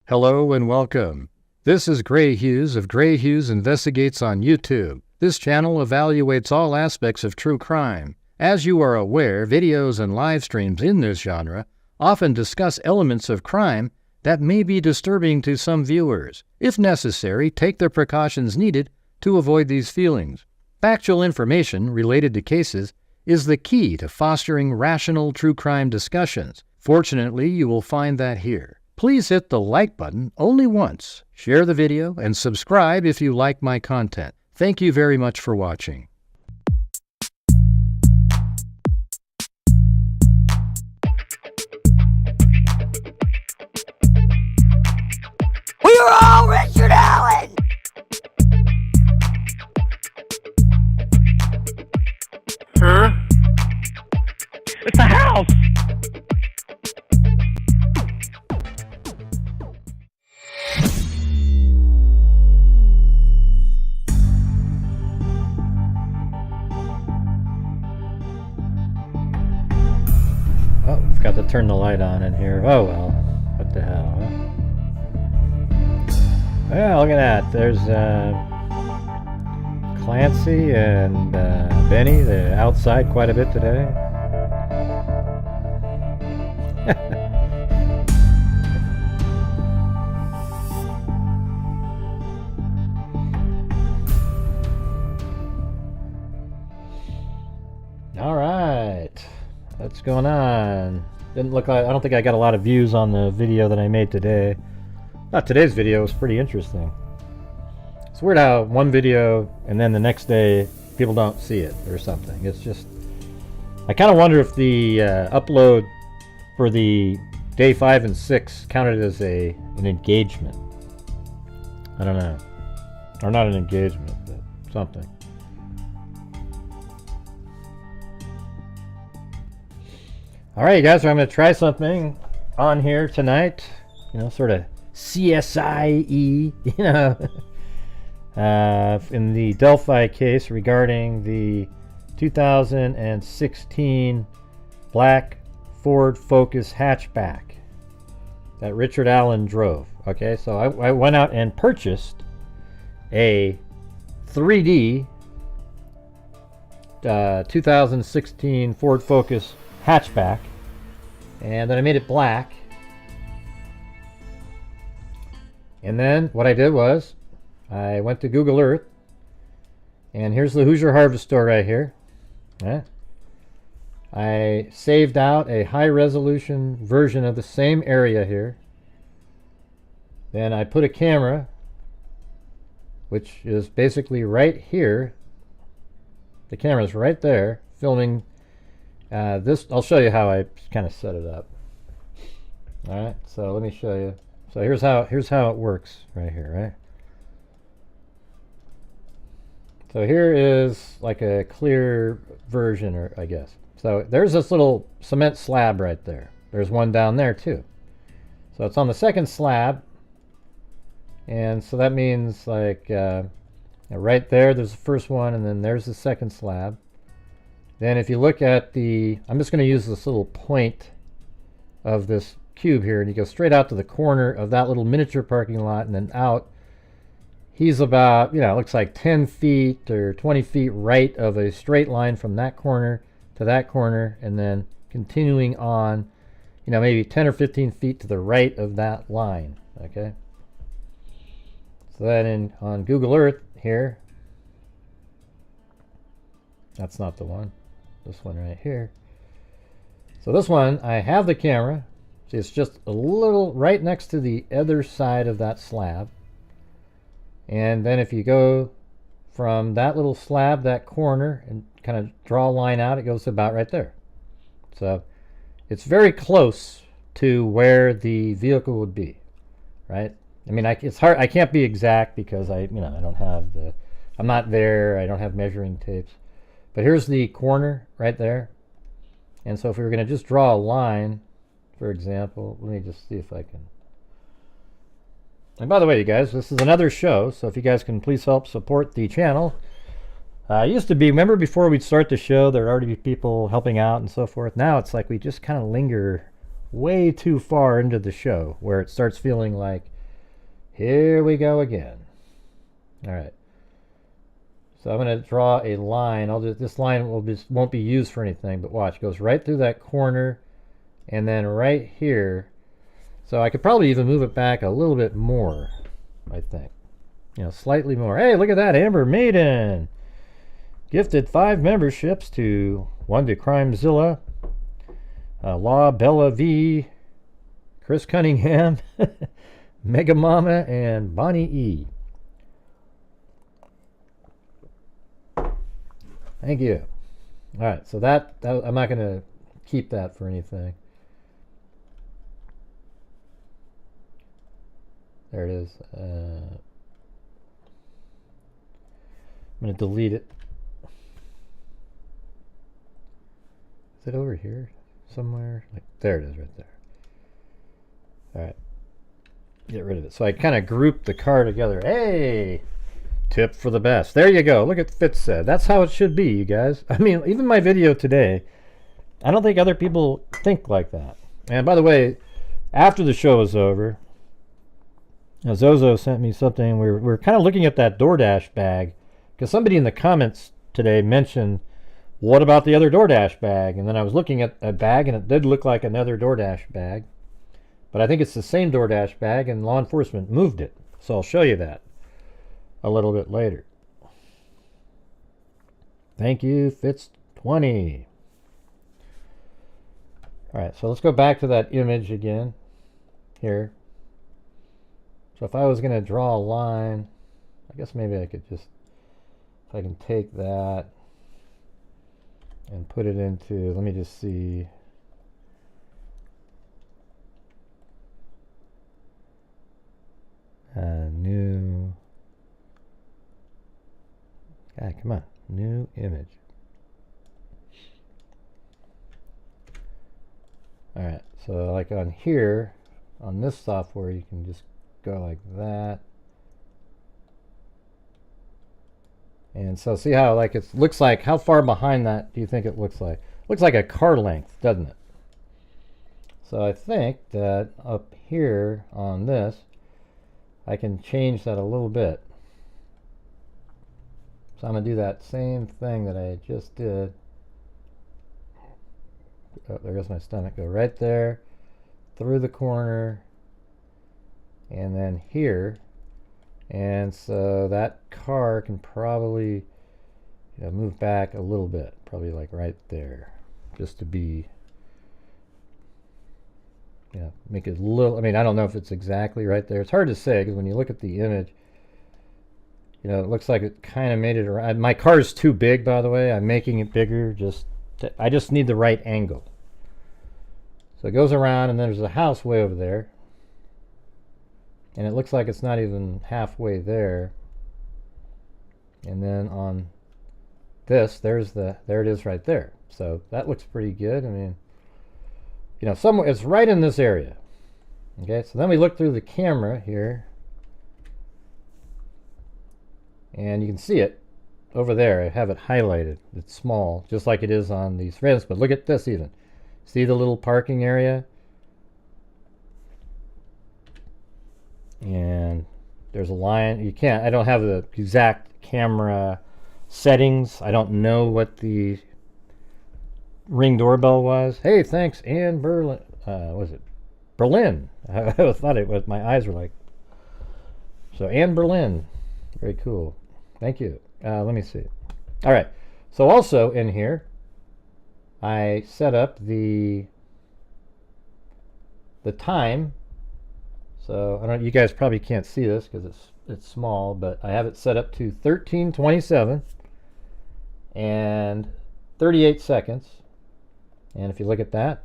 Hello and welcome. This is Grant Hughes of Grant Hughes Investigates on YouTube. This channel evaluates all aspects of true crime. As you are aware, videos and live streams in this genre often discuss elements of crime that may be disturbing to some viewers. If necessary, take the precautions needed to avoid these feelings. Factual information related to cases is the key to fostering rational true crime discussions. Fortunately, you will find that here. Please hit the like button only once, share the video, and subscribe if you like my content. Thank you very much for watching. We are all Richard Allen! Huh? It's a house! Oh, forgot to turn the light on in here. Oh well, what the hell, huh? Yeah, look at that. There's Clancy and Benny. They're outside quite a bit today. All right, what's going on? Didn't look like, I don't think I got a lot of views on the video that I made today. Today's video was pretty interesting. It's weird how one video and then the next day people don't see it or something. It's just, I kind of wonder if the upload for the day 5 and 6 counted as an engagement. I don't know. Or not an engagement, but something. Alright, you guys, I'm going to try something on here tonight. You know, sort of CSI-y, you know, in the Delphi case regarding the 2016 black Ford Focus hatchback that Richard Allen drove. Okay, so I went out and purchased a 3D 2016 Ford Focus hatchback, and then I made it black. And then what I did was I went to Google Earth, and here's the Hoosier Harvest Store right here. Yeah. I saved out a high resolution version of the same area here. Then I put a camera, which is basically right here. The camera's right there filming this. I'll show you how I kind of set it up. All right, so let me show you. So here's how it works right here, right? So here is like a clear version, or I guess. So there's this little cement slab right there. There's one down there too. So it's on the second slab, and so that means like right there, there's the first one, and then there's the second slab. Then if you look at the, I'm just going to use this little point of this cube here, and you go straight out to the corner of that little miniature parking lot and then out. He's about, you know, it looks like 10 feet or 20 feet right of a straight line from that corner to that corner, and then continuing on, you know, maybe 10 or 15 feet to the right of that line. Okay, so then on Google Earth here, that's not the one, this one right here. So this one, I have the camera. See, it's just a little right next to the other side of that slab. And then if you go from that little slab, that corner, and kind of draw a line out, it goes about right there. So it's very close to where the vehicle would be, right? I mean, it's hard. I can't be exact because I don't have the, I'm not there. I don't have measuring tapes. But here's the corner right there. And so if we were going to just draw a line, for example, let me just see if I can. And by the way, you guys, this is another show, so if you guys can please help support the channel. Used to be, remember before we'd start the show, there'd already be people helping out and so forth. Now it's like we just kind of linger way too far into the show where it starts feeling like, here we go again. All right. So I'm going to draw a line. This line won't be used for anything, but watch. It goes right through that corner and then right here. So I could probably even move it back a little bit more, I think. You know, slightly more. Hey, look at that. Amber Maiden gifted 5 memberships to one to Crimezilla, La Bella V, Chris Cunningham, Mega Mama, and Bonnie E. Thank you. All right, so that I'm not going to keep that for anything. There it is. I'm going to delete it. Is it over here somewhere? Like, there it is right there. All right. Get rid of it. So I kind of grouped the car together. Hey! Tip for the best. There you go. Look at Fitz said. That's how it should be, you guys. I mean, even my video today, I don't think other people think like that. And by the way, after the show was over, Zozo sent me something. We're kind of looking at that DoorDash bag because somebody in the comments today mentioned, what about the other DoorDash bag? And then I was looking at a bag and it did look like another DoorDash bag. But I think it's the same DoorDash bag and law enforcement moved it. So I'll show you that a little bit later. Thank you, Fitz20. All right, so let's go back to that image again here. So if I was going to draw a line, I guess maybe I could just, if I can take that and put it into, let me just see. New. Ah, come on. New image. Alright, so like on here, on this software, you can just go like that. And so see how like it looks like, how far behind that do you think it looks like? Looks like a car length, doesn't it? So I think that up here on this, I can change that a little bit. So I'm going to do that same thing that I just did. Oh, there goes my stomach. Go right there, through the corner, and then here. And so that car can probably move back a little bit. Probably like right there. Just to be, make it a little, I mean, I don't know if it's exactly right there. It's hard to say because when you look at the image, it looks like it kind of made it around. My car is too big, by the way. I'm making it bigger. I just need the right angle. So it goes around, and then there's a house way over there. And it looks like it's not even halfway there. And then on this, there it is right there. So that looks pretty good. I mean, somewhere it's right in this area. Okay, so then we look through the camera here. And you can see it over there. I have it highlighted. It's small, just like it is on these friends. But look at this even. See the little parking area? And there's a line. I don't have the exact camera settings. I don't know what the Ring doorbell was. Hey, thanks, Ann Berlin. Was it Berlin? I thought it was. My eyes were like. So Ann Berlin, very cool. Thank you. Let me see. All right. So also in here, I set up the time. So I don't. You guys probably can't see this because it's small, but I have it set up to 13:27 and 38 seconds. And if you look at that,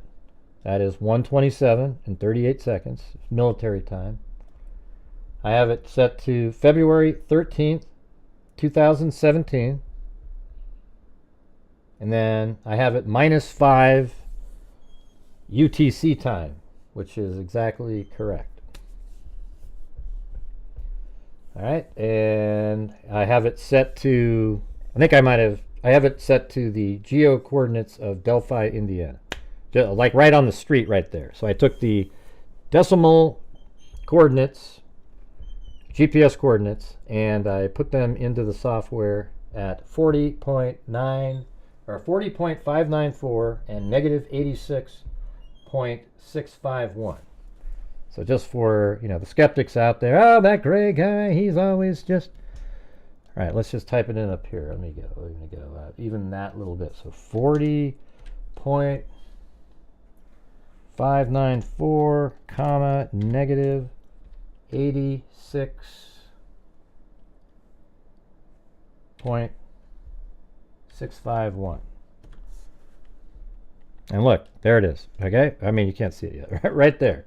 that is 1:27 and 38 seconds, military time. I have it set to February 13th, 2017. And then I have it -5 UTC time, which is exactly correct. All right, and I have it set to, I have it set to the geo coordinates of Delphi, Indiana. like right on the street right there. So I took the decimal coordinates, GPS coordinates, and I put them into the software at 40.9 or 40.594 and negative 86.651. So just for, you know, the skeptics out there, oh, that gray guy, he's always just... All right, let's just type it in up here. Let me go even that little bit. So 40.594, comma, negative 86.651. And look, there it is. Okay? I mean, you can't see it yet. Right there.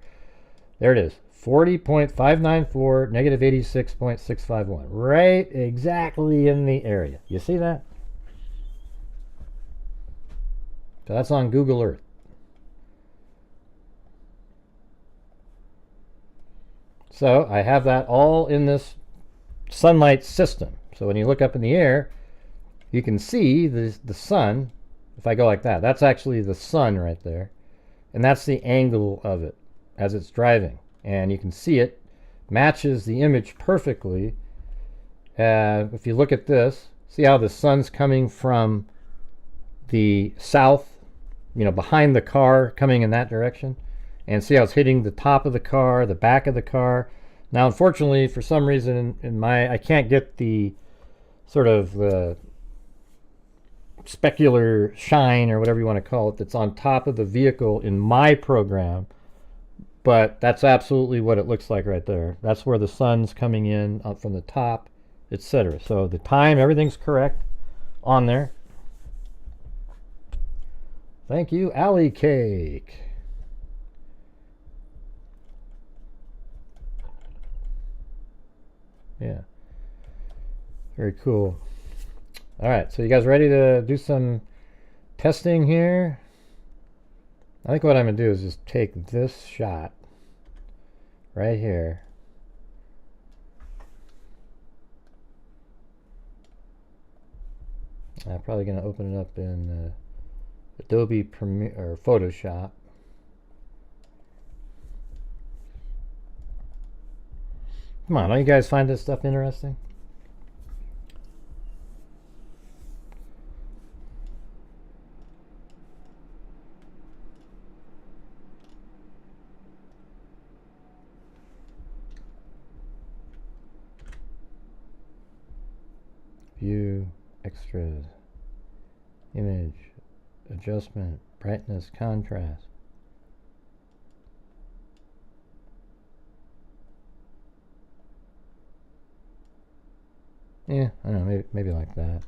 There it is. 40.594, negative 86.651. Right exactly in the area. You see that? So that's on Google Earth. So I have that all in this sunlight system. So when you look up in the air, you can see the sun. If I go like that, that's actually the sun right there. And that's the angle of it as it's driving. And you can see it matches the image perfectly. If you look at this, see how the sun's coming from the south, you know, behind the car, coming in that direction, and see how it's hitting the top of the car, the back of the car. Now, unfortunately, for some reason I can't get the sort of the specular shine or whatever you want to call it that's on top of the vehicle in my program. But that's absolutely what it looks like right there. That's where the sun's coming in up from the top, etc. So the time, everything's correct on there. Thank you, Alley Cake. Yeah. Very cool. All right, so you guys ready to do some testing here? I think what I'm going to do is just take this shot right here. I'm probably going to open it up in Adobe Premiere or Photoshop. Come on, don't you guys find this stuff interesting? View, extras, image, adjustment, brightness, contrast. Yeah, I don't know, maybe like that.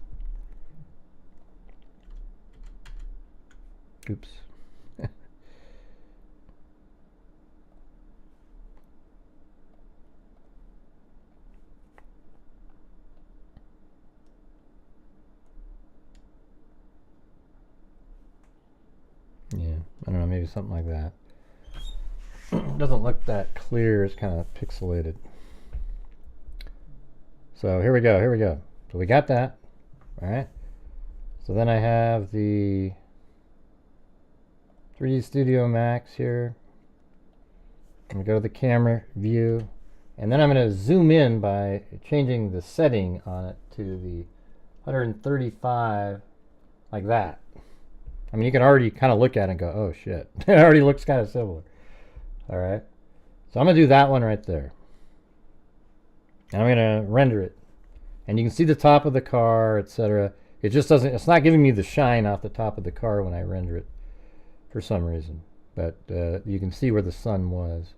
Oops. Yeah, I don't know, maybe something like that. Doesn't look that clear, it's kind of pixelated. So here we go. So we got that, all right? So then I have the 3D Studio Max here. I'm gonna go to the camera view, and then I'm gonna zoom in by changing the setting on it to the 135, like that. I mean, you can already kind of look at it and go, oh shit, it already looks kind of similar. All right, so I'm gonna do that one right there. And I'm gonna render it, and you can see the top of the car, etc. It just doesn't, it's not giving me the shine off the top of the car when I render it for some reason, but you can see where the sun was.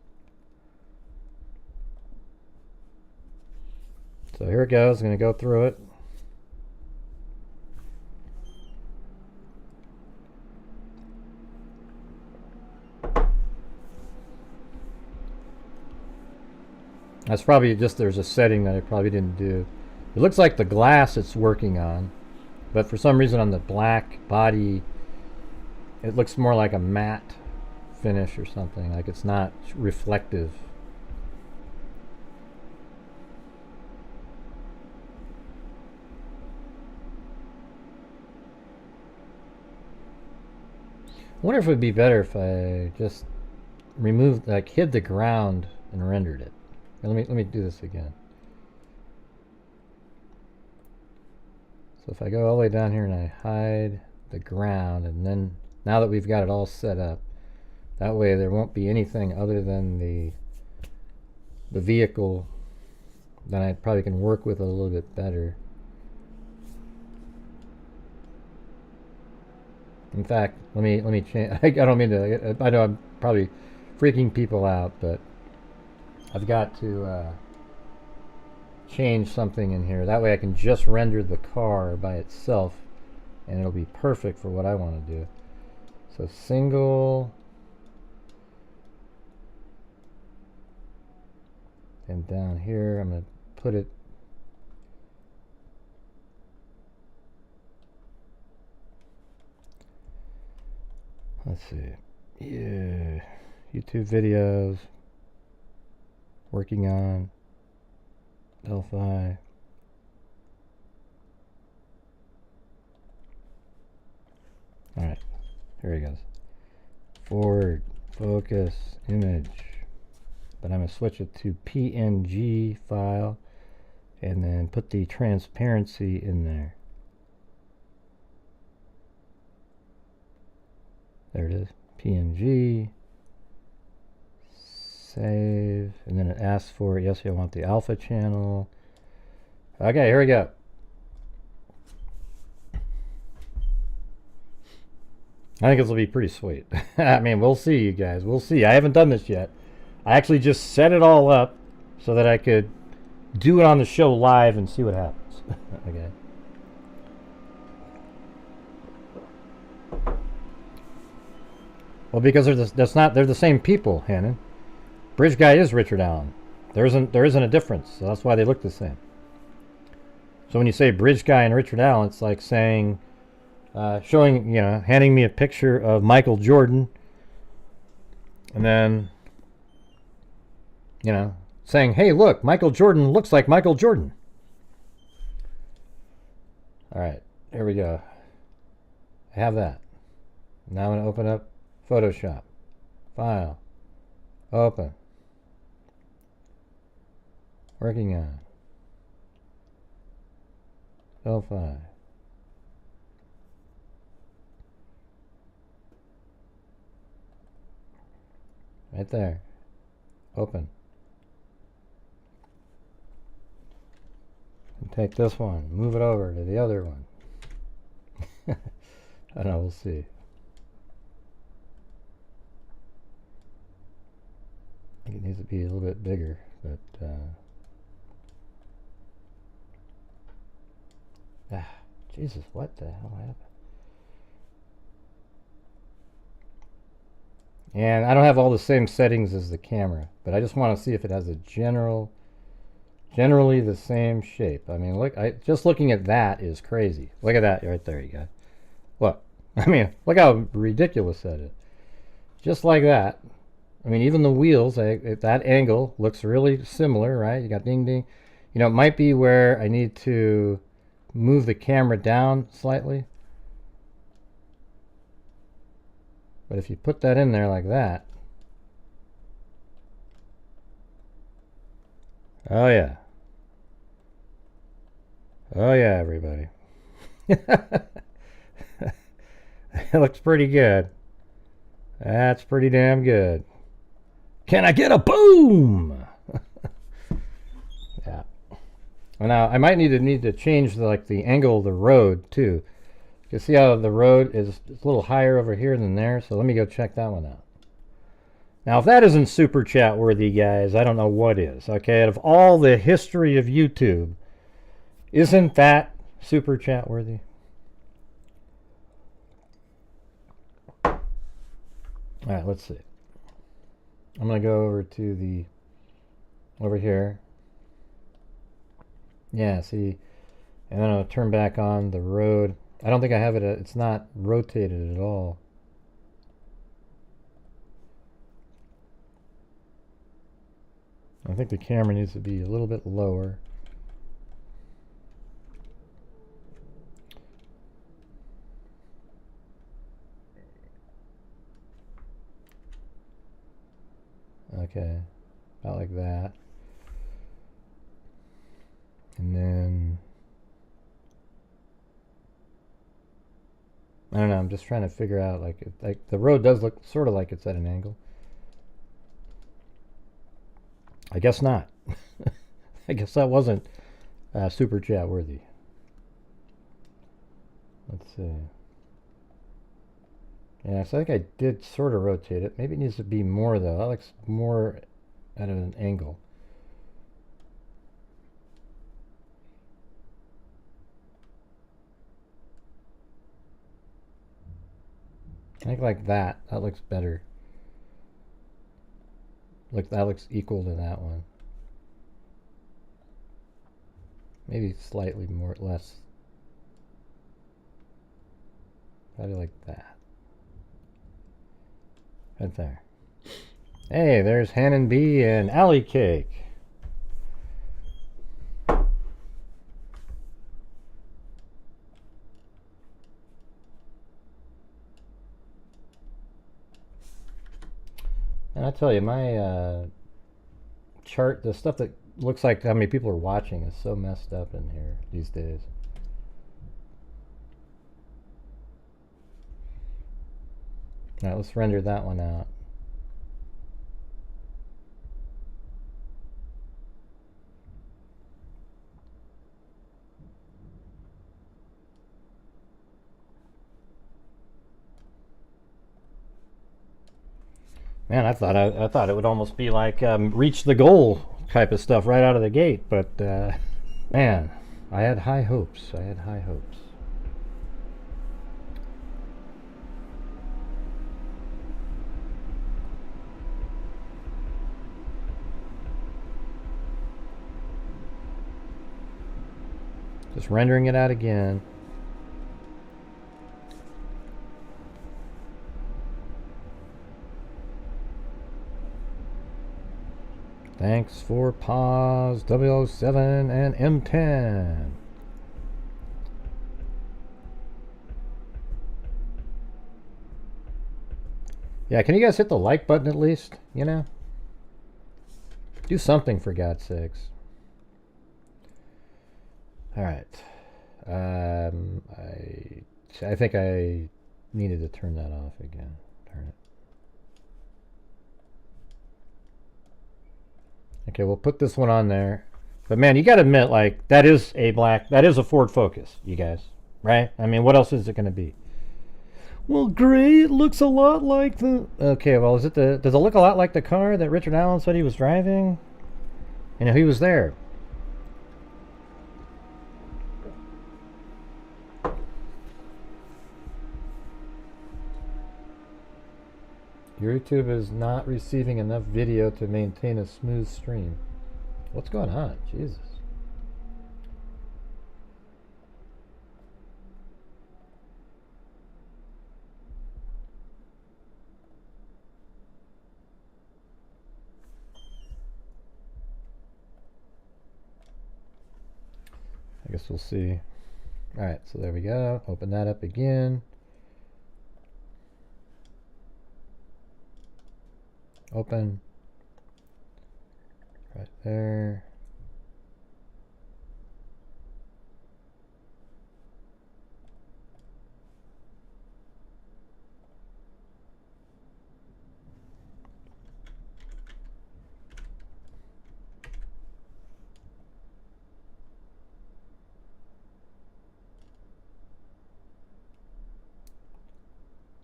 So here it goes, I'm gonna go through it. That's probably just, there's a setting that I probably didn't do. It looks like the glass it's working on, but for some reason on the black body, it looks more like a matte finish or something, like it's not reflective. wonder if it would be better if I just removed, like, hid the ground and rendered it. Let me do this again. So if I go all the way down here and I hide the ground, and then now that we've got it all set up, that way there won't be anything other than the vehicle, then I probably can work with it a little bit better. In fact, let me change. I don't mean to. I know I'm probably freaking people out, but I've got to change something in here. That way I can just render the car by itself, and it'll be perfect for what I want to do. So single, and down here I'm going to put it. Let's see. Yeah, YouTube videos. Working on Delphi. Alright, here he goes. Forward, focus, image. But I'm going to switch it to PNG file and then put the transparency in there. There it is. PNG. Save. And then it asks for, yes, I want the alpha channel. Okay, here we go. I think this will be pretty sweet. I mean, we'll see, you guys. We'll see. I haven't done this yet. I actually just set it all up so that I could do it on the show live and see what happens. Okay. Well, because they're the same people, Hannon. Bridge guy is Richard Allen. There isn't a difference, so that's why they look the same. So when you say bridge guy and Richard Allen, it's like saying, showing, handing me a picture of Michael Jordan, and then, saying, hey, look, Michael Jordan looks like Michael Jordan. All right, here we go. I have that. Now I'm going to open up Photoshop. File. Open. Working on. Delphi. Right there. Open. And take this one, move it over to the other one. I don't know, we'll see. I think it needs to be a little bit bigger, but Jesus, what the hell happened? And I don't have all the same settings as the camera, but I just want to see if it has a generally the same shape. I mean, look, just looking at that is crazy. Look at that right there, you guys. Look, I mean, look how ridiculous that is. Just like that. I mean, even the wheels, that angle looks really similar, right? You got ding ding. It might be where I need to move the camera down slightly. But if you put that in there like that. Oh yeah. Oh yeah, everybody. It looks pretty good. That's pretty damn good. Can I get a boom? Yeah. Well, now I might need to change the angle of the road too. You see how the road is a little higher over here than there, so let me go check that one out. Now, if that isn't super chat worthy, guys, I don't know what is. Okay, out of all the history of YouTube, isn't that super chat worthy? All right, let's see. I'm going to go over here. Yeah, see, and then I'll turn back on the road. I don't think I have it, it's not rotated at all. I think the camera needs to be a little bit lower. Okay, about like that. And then I don't know, I'm just trying to figure out, like the road does look sort of like it's at an angle. I guess not. I guess that wasn't super chat worthy. Let's see. Yeah, so I think I did sort of rotate it. Maybe it needs to be more though. That looks more at an angle. I think like that. That looks better. Look, that looks equal to that one. Maybe slightly more, less. Probably like that. Right there. Hey, there's Hannon B and Alley Cake. And I tell you, my chart, the stuff that looks like how many people are watching is so messed up in here these days. All right, let's render that one out. Man, I thought it would almost be like reach the goal type of stuff right out of the gate, but man, I had high hopes. I had high hopes. Just rendering it out again. Thanks for pause 007 and M10. Yeah, can you guys hit the like button at least? You know? Do something for God's sakes. Alright. I think I needed to turn that off again. Turn it. Okay, we'll put this one on there. But man, you gotta admit, like, that is a Ford Focus, you guys. Right? I mean, what else is it gonna be? Well, gray, it looks a lot like the... Okay, well, does it look a lot like the car that Richard Allen said he was driving? You know, he was there. YouTube is not receiving enough video to maintain a smooth stream. What's going on? Jesus. I guess we'll see. Alright, so there we go. Open that up again. Open. Right there.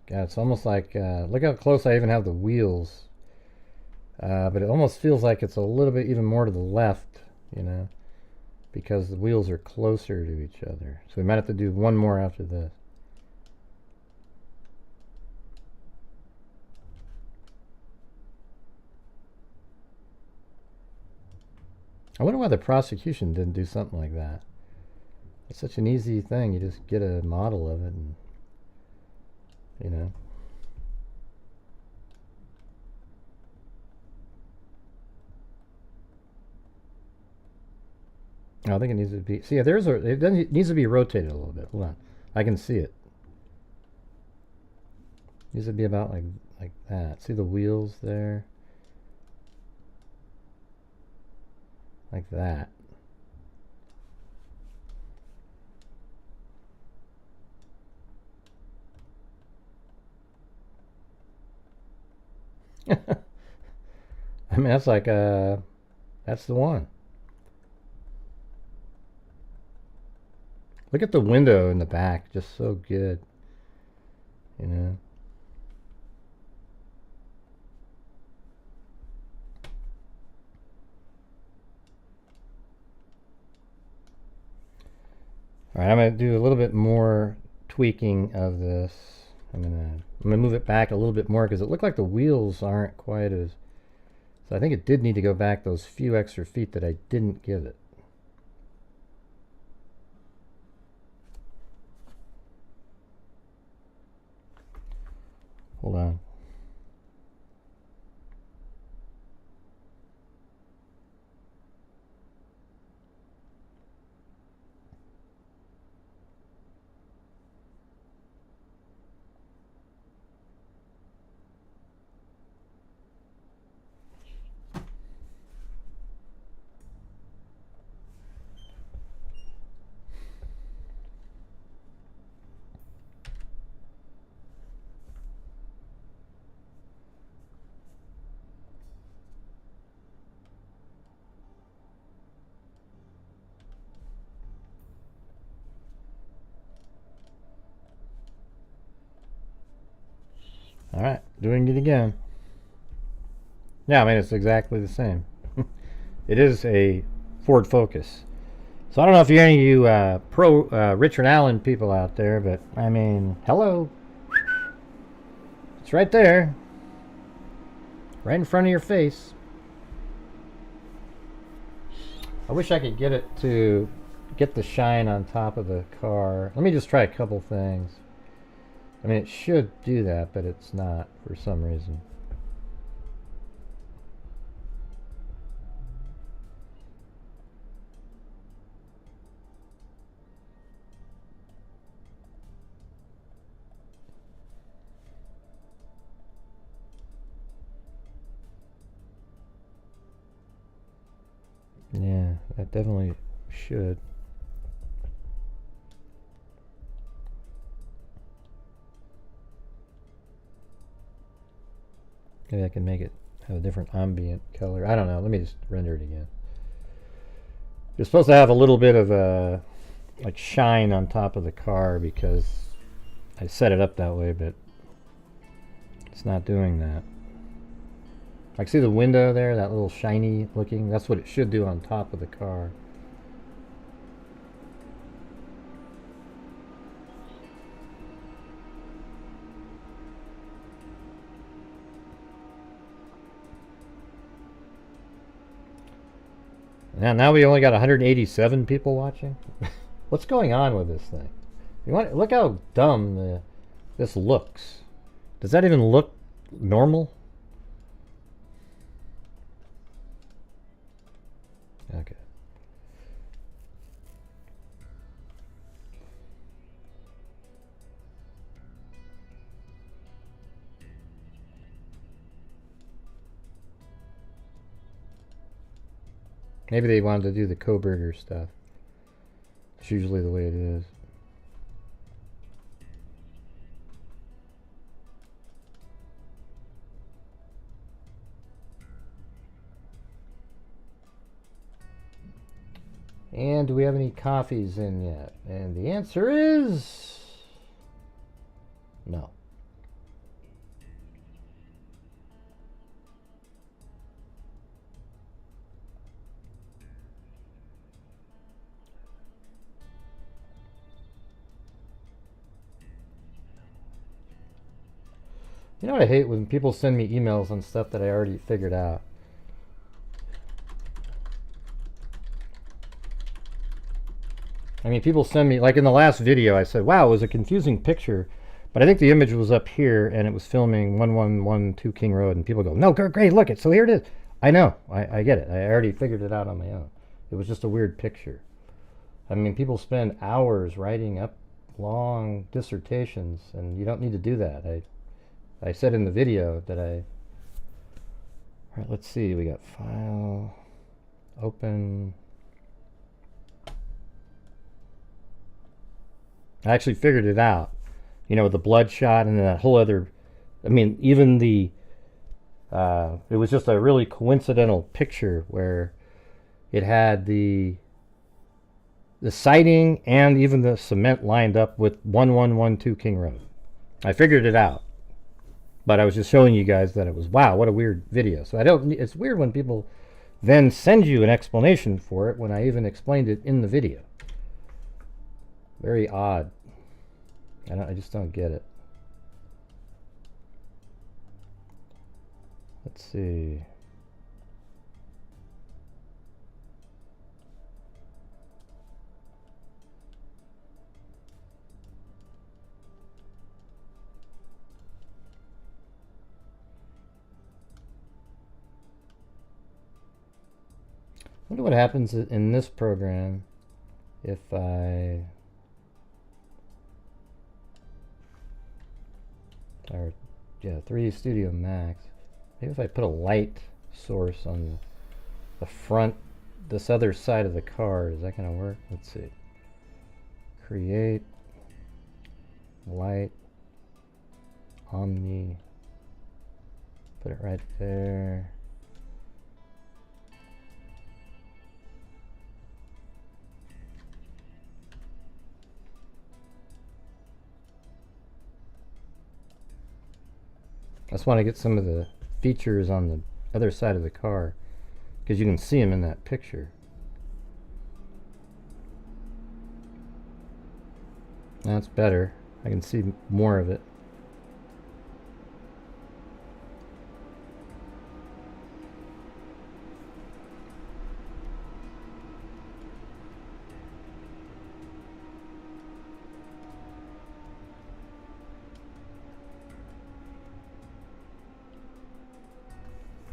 God, it's almost like, look how close I even have the wheels. But it almost feels like it's a little bit even more to the left, you know, because the wheels are closer to each other. So we might have to do one more after this. I wonder why the prosecution didn't do something like that. It's such an easy thing. You just get a model of it and, you know. I think it needs to be. See, it needs to be rotated a little bit. Hold on, I can see it. Needs to be about like that. See the wheels there? like that. I mean, that's like that's the one. Look at the window in the back, just so good, you know. All right, I'm gonna do a little bit more tweaking of this. I'm gonna move it back a little bit more because it looked like the wheels aren't quite as. So I think it did need to go back those few extra feet that I didn't give it. Hold on. All right, doing it again. Yeah, I mean, it's exactly the same. It is a Ford Focus. So I don't know if you're any of you pro Richard Allen people out there, but I mean, hello. It's right there. Right in front of your face. I wish I could get it to get the shine on top of the car. Let me just try a couple things. I mean, it should do that, but it's not for some reason. Yeah, that definitely should. Maybe I can make it have a different ambient color. I don't know. Let me just render it again. You're supposed to have a little bit of like shine on top of the car because I set it up that way, but it's not doing that. Like, see the window there, that little shiny looking? That's what it should do on top of the car. Now we only got 187 people watching. What's going on with this thing? You want look how dumb this looks. Does that even look normal? Okay. Maybe they wanted to do the Koberger stuff. It's usually the way it is. And do we have any coffees in yet? And the answer is no. You know what I hate when people send me emails on stuff that I already figured out. I mean, people send me, like in the last video, I said, wow, it was a confusing picture, but I think the image was up here and it was filming 1112 King Road, and people go, no, great, look it, so here it is. I know, I get it. I already figured it out on my own. It was just a weird picture. I mean, people spend hours writing up long dissertations, and you don't need to do that. I said in the video that all right, let's see, we got file. Open. I actually figured it out. You know, with the bloodshot and that whole other. I mean, even the. It was just a really coincidental picture where it had the sighting and even the cement lined up with 1112 King Road. I figured it out. But I was just showing you guys that it was, wow, what a weird video. So it's weird when people then send you an explanation for it when I even explained it in the video. Very odd. I just don't get it. Let's see. I wonder what happens in this program if I... 3D Studio Max. Maybe if I put a light source on the front, this other side of the car, is that going to work? Let's see. Create light Omni. Put it right there. I just want to get some of the features on the other side of the car because you can see them in that picture. That's better. I can see more of it.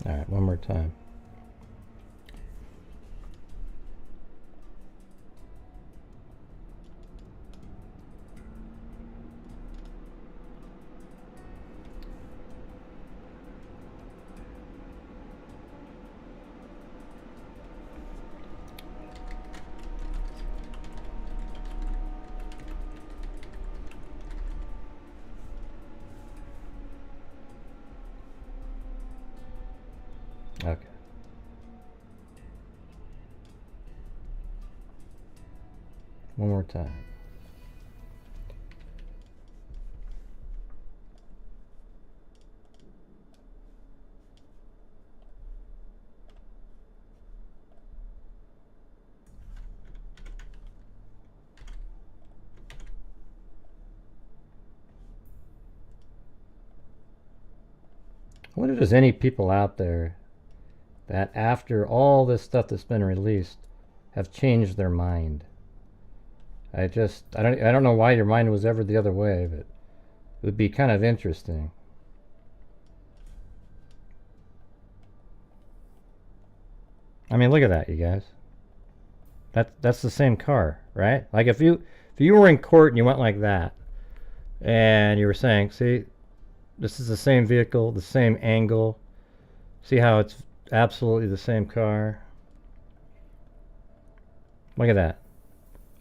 All right, one more time. Okay. One more time. I wonder if there's any people out there that after all this stuff that's been released have changed their mind. I don't know why your mind was ever the other way, but it would be kind of interesting. I mean, look at that, you guys. That's the same car, right? Like if you were in court and you went like that and you were saying, see, this is the same vehicle, the same angle. See how it's absolutely the same car. Look at that.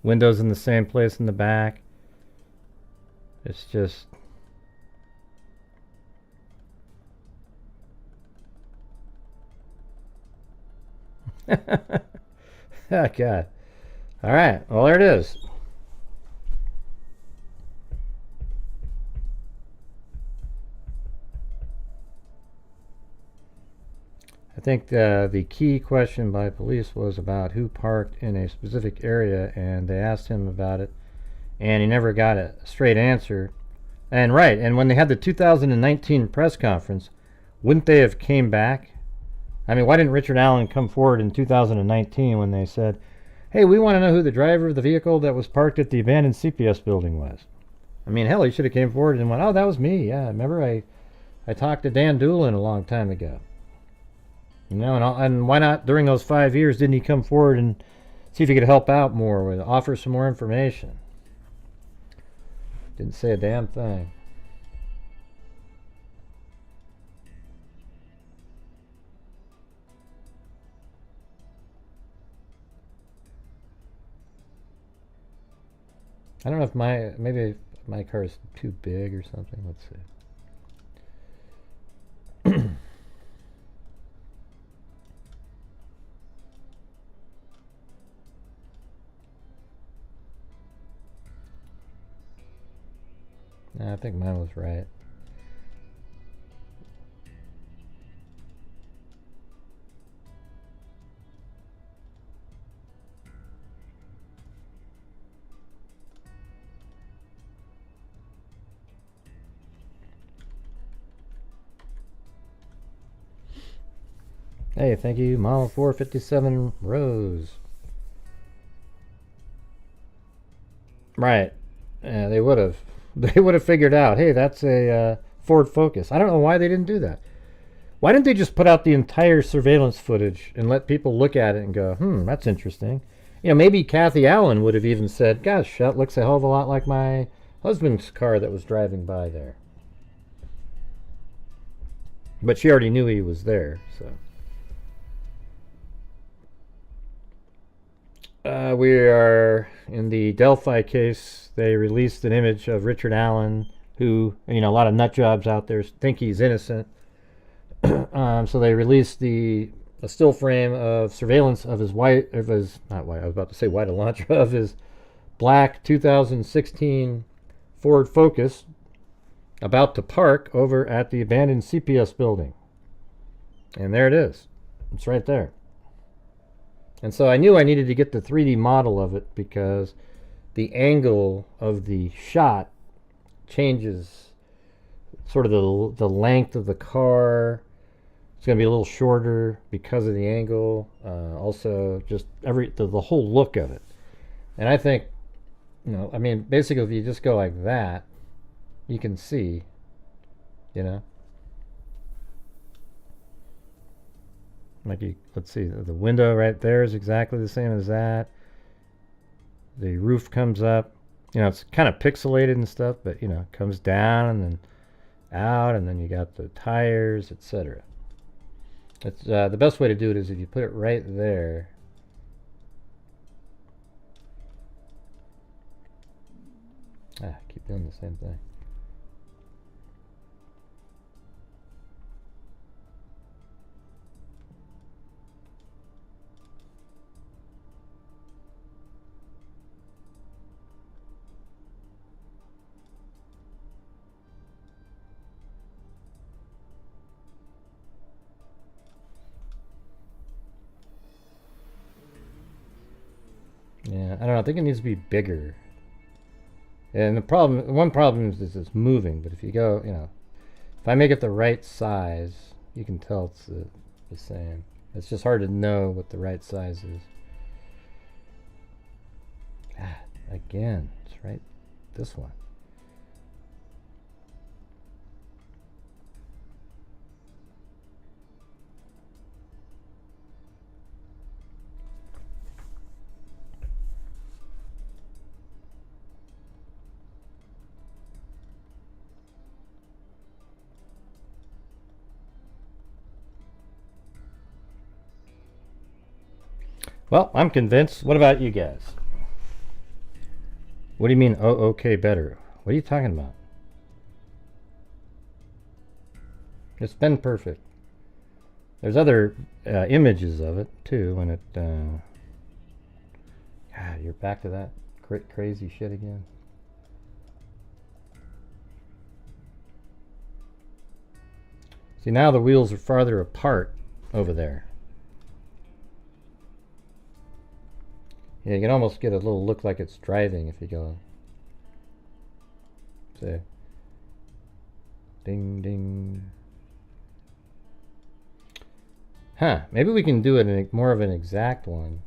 Windows in the same place in the back. It's just... Oh, God. All right. Well, there it is. I think the key question by police was about who parked in a specific area, and they asked him about it, and he never got a straight answer. And right, and when they had the 2019 press conference, wouldn't they have came back? I mean, why didn't Richard Allen come forward in 2019 when they said, hey, we want to know who the driver of the vehicle that was parked at the abandoned CPS building was? I mean, hell, he should have came forward and went, oh, that was me. Yeah, remember I talked to Dan Doolin a long time ago. You know, and why not during those 5 years didn't he come forward and see if he could help out more, or offer some more information? Didn't say a damn thing. I don't know if maybe my car is too big or something. Let's see. Nah, I think mine was right. Hey, thank you, Model 457 Rose. Right. Yeah, they would have. They would have figured out, hey, that's a Ford Focus. I don't know why they didn't do that. Why didn't they just put out the entire surveillance footage and let people look at it and go, that's interesting. You know, maybe Kathy Allen would have even said, gosh, that looks a hell of a lot like my husband's car that was driving by there. But she already knew he was there, so. We are in the Delphi case. They released an image of Richard Allen, who, you know, a lot of nut jobs out there think he's innocent. So they released a still frame of surveillance of his not white, I was about to say white Elantra, of his black 2016 Ford Focus about to park over at the abandoned CPS building. And there it is. It's right there. And so I knew I needed to get the 3D model of it because the angle of the shot changes sort of the length of the car. It's going to be a little shorter because of the angle. Also, just the whole look of it. And I think, you know, I mean, basically if you just go like that, you can see, you know. Like let's see, the window right there is exactly the same as that. The roof comes up, you know, it's kind of pixelated and stuff, but you know, it comes down and then out, and then you got the tires, etc. It's the best way to do it is if you put it right there. I keep doing the same thing. Yeah, I don't know. I think it needs to be bigger. And one problem is it's moving. But if you go, you know, if I make it the right size, you can tell it's the same. It's just hard to know what the right size is. Again, it's right. This one. Well, I'm convinced. What about you guys? What do you mean, oh, okay, better? What are you talking about? It's been perfect. There's other images of it, too, when it... God, you're back to that crazy shit again. See, now the wheels are farther apart over there. Yeah, you can almost get a little look like it's driving if you go. See. Ding, ding. Huh. Maybe we can do it in more of an exact one.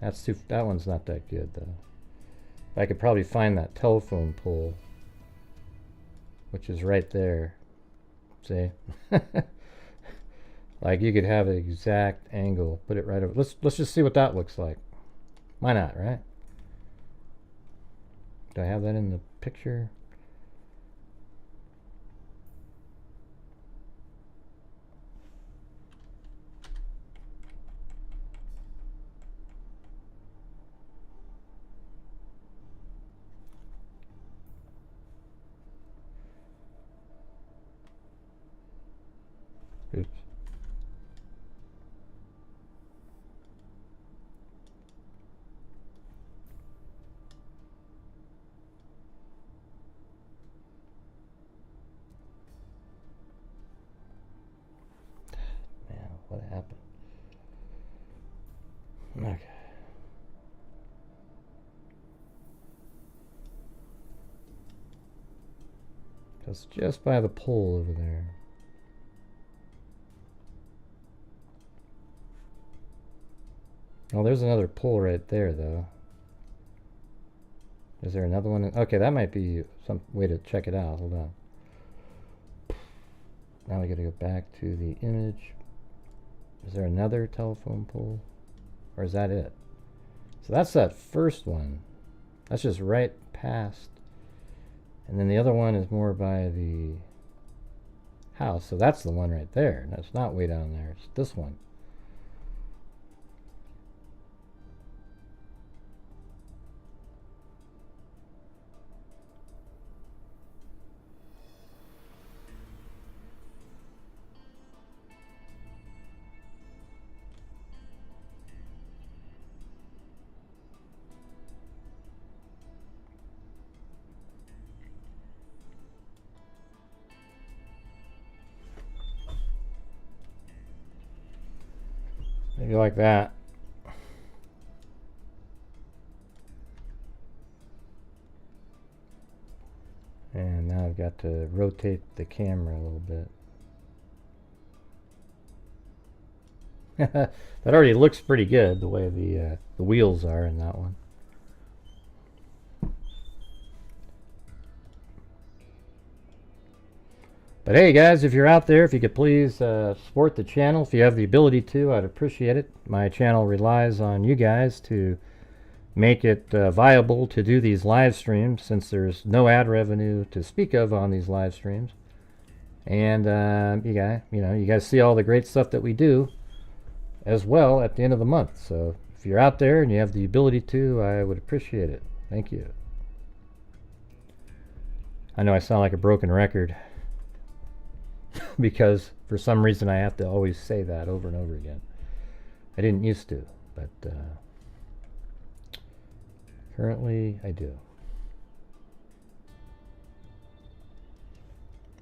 That one's not that good, though. I could probably find that telephone pole, which is right there. See? Like you could have an exact angle. Put it right over. Let's just see what that looks like. Why not, right? Do I have that in the picture? Oops. Man, what happened? Okay. That's just by the pole over there. Oh, there's another pole right there, though. Is there another one? Okay, that might be some way to check it out. Hold on. Now we gotta go back to the image. Is there another telephone pole? Or is that it? So that's that first one. That's just right past. And then the other one is more by the house. So that's the one right there. No, it's not way down there. It's this one. Maybe like that. And now I've got to rotate the camera a little bit. That already looks pretty good, the way the wheels are in that one. But hey guys, if you're out there, if you could please support the channel, if you have the ability to, I'd appreciate it. My channel relies on you guys to make it viable to do these live streams, since there's no ad revenue to speak of on these live streams. And you guys see all the great stuff that we do as well at the end of the month. So if you're out there and you have the ability to, I would appreciate it. Thank you. I know I sound like a broken record because for some reason I have to always say that over and over again. I didn't used to, but currently I do.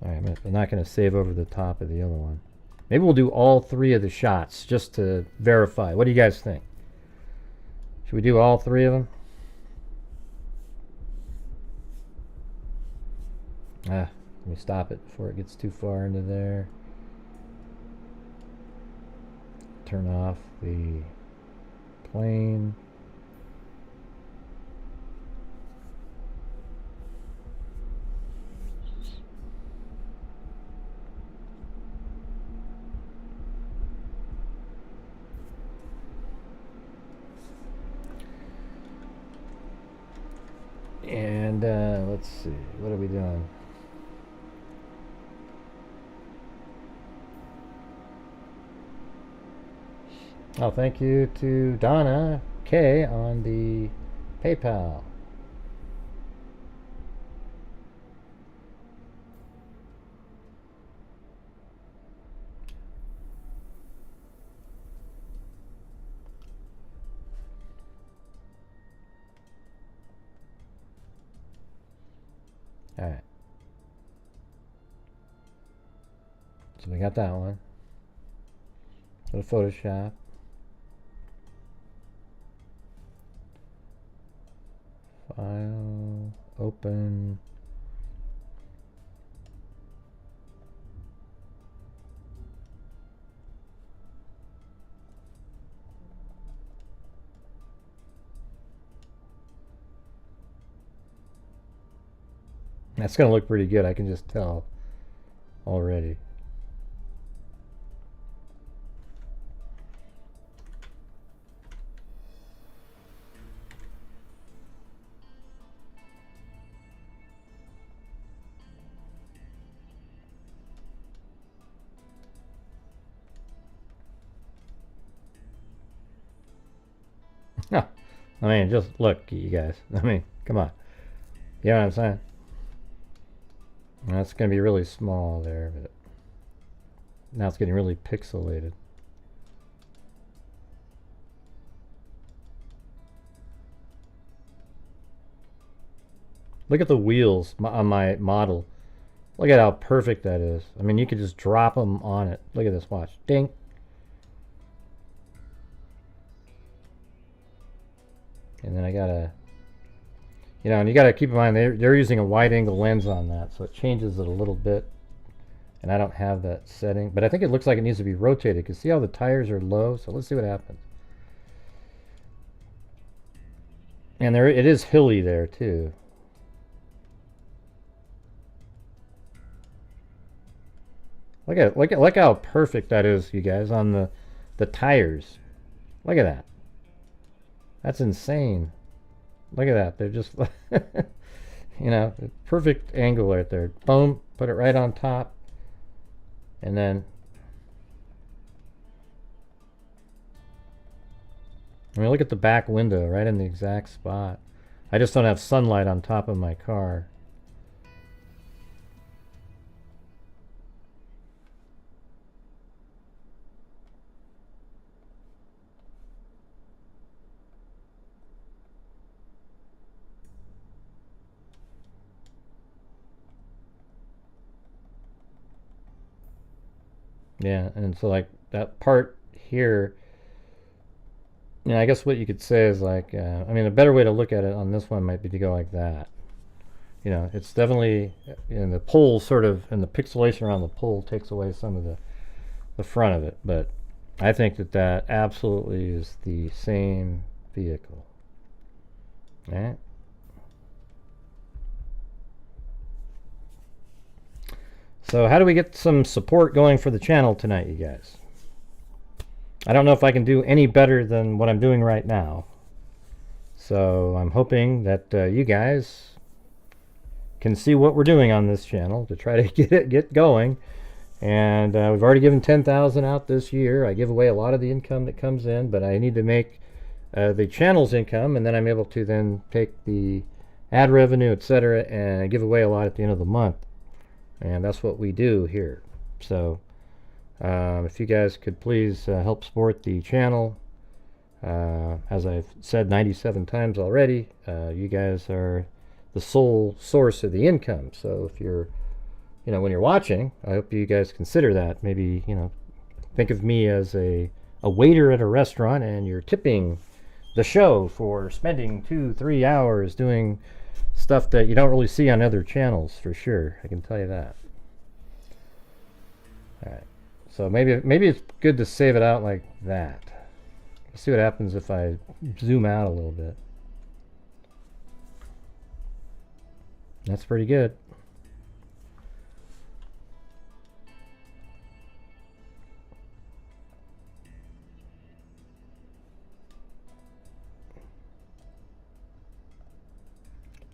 Alright, I'm not going to save over the top of the other one. Maybe we'll do all three of the shots just to verify. What do you guys think? Should we do all three of them? Let me stop it before it gets too far into there. Turn off the plane. And let's see, what are we doing? Oh, thank you to Donna K on the PayPal. All right. So we got that one. Go to Photoshop. File, open. That's going to look pretty good, I can just tell already. No, I mean, just look, you guys. I mean, come on. You know what I'm saying? That's going to be really small there, but Now it's getting really pixelated. Look at the wheels on my model. Look at how perfect that is. I mean, you could just drop them on it. Look at this, watch. Ding. And then I gotta, you know, and you gotta keep in mind they're using a wide angle lens on that, so it changes it a little bit. And I don't have that setting, but I think it looks like it needs to be rotated, because see how the tires are low? So let's see what happens. And there, it is hilly there too. Look how perfect that is, you guys, on the tires. Look at that. That's insane. Look at that. They're just, you know, perfect angle right there. Boom, put it right on top. And then, I mean, look at the back window, right in the exact spot. I just don't have sunlight on top of my car. Yeah, and so like that part here, you know, I guess what you could say is like, I mean, a better way to look at it on this one might be to go like that. You know, it's definitely, in the pole sort of, and the pixelation around the pole takes away some of the front of it, but I think that absolutely is the same vehicle. All right. So how do we get some support going for the channel tonight, you guys? I don't know if I can do any better than what I'm doing right now. So I'm hoping that you guys can see what we're doing on this channel to try to get going. And we've already given 10,000 out this year. I give away a lot of the income that comes in, but I need to make the channel's income, and then I'm able to then take the ad revenue, etc., and give away a lot at the end of the month. And that's what we do here. So if you guys could please help support the channel, as I've said 97 times already, you guys are the sole source of the income. So if you're, you know, when you're watching, I hope you guys consider that. Maybe, you know, think of me as a waiter at a restaurant, and you're tipping the show for spending 2-3 hours doing stuff that you don't really see on other channels, for sure. I can tell you that. All right. So maybe it's good to save it out like that. Let's see what happens if I zoom out a little bit. That's pretty good.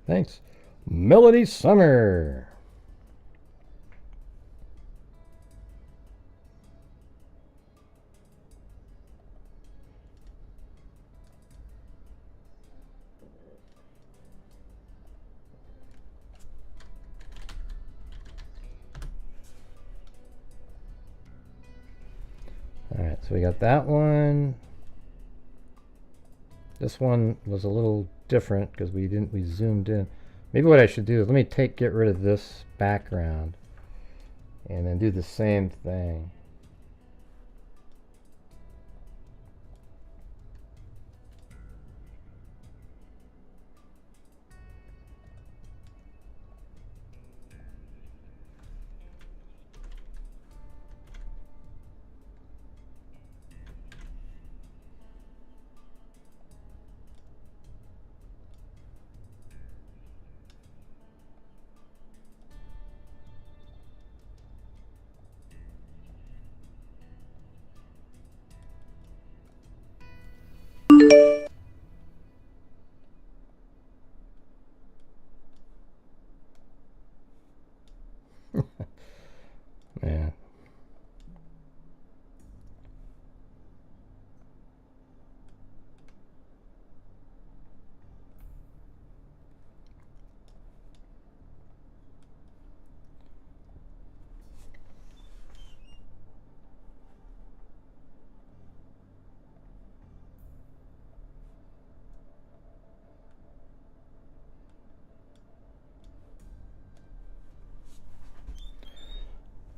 Thanks. Melody Summer. All right, so we got that one. This one was a little different because we zoomed in. Maybe what I should do is let me get rid of this background and then do the same thing.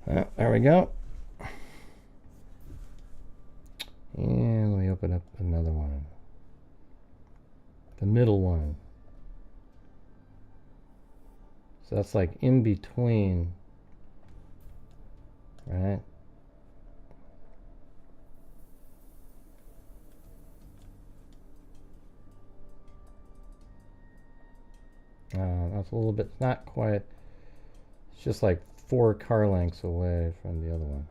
There we go. And let me open up another one. The middle one. So that's like in between, right? That's a little bit, not quite. It's just like 4 car lengths away from the other one.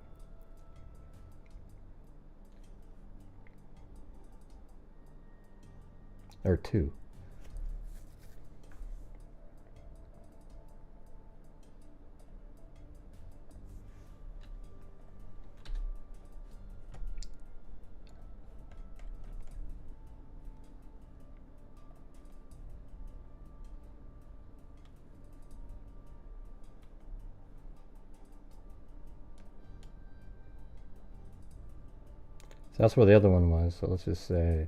Or 2. So that's where the other one was. So let's just say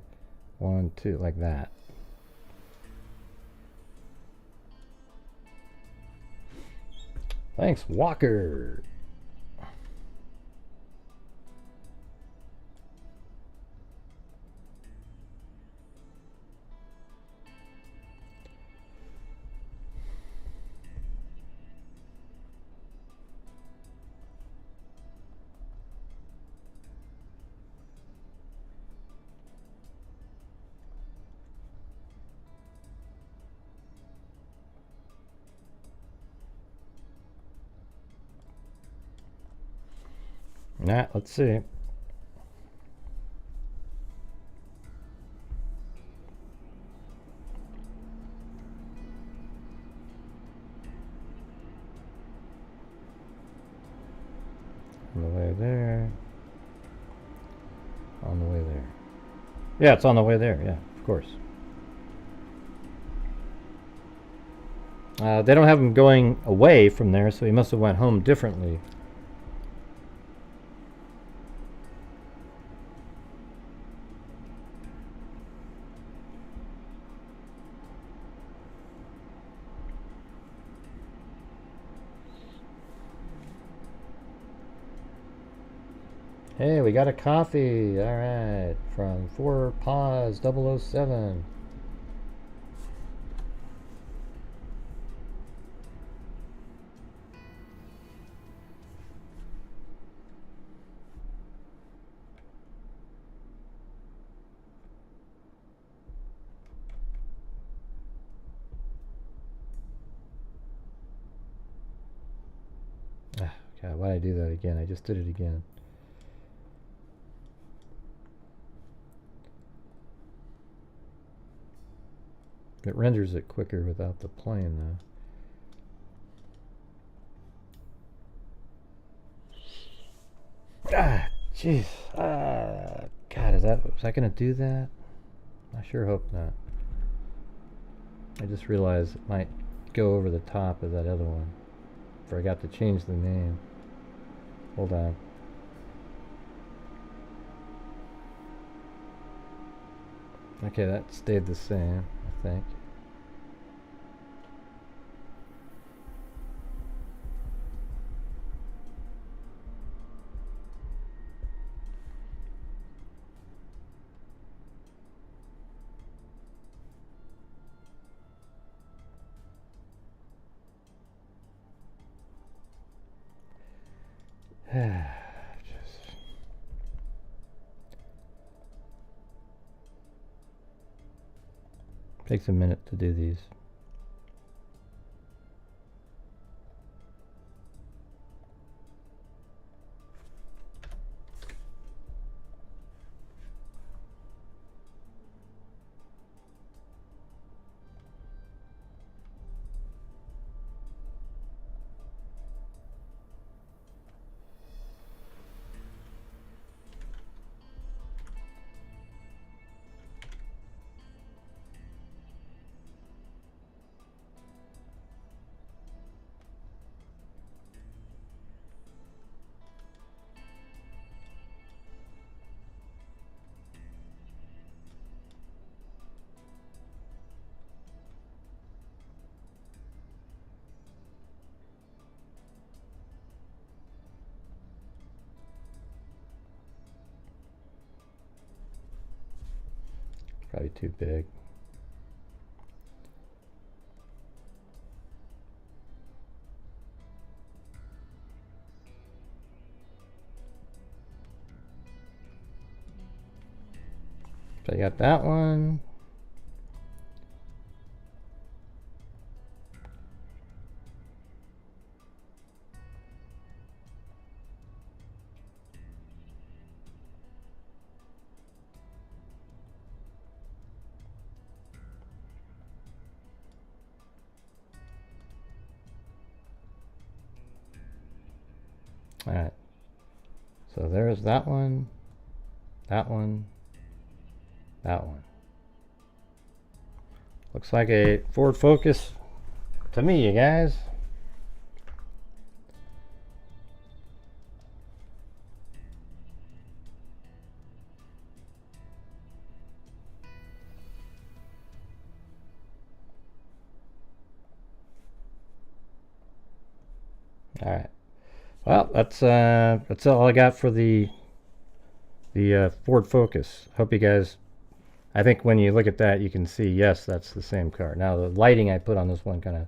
1, 2, like that. Thanks, Walker. Let's see. On the way there. On the way there. Yeah, it's on the way there. Yeah, of course. They don't have him going away from there, so he must have went home differently. Hey, we got a coffee. All right, from 4 Paws 007. God, why did I do that again? I just did it again. It renders it quicker without the plane, though. Jeez. God, was that gonna do that? I sure hope not. I just realized it might go over the top of that other one. Forgot to change the name. Hold on. Okay, that stayed the same, I think. Takes a minute to do these. Probably too big. So you got that one. All right. So there's that one, that one, that one. Looks like a Ford Focus to me, you guys. All right. Well, that's all I got for the Ford Focus. Hope you guys. I think when you look at that, you can see, yes, that's the same car. Now, the lighting I put on this one kind of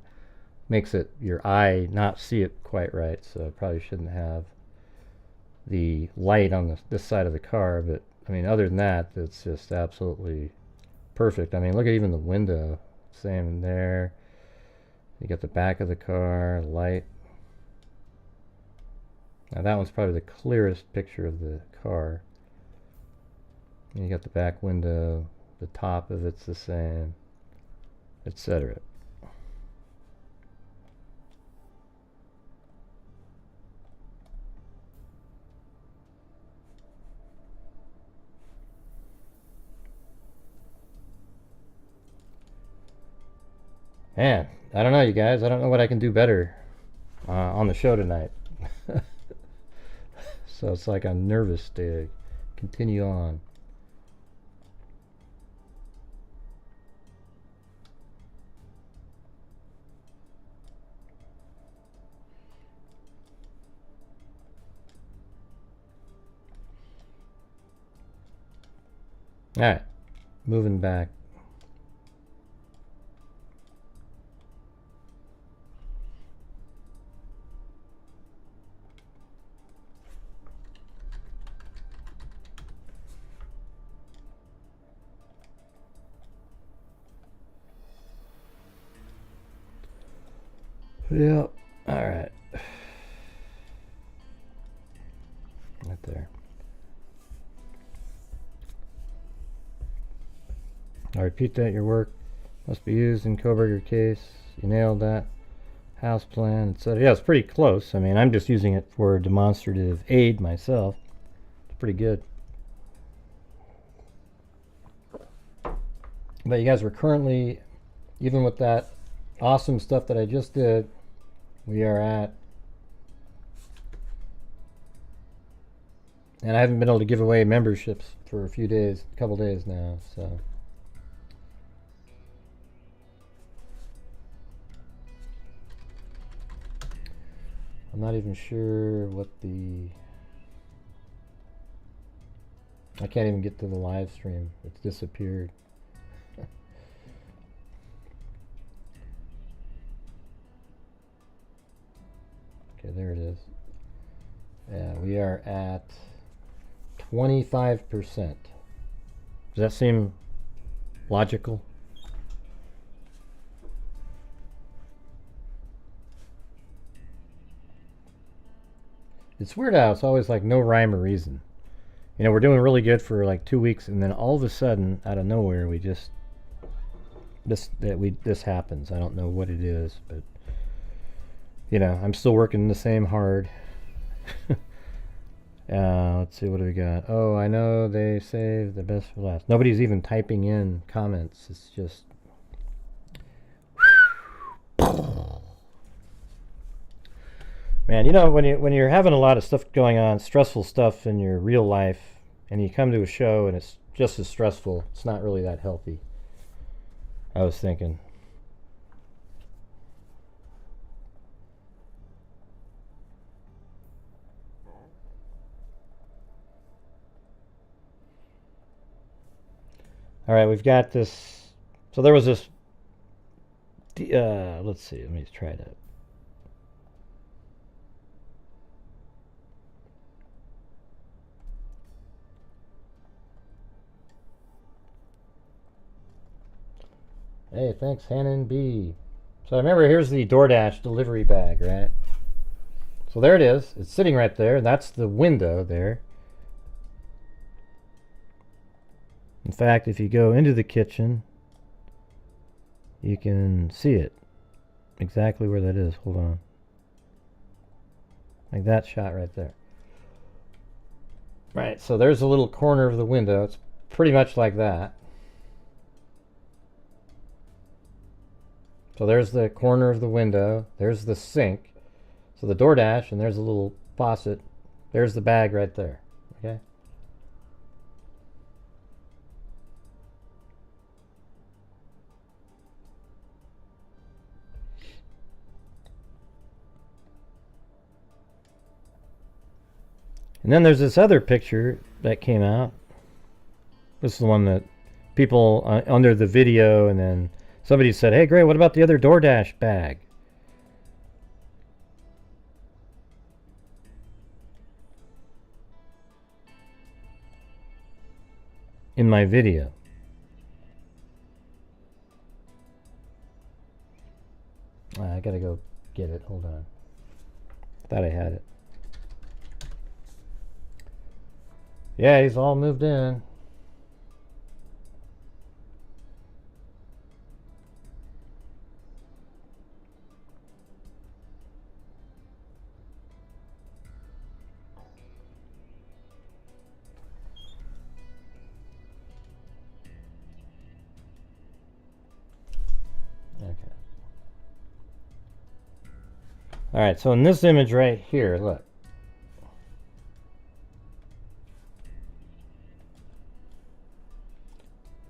makes it, your eye, not see it quite right. So probably shouldn't have the light on this side of the car. But, I mean, other than that, it's just absolutely perfect. I mean, look at even the window. Same in there. You got the back of the car, light. Now, that one's probably the clearest picture of the car. You got the back window, the top of it's the same, etc. Man, I don't know, you guys. I don't know what I can do better on the show tonight. So it's like I'm nervous to continue on. All right, moving back. Yeah, all right. Right there. I repeat that your work must be used in Koberger case. You nailed that. House plan, etc. Yeah, it's pretty close. I mean, I'm just using it for demonstrative aid myself. It's pretty good. But you guys were currently, even with that awesome stuff that I just did, we are at, and I haven't been able to give away memberships for a few days, a couple days now, so. I'm not even sure what I can't even get to the live stream. It's disappeared. Okay, there it is. Yeah, we are at 25%. Does that seem logical? It's weird how it's always like no rhyme or reason. You know, we're doing really good for like 2 weeks, and then all of a sudden, out of nowhere, we just this happens. I don't know what it is, but you know, I'm still working the same hard. Let's see, what do we got? Oh, I know they saved the best for last. Nobody's even typing in comments. It's just man, you know, when you're having a lot of stuff going on, stressful stuff in your real life, and you come to a show and it's just as stressful, it's not really that healthy. I was thinking. All right, we've got this. So there was this. Let's see. Let me try that. Hey, thanks, Hannon B. So remember, here's the DoorDash delivery bag, right? So there it is. It's sitting right there, and that's the window there. In fact, if you go into the kitchen, you can see it. Exactly where that is. Hold on. Like that shot right there. Right, so there's a little corner of the window. It's pretty much like that. So there's the corner of the window. There's the sink. So the DoorDash, and there's a little faucet. There's the bag right there. Okay. And then there's this other picture that came out. This is the one that people under the video, and then somebody said, hey, Gray, what about the other DoorDash bag? In my video. I gotta go get it. Hold on. Thought I had it. Yeah, he's all moved in. Okay. All right, so in this image right here, look.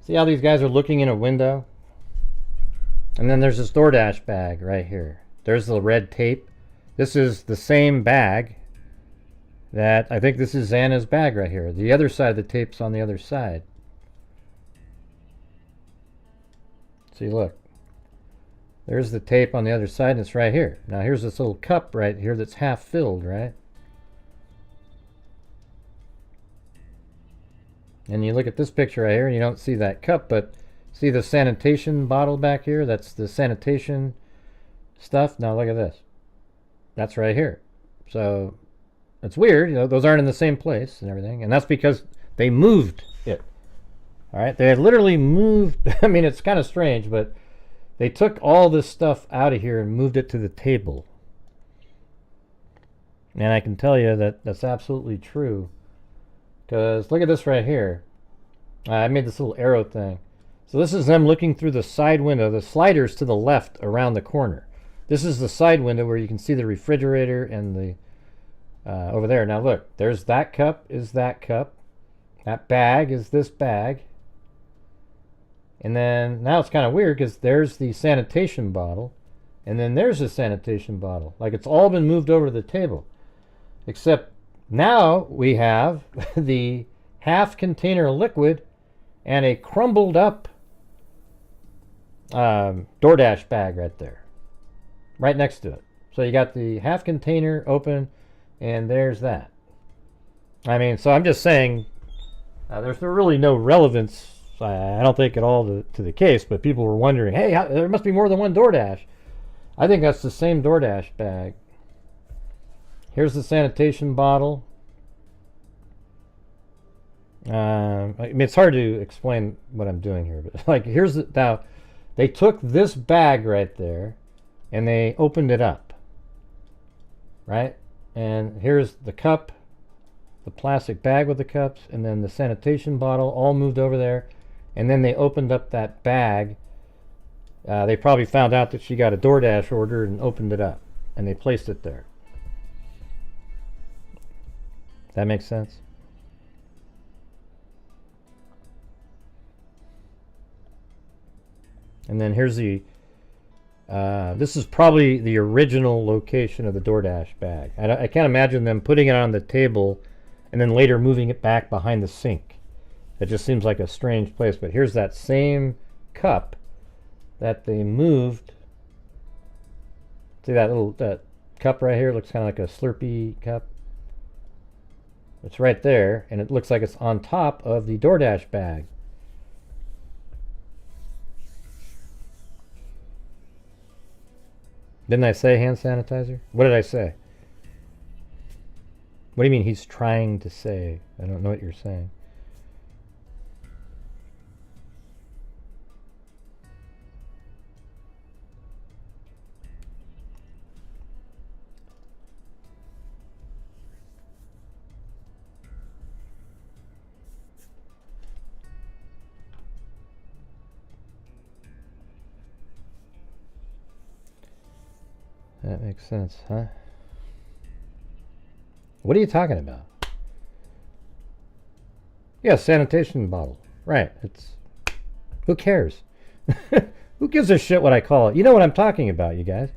See how these guys are looking in a window? And then there's this DoorDash bag right here. There's the red tape. This is the same bag that, I think this is Xana's bag right here. The other side of the tape's on the other side. See, look. There's the tape on the other side, and it's right here. Now here's this little cup right here that's half filled, right? And you look at this picture right here, and you don't see that cup, but see the sanitation bottle back here? That's the sanitation stuff. Now look at this. That's right here. So it's weird, you know, those aren't in the same place and everything. And that's because they moved it. All right, they had literally moved. I mean, it's kind of strange, but they took all this stuff out of here and moved it to the table. And I can tell you that that's absolutely true. Because look at this right here. I made this little arrow thing. So this is them looking through the side window. The slider's to the left around the corner. This is the side window where you can see the refrigerator and the over there. Now look, there's that cup is that cup. That bag is this bag. And then now it's kind of weird because there's the sanitation bottle. And then there's the sanitation bottle. Like it's all been moved over to the table. Except now we have the half container liquid and a crumbled up DoorDash bag right there. Right next to it. So you got the half container open and there's that. I mean, so I'm just saying there's really no relevance, I don't think at all to the case, but people were wondering, hey, there must be more than one DoorDash. I think that's the same DoorDash bag. Here's the sanitation bottle. I mean, it's hard to explain what I'm doing here, but like here's the, now they took this bag right there and they opened it up, right? And here's the cup, the plastic bag with the cups, and then the sanitation bottle all moved over there. And then they opened up that bag. They probably found out that she got a DoorDash order and opened it up, and they placed it there. That makes sense? And then here's the, this is probably the original location of the DoorDash bag. I can't imagine them putting it on the table and then later moving it back behind the sink. It just seems like a strange place. But here's that same cup that they moved. See that cup right here? Looks kind of like a Slurpee cup. It's right there, and it looks like it's on top of the DoorDash bag. Didn't I say hand sanitizer? What did I say? What do you mean he's trying to say? I don't know what you're saying. That makes sense, huh? What are you talking about? Yeah, sanitation bottle. Right. It's... Who cares? Who gives a shit what I call it? You know what I'm talking about, you guys.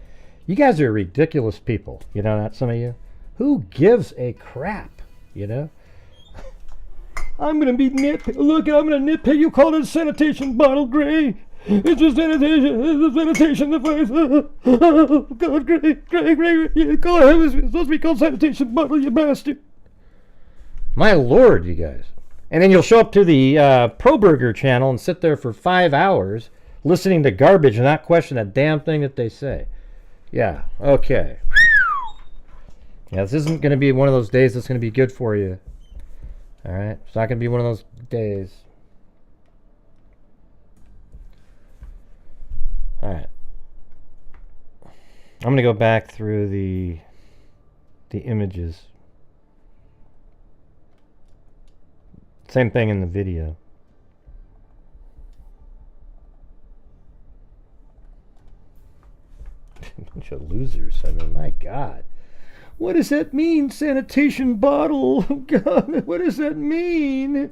You guys are ridiculous people. You know that, some of you? Who gives a crap, you know? I'm going to be nitpick. Look, I'm going to nitpick. You call it a sanitation bottle, Gray. It's a sanitation device. Oh, God, Gray. You call it, it's supposed to be called sanitation bottle, you bastard. My Lord, you guys. And then you'll show up to the Pro Burger channel and sit there for 5 hours listening to garbage and not question a damn thing that they say. Yeah, okay. Yeah, this isn't going to be one of those days that's going to be good for you. All right? It's not going to be one of those days. All right. I'm going to go back through the images. Same thing in the video. Bunch of losers. I mean, my God. What does that mean, sanitation bottle? God, what does that mean?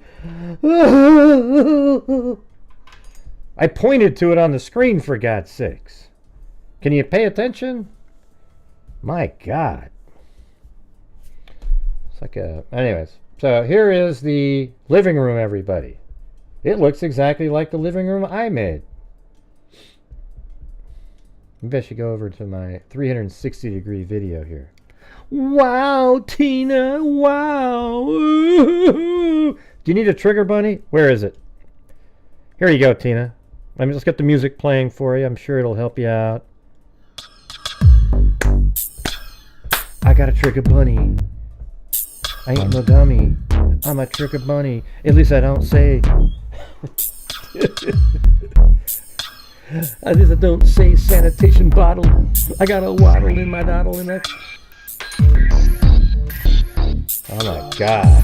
I pointed to it on the screen, for God's sakes. Can you pay attention? My God. It's like a... Anyways, so here is the living room, everybody. It looks exactly like the living room I made. Maybe I should go over to my 360-degree video here. Wow, Tina, wow. Do you need a trigger bunny? Where is it? Here you go, Tina. Let me just get the music playing for you. I'm sure it'll help you out. I got a trigger bunny. I ain't no dummy. I'm a trigger bunny. At least I don't say. At least I don't say sanitation bottle. I got a waddle in my doddle in it. Oh my God.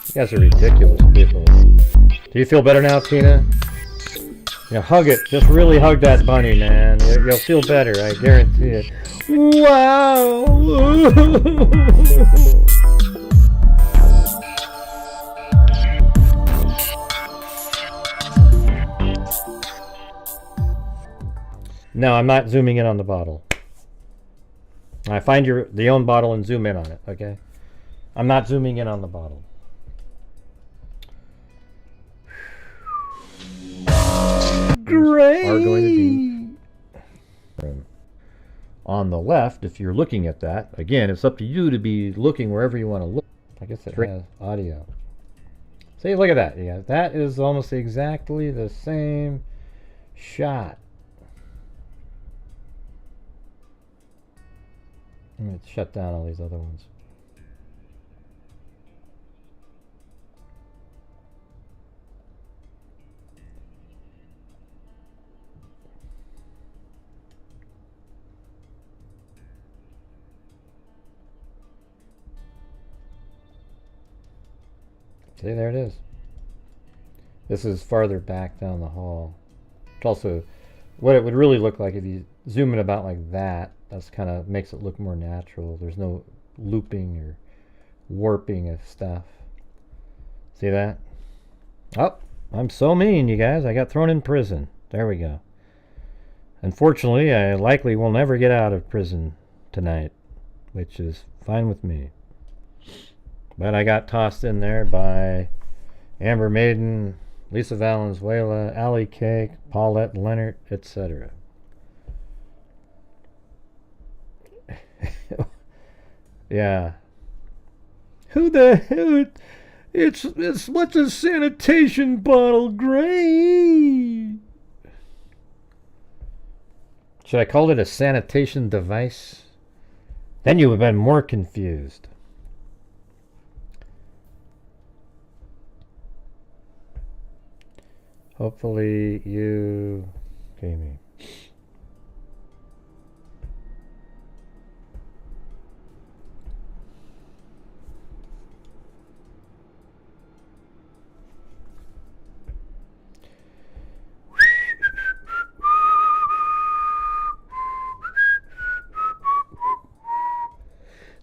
You guys are ridiculous people. Do you feel better now, Tina? You know, hug it. Just really hug that bunny, man. You'll feel better. I guarantee it. Wow! No, I'm not zooming in on the bottle. I find the own bottle and zoom in on it, okay? I'm not zooming in on the bottle. Great! Are going to be on the left, if you're looking at that. Again, it's up to you to be looking wherever you want to look. I guess it has audio. See, look at that. Yeah, that is almost exactly the same shot. I'm going to shut down all these other ones. See, there it is. This is farther back down the hall. It's also what it would really look like if you zoom in about like that. That's kind of makes it look more natural. There's no looping or warping of stuff. See that? Oh, I'm so mean, you guys. I got thrown in prison. There we go. Unfortunately, I likely will never get out of prison tonight, which is fine with me. But I got tossed in there by Amber Maiden, Lisa Valenzuela, Allie Cake, Paulette Leonard, etc. Yeah. Who the hell? It's what's a sanitation bottle, Gray? Should I call it a sanitation device? Then you would have been more confused. Hopefully you... Okay, me.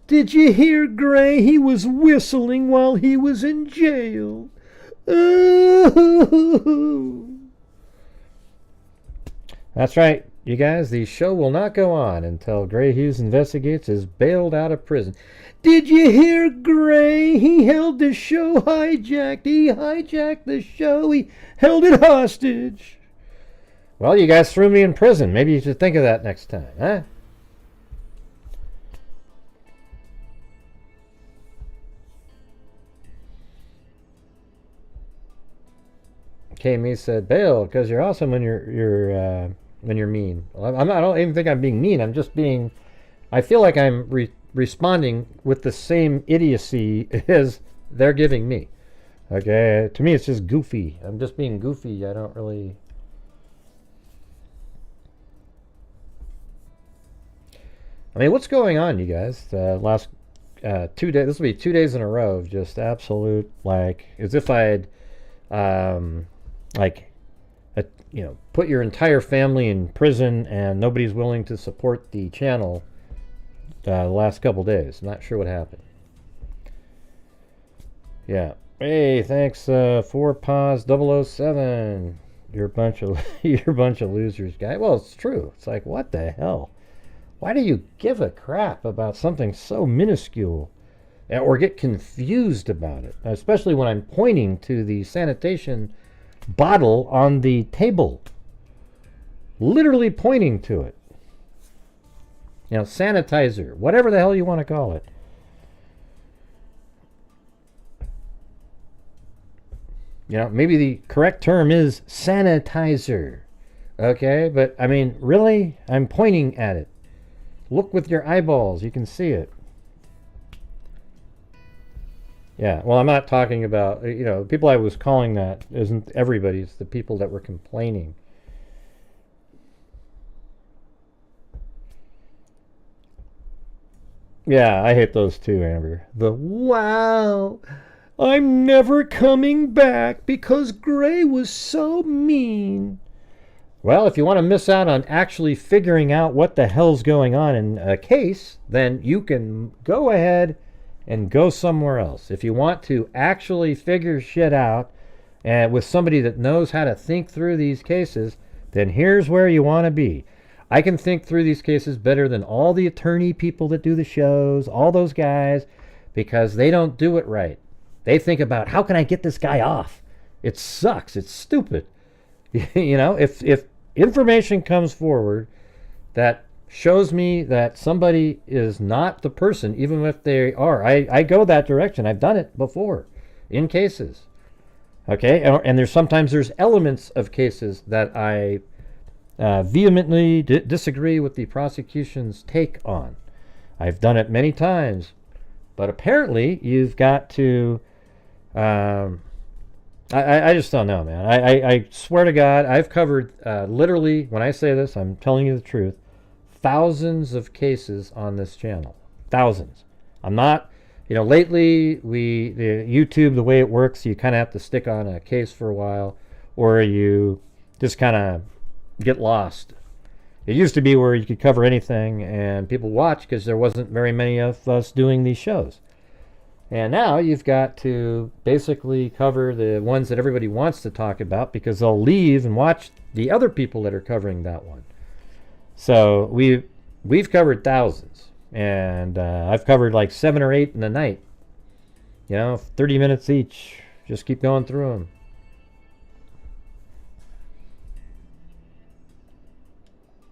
Did you hear, Gray? He was whistling while he was in jail. Ooh. That's right, you guys. The show will not go on until Grant Hughes Investigates is bailed out of prison. Did you hear, Gray? He held the show hijacked. He hijacked the show. He held it hostage. Well, you guys threw me in prison. Maybe you should think of that next time, huh? Kami said, "Bail, because you're awesome when you're mean." Well, I don't even think I'm being mean. I'm just being. I feel like I'm responding with the same idiocy as they're giving me. Okay, to me it's just goofy. I'm just being goofy. I don't really. I mean, what's going on, you guys? Last 2 days. This will be 2 days in a row of just absolute, like, as if I'd. Put your entire family in prison and nobody's willing to support the channel the last couple days. I'm not sure what happened. Yeah. Hey, thanks, 4paws007. You're a bunch of losers, guy. Well, it's true. It's like, what the hell? Why do you give a crap about something so minuscule or get confused about it? Especially when I'm pointing to the sanitation bottle on the table. Literally pointing to it. Sanitizer, whatever the hell you want to call it. Maybe the correct term is sanitizer. Okay, but I mean, really? I'm pointing at it. Look with your eyeballs, you can see it. Yeah, well, I'm not talking about, people I was calling that isn't everybody. It's the people that were complaining. Yeah, I hate those too, Amber. The wow, I'm never coming back because Gray was so mean. Well, if you want to miss out on actually figuring out what the hell's going on in a case, then you can go ahead and go somewhere else. If you want to actually figure shit out and with somebody that knows how to think through these cases, then here's where you want to be. I can think through these cases better than all the attorney people that do the shows, all those guys, because they don't do it right. They think about, how can I get this guy off? It sucks. It's stupid. If information comes forward that shows me that somebody is not the person, even if they are, I go that direction. I've done it before in cases. Okay, and there's elements of cases that I vehemently disagree with the prosecution's take on. I've done it many times, but apparently you've got to. I just don't know, man. I swear to God, I've covered literally. When I say this, I'm telling you the truth. Thousands of cases on this channel. Thousands. I'm not. Lately, the YouTube, the way it works, you kind of have to stick on a case for a while, or you just kind of get lost. It used to be where you could cover anything and people watch because there wasn't very many of us doing these shows. And now you've got to basically cover the ones that everybody wants to talk about because they'll leave and watch the other people that are covering that one. So we've covered thousands, and I've covered like 7 or 8 in a night. 30 minutes each. Just keep going through them.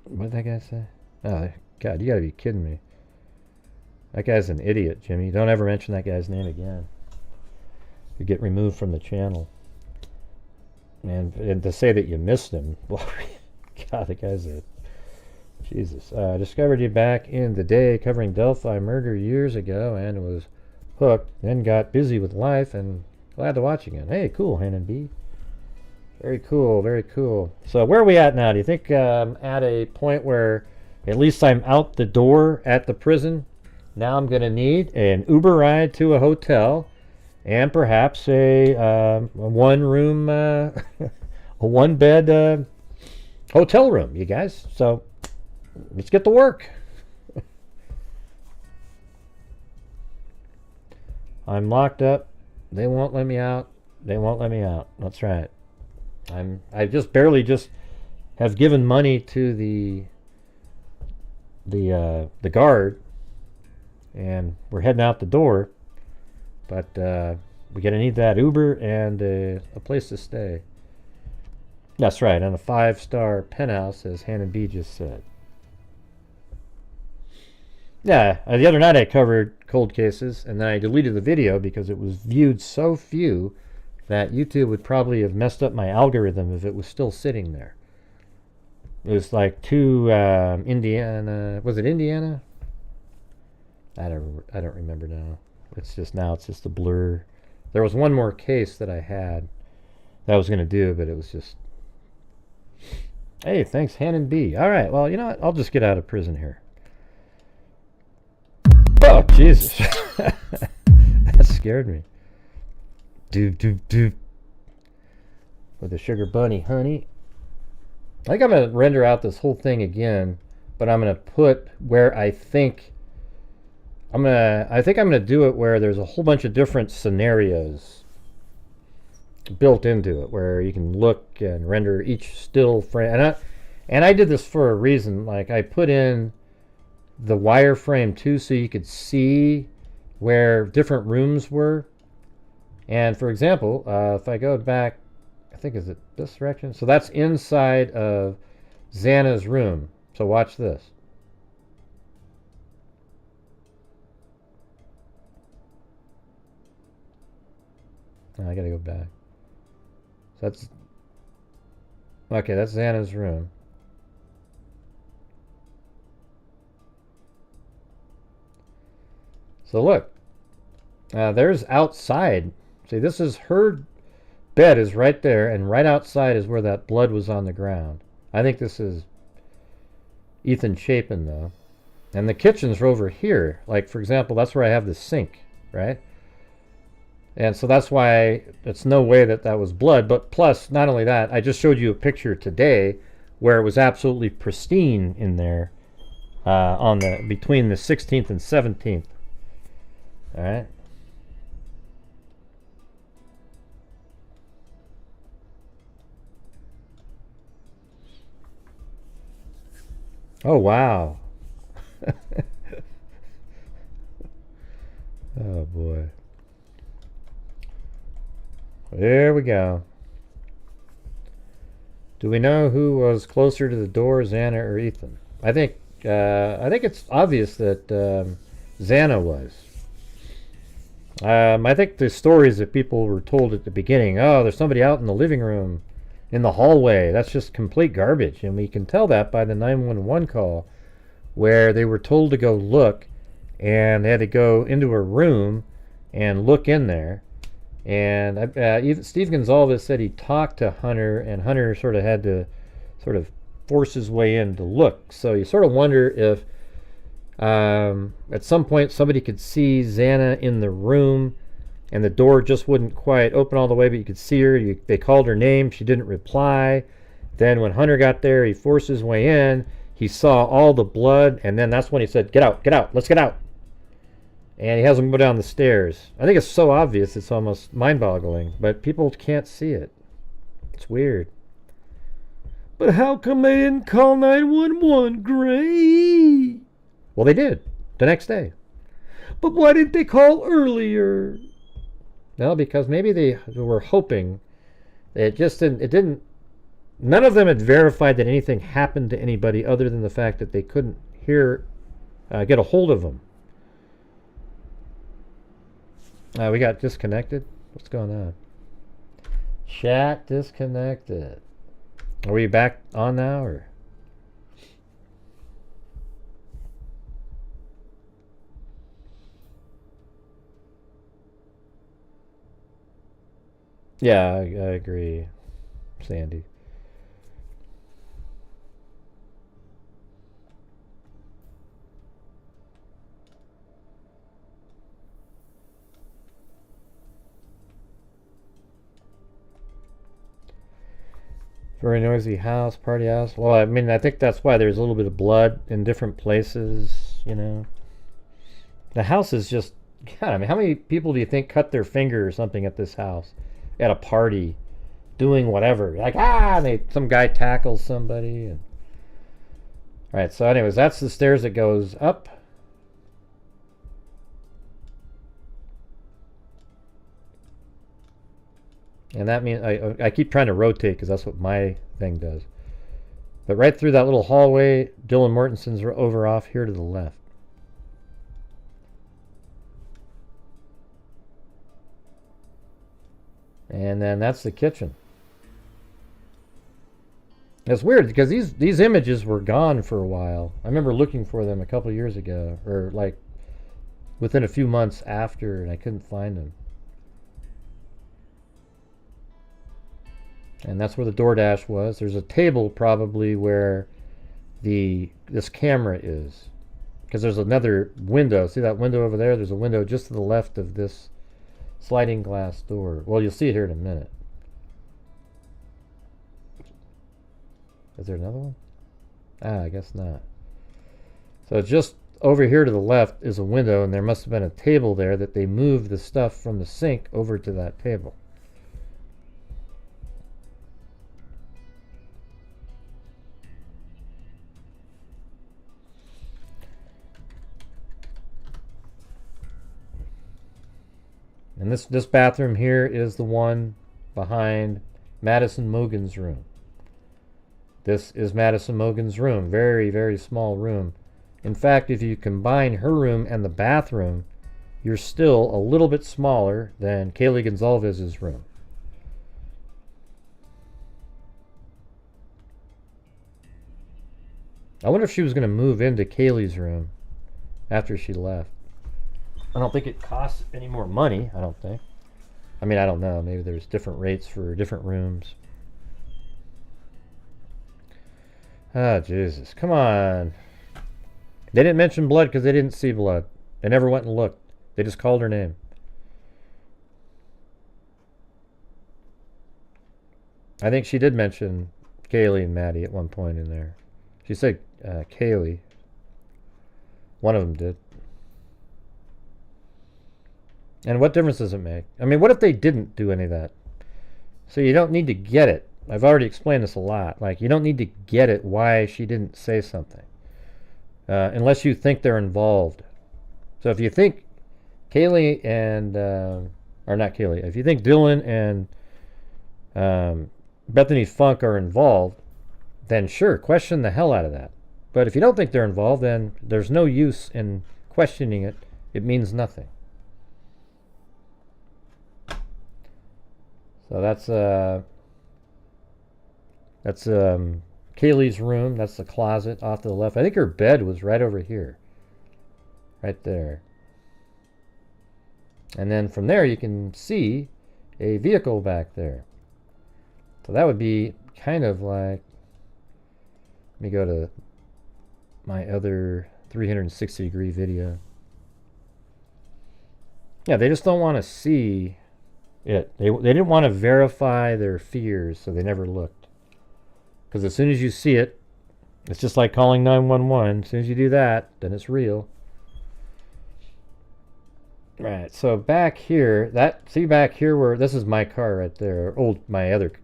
What did that guy say? Oh, God, you gotta be kidding me. That guy's an idiot, Jimmy. Don't ever mention that guy's name again. You get removed from the channel. And to say that you missed him, well, God, the guy's a... Jesus. Discovered you back in the day covering Delphi murder years ago and was hooked, then got busy with life and glad to watch again. Hey, cool, Hannon B. Very cool, very cool. So where are we at now? Do you think at a point where at least I'm out the door at the prison? Now I'm going to need an Uber ride to a hotel and perhaps a one-room, a one-bed hotel room, you guys. So let's get to work. I'm locked up. They won't let me out. They won't let me out. That's right. I just barely have given money to the guard, and we're heading out the door. But we're gonna need that Uber and a place to stay. That's right, and a 5-star penthouse, as Hannah B just said. Yeah, the other night I covered cold cases, and then I deleted the video because it was viewed so few that YouTube would probably have messed up my algorithm if it was still sitting there. It was like two Indiana. Was it Indiana? I don't remember now. It's just a blur. There was one more case that I had that I was going to do, but it was just... Hey, thanks, Hannon B. All right, well, you know what? I'll just get out of prison here. Oh, Jesus. That scared me. Doop, doop, doop. With the sugar bunny, honey. I think I'm going to render out this whole thing again, but I'm going to put where I think... I think I'm going to do it where there's a whole bunch of different scenarios built into it, where you can look and render each still frame. And I did this for a reason. Like, I put in the wireframe too, so you could see where different rooms were. And for example, if I go back, I think, is it this direction? So that's inside of Xana's room. So watch this. I gotta go back. So that's... Okay, that's Xana's room. So look. There's outside. See, this is her bed is right there, and right outside is where that blood was on the ground. I think this is Ethan Chapin, though. And the kitchen's over here. Like, for example, that's where I have the sink, right? And so that's why it's no way that that was blood. But plus, not only that, I just showed you a picture today where it was absolutely pristine in there between the 16th and 17th. All right. Oh, wow. Oh, boy. There we go. Do we know who was closer to the door, Xana or Ethan? I think it's obvious that Xana was. I think the stories that people were told at the beginning, oh, there's somebody out in the living room, in the hallway, that's just complete garbage. And we can tell that by the 911 call, where they were told to go look, and they had to go into a room and look in there. And even Steve Gonzalez said he talked to Hunter, and Hunter sort of had to sort of force his way in to look. So you sort of wonder if at some point somebody could see Xana in the room, and the door just wouldn't quite open all the way, but you could see her. They called her name. She didn't reply. Then when Hunter got there, he forced his way in. He saw all the blood, and then that's when he said, get out, let's get out. And he has them go down the stairs. I think it's so obvious, it's almost mind-boggling, but people can't see it. It's weird. But how come they didn't call 911, Gray? Well, they did, the next day. But why didn't they call earlier? No, because maybe they were hoping. It didn't. None of them had verified that anything happened to anybody other than the fact that they couldn't get a hold of them. We got disconnected. What's going on? Chat disconnected. Are we back on now, or? Yeah, I agree, Sandy. Very noisy house, party house. Well, I mean, I think that's why there's a little bit of blood in different places, you know. The house is just, God, I mean, how many people do you think cut their finger or something at this house? At a party, doing whatever. Like, and some guy tackles somebody. And... All right, so anyways, that's the stairs that goes up. And that means I keep trying to rotate because that's what my thing does. But right through that little hallway, Dylan Mortensen's over off here to the left. And then that's the kitchen. It's weird because these images were gone for a while. I remember looking for them a couple years ago, or like within a few months after, and I couldn't find them. And that's where the DoorDash was. There's a table probably where this camera is, because there's another window. See that window over there? There's a window just to the left of this sliding glass door. Well, you'll see it here in a minute. Is there another one? I guess not. So just over here to the left is a window, and there must have been a table there that they moved the stuff from the sink over to that table. And this bathroom here is the one behind Madison Mogan's room. This is Madison Mogan's room. Very, very small room. In fact, if you combine her room and the bathroom, you're still a little bit smaller than Kaylee Gonzalez's room. I wonder if she was going to move into Kaylee's room after she left. I don't think it costs any more money, I don't think. I mean, I don't know. Maybe there's different rates for different rooms. Ah, Jesus. Come on. They didn't mention blood because they didn't see blood. They never went and looked. They just called her name. I think she did mention Kaylee and Maddie at one point in there. She said Kaylee. One of them did. And what difference does it make? I mean, what if they didn't do any of that? So you don't need to get it. I've already explained this a lot. Like, you don't need to get it why she didn't say something. Unless you think they're involved. So if you think Kaylee and... or not Kaylee. If you think Dylan and Bethany Funk are involved, then sure, question the hell out of that. But if you don't think they're involved, then there's no use in questioning it. It means nothing. So that's Kaylee's room. That's the closet off to the left. I think her bed was right over here. Right there. And then from there you can see a vehicle back there. So that would be kind of like, let me go to my other 360 degree video. Yeah, they just don't want to see it. They didn't want to verify their fears, so they never looked. Because as soon as you see it, it's just like calling 911. As soon as you do that, then it's real. Right, so back here, see back here where, this is my car right there.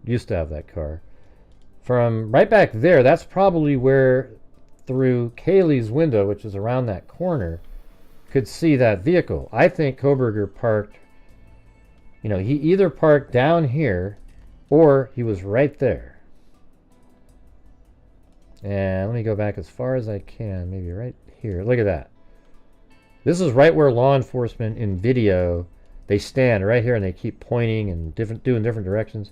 Used to have that car. From right back there, that's probably where, through Kaylee's window, which is around that corner, could see that vehicle. I think Koberger parked You know, he either parked down here or he was right there. And let me go back as far as I can, maybe right here. Look at that. This is right where law enforcement in video, they stand right here and they keep pointing and doing different directions.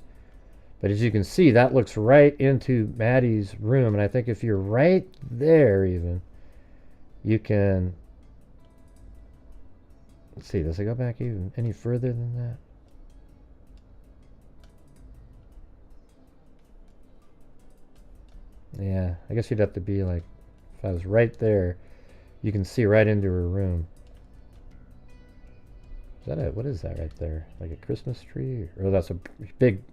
But as you can see, that looks right into Maddie's room. And I think if you're right there even, you can... Let's see, does it go back even any further than that? Yeah, I guess you'd have to be like, if I was right there, you can see right into her room. Is that what is that right there? Like a Christmas tree? Or that's a big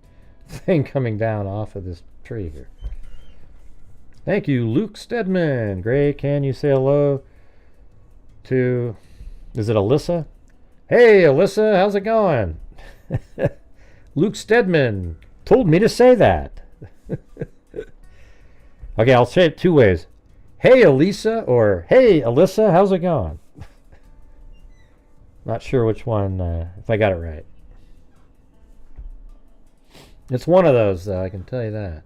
thing coming down off of this tree here. Thank you, Luke Stedman. Gray, can you say hello to, is it Alyssa? Hey, Alyssa, how's it going? Luke Stedman told me to say that. Okay, I'll say it two ways. Hey, Elisa, or hey, Alyssa, how's it going? Not sure which one, if I got it right. It's one of those, though, I can tell you that.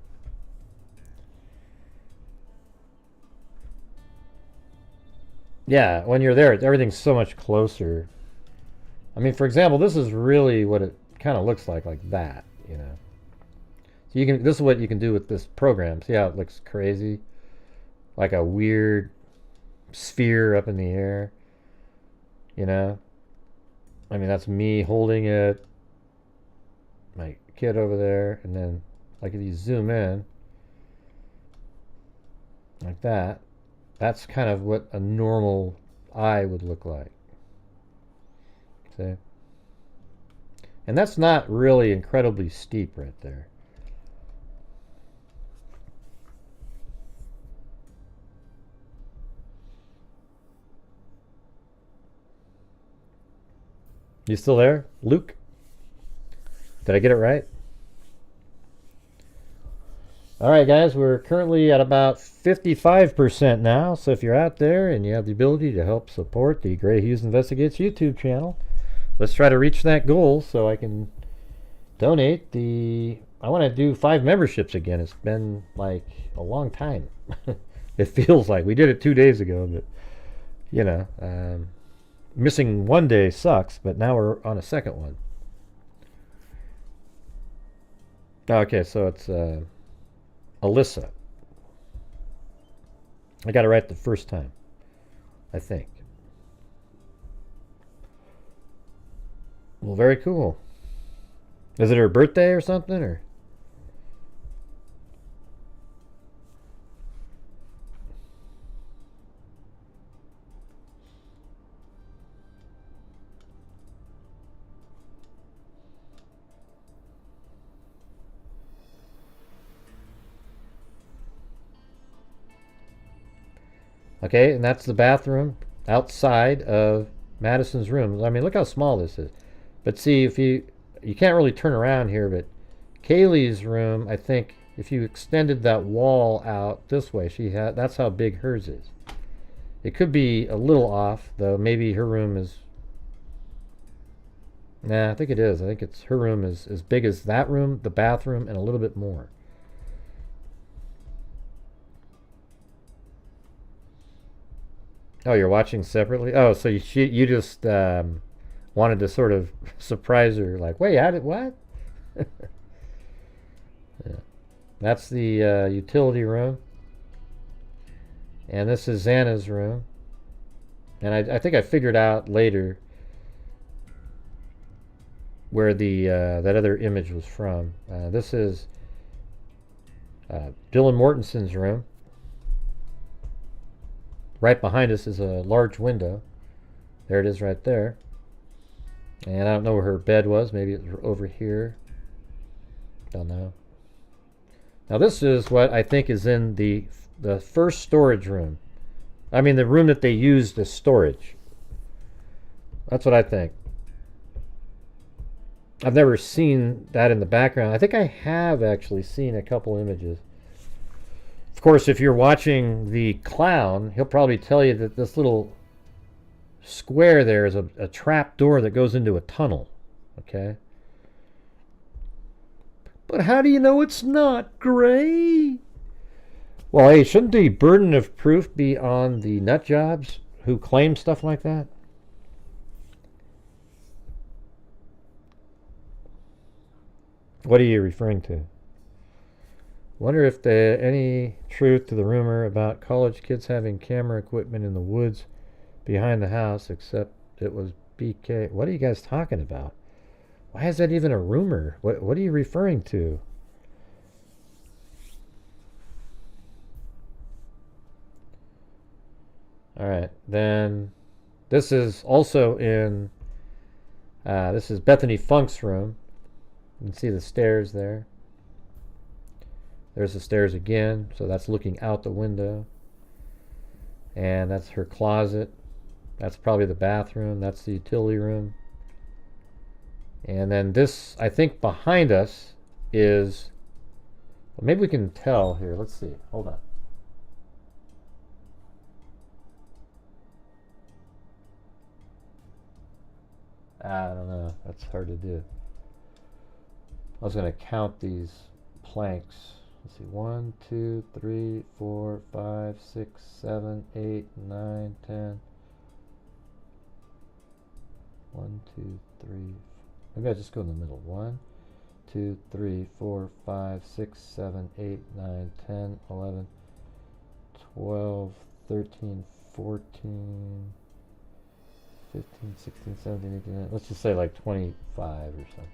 Yeah, when you're there, everything's so much closer. I mean, for example, this is really what it kind of looks like that, you know. So you can, this is what you can do with this program. See how it looks crazy? Like a weird sphere up in the air, you know? I mean, that's me holding it, my kid over there, and then, like, if you zoom in, like that, that's kind of what a normal eye would look like. See? And that's not really incredibly steep right there. You still there, Luke? Did I get it right? All right, guys, we're currently at about 55% now. So if you're out there and you have the ability to help support the Gray Hughes Investigates YouTube channel, let's try to reach that goal so I can donate the... I want to do 5 memberships again. It's been like a long time. It feels like. We did it 2 days ago, but, you know... missing one day sucks, but now we're on a second one. Okay, so it's Alyssa. I got it right the first time, I think. Well, very cool. Is it her birthday or something, or? Okay, and that's the bathroom outside of Madison's room. I mean, look how small this is. But see, if you can't really turn around here, but Kaylee's room, I think if you extended that wall out this way, that's how big hers is. It could be a little off, though. Maybe her room is... Nah, I think it is. I think her room is as big as that room, the bathroom, and a little bit more. Oh, you're watching separately? Oh, so you just wanted to sort of surprise her, like, wait, what? Yeah. That's the utility room. And this is Xana's room. And I think I figured out later where the that other image was from. This is Dylan Mortenson's room. Right behind us is a large window. There it is right there. And I don't know where her bed was. Maybe it was over here. Don't know. Now this is what I think is in the first storage room. I mean the room that they used as storage. That's what I think. I've never seen that in the background. I think I have actually seen a couple images. Of course, if you're watching the clown, he'll probably tell you that this little square there is a trap door that goes into a tunnel. Okay? But how do you know it's not gray? Well, hey, shouldn't the burden of proof be on the nut jobs who claim stuff like that? What are you referring to? Wonder if there's any truth to the rumor about college kids having camera equipment in the woods behind the house, except it was BK. What are you guys talking about? Why is that even a rumor? What are you referring to? All right, then this is also in, this is Bethany Funk's room. You can see the stairs there. There's the stairs again, so that's looking out the window. And that's her closet. That's probably the bathroom. That's the utility room. And then this, I think behind us is, well, maybe we can tell here. Let's see. Hold on. I don't know. That's hard to do. I was going to count these planks. Let's see. 1, 2, 3, 4, 5, 6, 7, 8, 9, 10. 1, 2, 3. Maybe I just go in the middle. 1, 2, 3, 4, 5, 6, 7, 8, 9, 10, 11, 12, 13, 14, 15, 16, 17, 18, 19. Let's just say like 25 or something.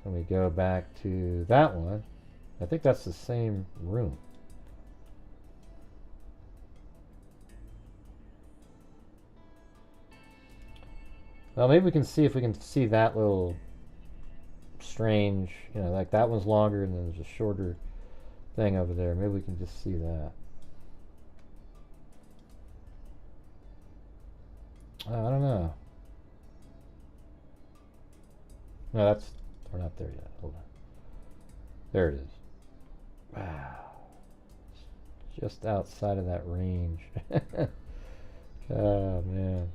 And we go back to that one. I think that's the same room. Well, maybe we can see if we can see that little strange, you know, like that one's longer and then there's a shorter thing over there. Maybe we can just see that. I don't know. No, that's, we're not there yet. Hold on. There it is. Wow. Just outside of that range. Oh, man.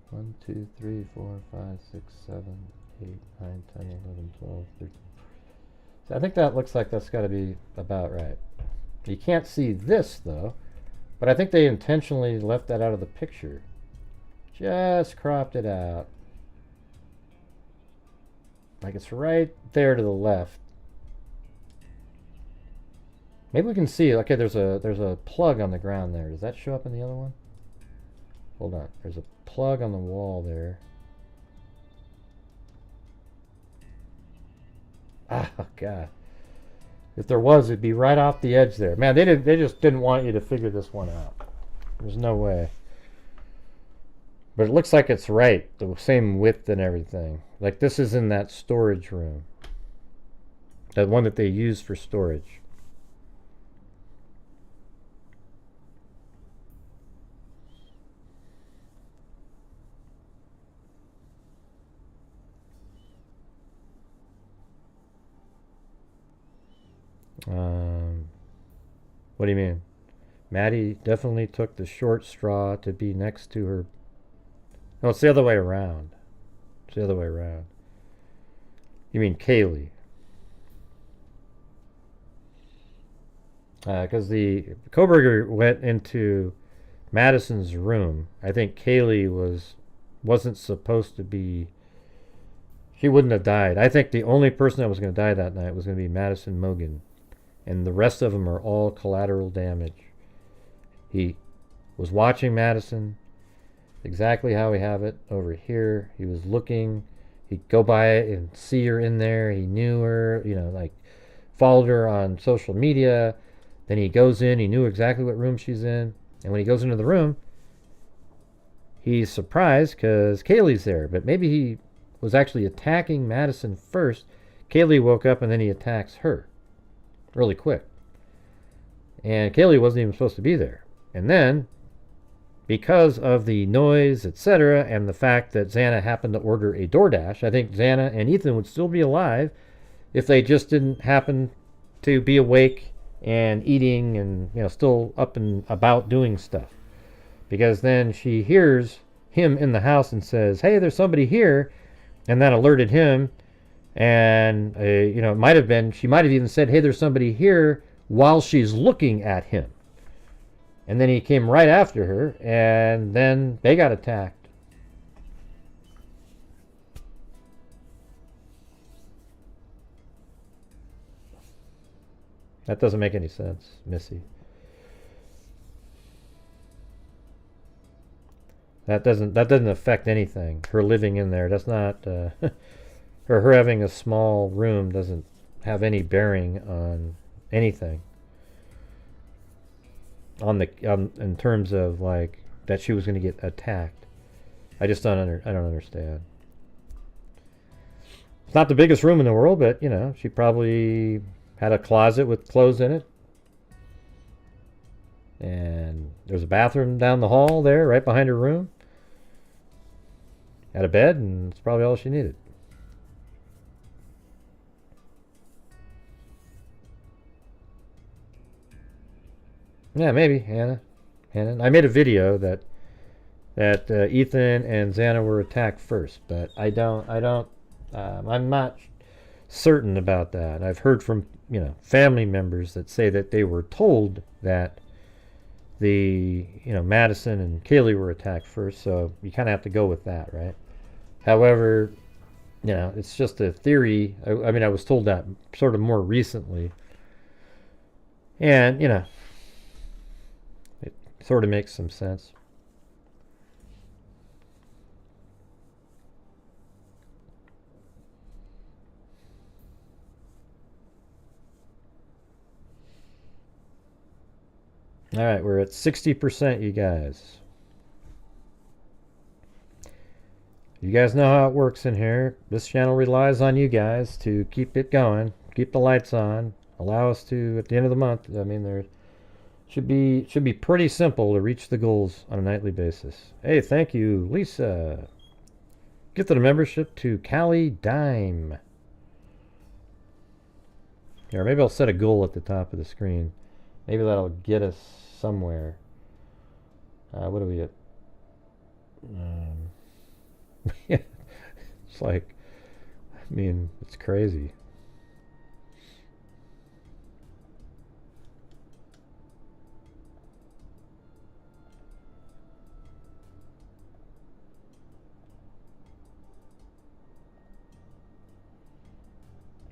One, 2, 3, 4, 5, 6, 7, 8, 9, 10, 11, 12, 13. So I think that looks like that's got to be about right. You can't see this though, but I think they intentionally left that out of the picture. Just cropped it out. Like it's right there to the left. Maybe we can see, okay, there's a plug on the ground there. Does that show up in the other one? Hold on, there's a plug on the wall there. Oh God. If there was, it'd be right off the edge there. Man, they just didn't want you to figure this one out. There's no way. But it looks like it's right, the same width and everything. Like this is in that storage room. That one that they use for storage. What do you mean? Maddie definitely took the short straw to be next to her. No, it's the other way around. It's the other way around. You mean Kaylee? Because the Koberger went into Madison's room. I think Kaylee wasn't supposed to be. She wouldn't have died. I think the only person that was going to die that night was going to be Madison Mogan. And the rest of them are all collateral damage. He was watching Madison, exactly how we have it over here. He was looking. He'd go by it and see her in there. He knew her, you know, like followed her on social media. Then he goes in. He knew exactly what room she's in. And when he goes into the room, he's surprised because Kaylee's there. But maybe he was actually attacking Madison first. Kaylee woke up and then he attacks her really quick. And Kaylee wasn't even supposed to be there. And then, because of the noise, etc., and the fact that Xana happened to order a DoorDash, I think Xana and Ethan would still be alive if they just didn't happen to be awake and eating and, you know, still up and about doing stuff. Because then she hears him in the house and says, hey, there's somebody here. And that alerted him. And, you know, it might have been, she might have even said, hey, there's somebody here while she's looking at him. And then he came right after her, and then they got attacked. That doesn't make any sense, Missy. That doesn't affect anything. Her living in there, that's not her having a small room doesn't have any bearing on anything. In terms of like that she was going to get attacked. I just don't understand. It's not the biggest room in the world, but you know, she probably had a closet with clothes in it. And there's a bathroom down the hall there, right behind her room. Had a bed, and it's probably all she needed. Yeah, maybe, Hannah. I made a video that Ethan and Xana were attacked first, but I'm not certain about that. I've heard from, you know, family members that say that they were told that Madison and Kaylee were attacked first, so you kind of have to go with that, right? However, you know, it's just a theory. I mean, I was told that sort of more recently. And, you know, it sort of makes some sense. All right, we're at 60%, you guys. You guys know how it works in here. This channel relies on you guys to keep it going, keep the lights on, allow us to, at the end of the month, I mean, there should be pretty simple to reach the goals on a nightly basis. Hey, thank you, Lisa. Gifted a membership to Callie Dime. Or maybe I'll set a goal at the top of the screen. Maybe that'll get us somewhere. What are we at? It's like, I mean, it's crazy.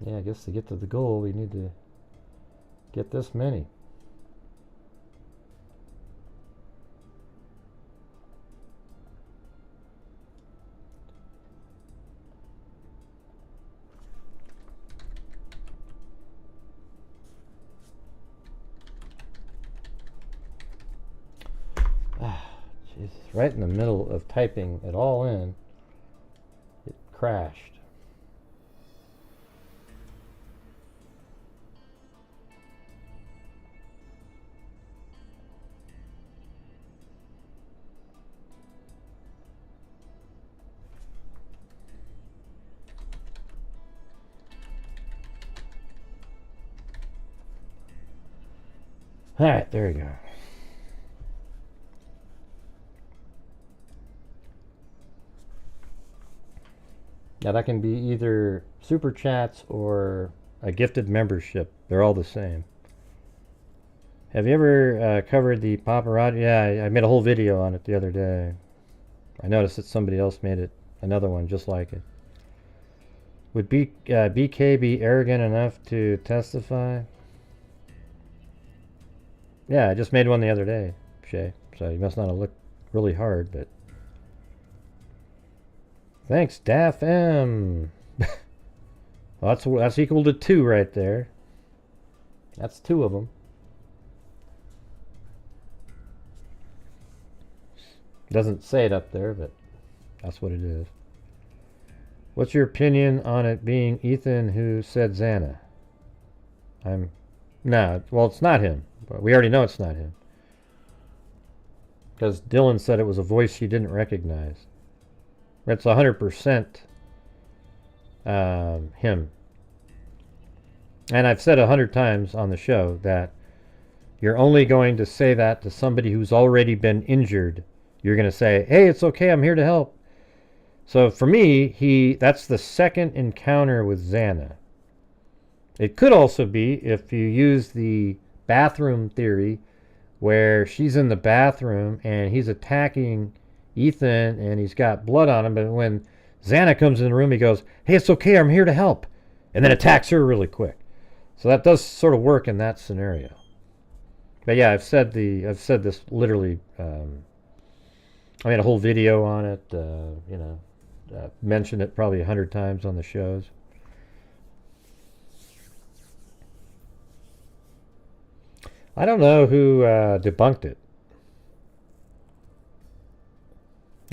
Yeah, I guess to get to the goal, we need to get this many. Jesus, right in the middle of typing it all in, it crashed. All right, there we go. Now that can be either super chats or a gifted membership. They're all the same. Have you ever covered the paparazzi? Yeah, I made a whole video on it the other day. I noticed that somebody else made it, another one just like it. Would BK be arrogant enough to testify? Yeah, I just made one the other day, Shay. So you must not have looked really hard, but... Thanks, Daff M. Well, that's equal to 2 right there. That's 2 of them. Doesn't say it up there, but that's what it is. What's your opinion on it being Ethan who said Xana? No, well, it's not him. But we already know it's not him. Because Dylan said it was a voice she didn't recognize. It's 100% him. And I've said 100 times on the show that you're only going to say that to somebody who's already been injured. You're going to say, hey, it's okay, I'm here to help. So for me, that's the second encounter with Xana. It could also be, if you use the bathroom theory, where she's in the bathroom and he's attacking Ethan and he's got blood on him, but when Xana comes in the room, he goes, hey, it's okay, I'm here to help, and then attacks her really quick. So that does sort of work in that scenario. But yeah, I've said this literally. I made a whole video on it. Mentioned it probably 100 times on the shows. I don't know who debunked it.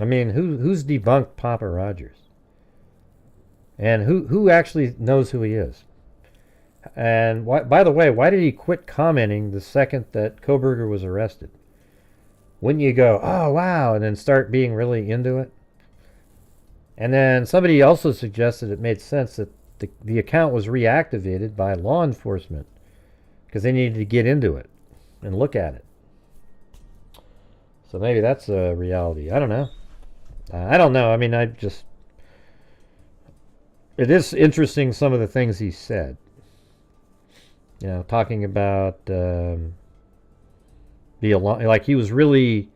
I mean, who's debunked Papa Rogers? And who actually knows who he is? And by the way, why did he quit commenting the second that Kohberger was arrested? Wouldn't you go, oh, wow, and then start being really into it? And then somebody also suggested it made sense that the account was reactivated by law enforcement because they needed to get into it and look at it. So maybe that's a reality. I don't know. I don't know. I mean, it is interesting, some of the things he said. You know, talking about like he was really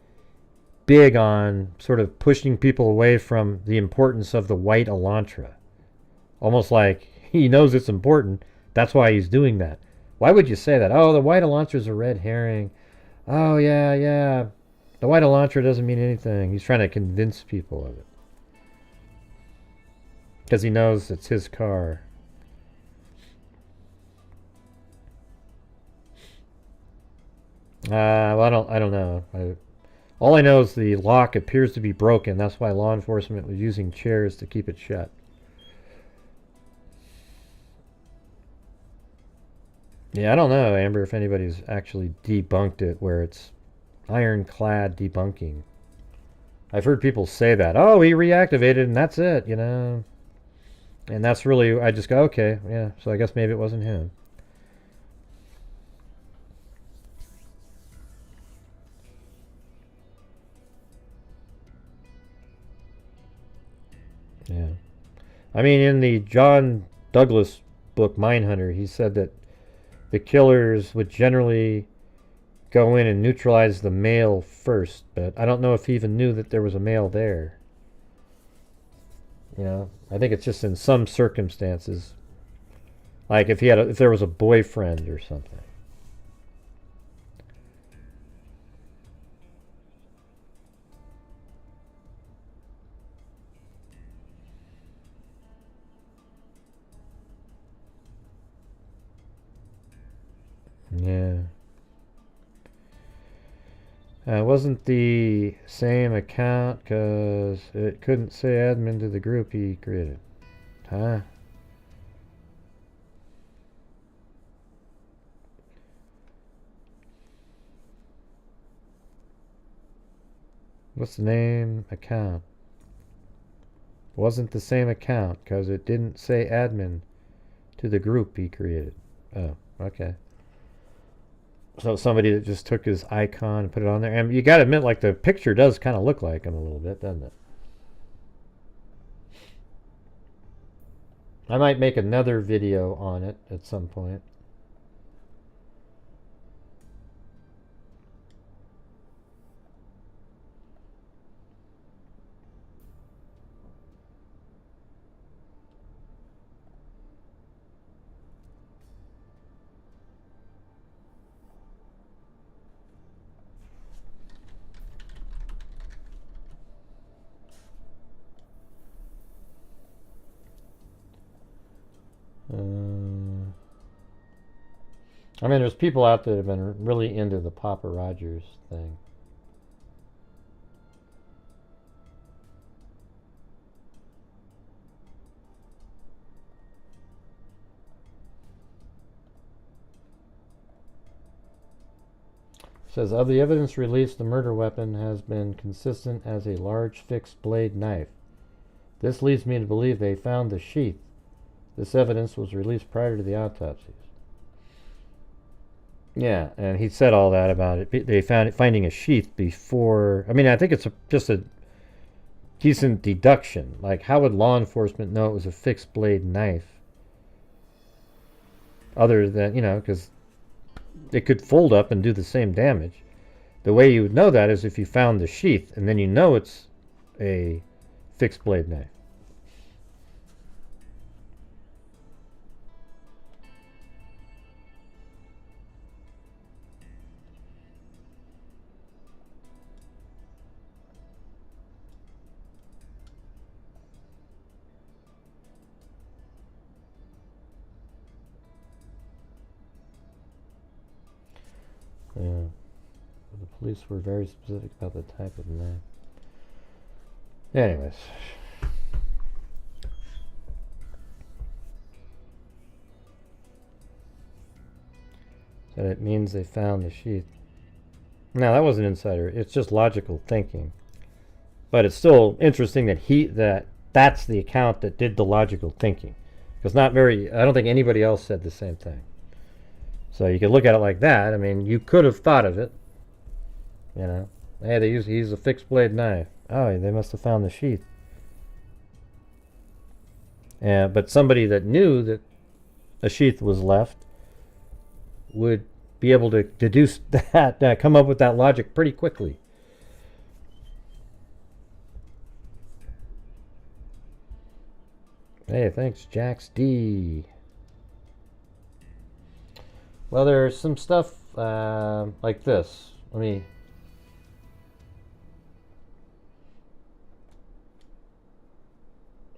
big on sort of pushing people away from the importance of the white Elantra. Almost like he knows it's important. That's why he's doing that. Why would you say that? Oh, the white Elantra's a red herring. Oh, yeah. The white Elantra doesn't mean anything. He's trying to convince people of it. Because he knows it's his car. Well, I don't know. All I know is the lock appears to be broken. That's why law enforcement was using chairs to keep it shut. Yeah, I don't know, Amber, if anybody's actually debunked it where it's ironclad debunking. I've heard people say that. Oh, he reactivated and that's it, you know. And that's really, I just go, okay, yeah, so I guess maybe it wasn't him. Yeah. I mean, in the John Douglas book, Mindhunter, he said that the killers would generally go in and neutralize the male first, but I don't know if he even knew that there was a male there. You know, I think it's just in some circumstances, like if there was a boyfriend or something. Yeah. It wasn't the same account because it couldn't say admin to the group he created. Huh? What's the name account? Wasn't the same account because it didn't say admin to the group he created. Oh, okay. So somebody that just took his icon and put it on there. And you got to admit, like, the picture does kind of look like him a little bit, doesn't it? I might make another video on it at some point. I mean, there's people out there that have been really into the Papa Rogers thing. It says, of the evidence released, the murder weapon has been consistent as a large fixed blade knife. This leads me to believe they found the sheath. This evidence was released prior to the autopsies. Yeah, and he said all that about it. They found it finding a sheath before. I mean, I think it's just a decent deduction. Like, how would law enforcement know it was a fixed blade knife? Other than, you know, because it could fold up and do the same damage. The way you would know that is if you found the sheath, and then you know it's a fixed blade knife. Yeah. The police were very specific about the type of knife. Anyways. So it means they found the sheath. Now that wasn't insider. It's just logical thinking. But it's still interesting that that's the account that did the logical thinking. Because I don't think anybody else said the same thing. So you could look at it like that. I mean, you could have thought of it. You know, hey, he used a fixed blade knife. Oh, they must have found the sheath. But somebody that knew that a sheath was left would be able to deduce that, come up with that logic pretty quickly. Hey, thanks, Jax D. Well, there's some stuff like this.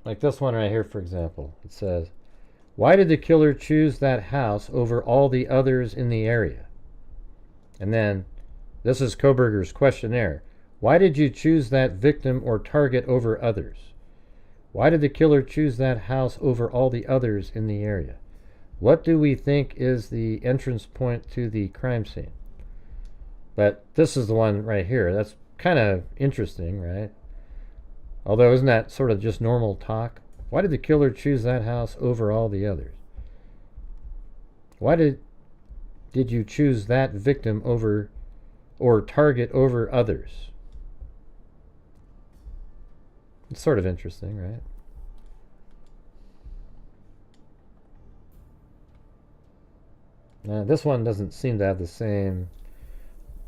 Like this one right here, for example. It says, why did the killer choose that house over all the others in the area? And then, this is Koberger's questionnaire. Why did you choose that victim or target over others? Why did the killer choose that house over all the others in the area? What do we think is the entrance point to the crime scene? But this is the one right here. That's kind of interesting, right? Although, isn't that sort of just normal talk? Why did the killer choose that house over all the others? Why did you choose that victim over or target over others? It's sort of interesting, right? This one doesn't seem to have the same.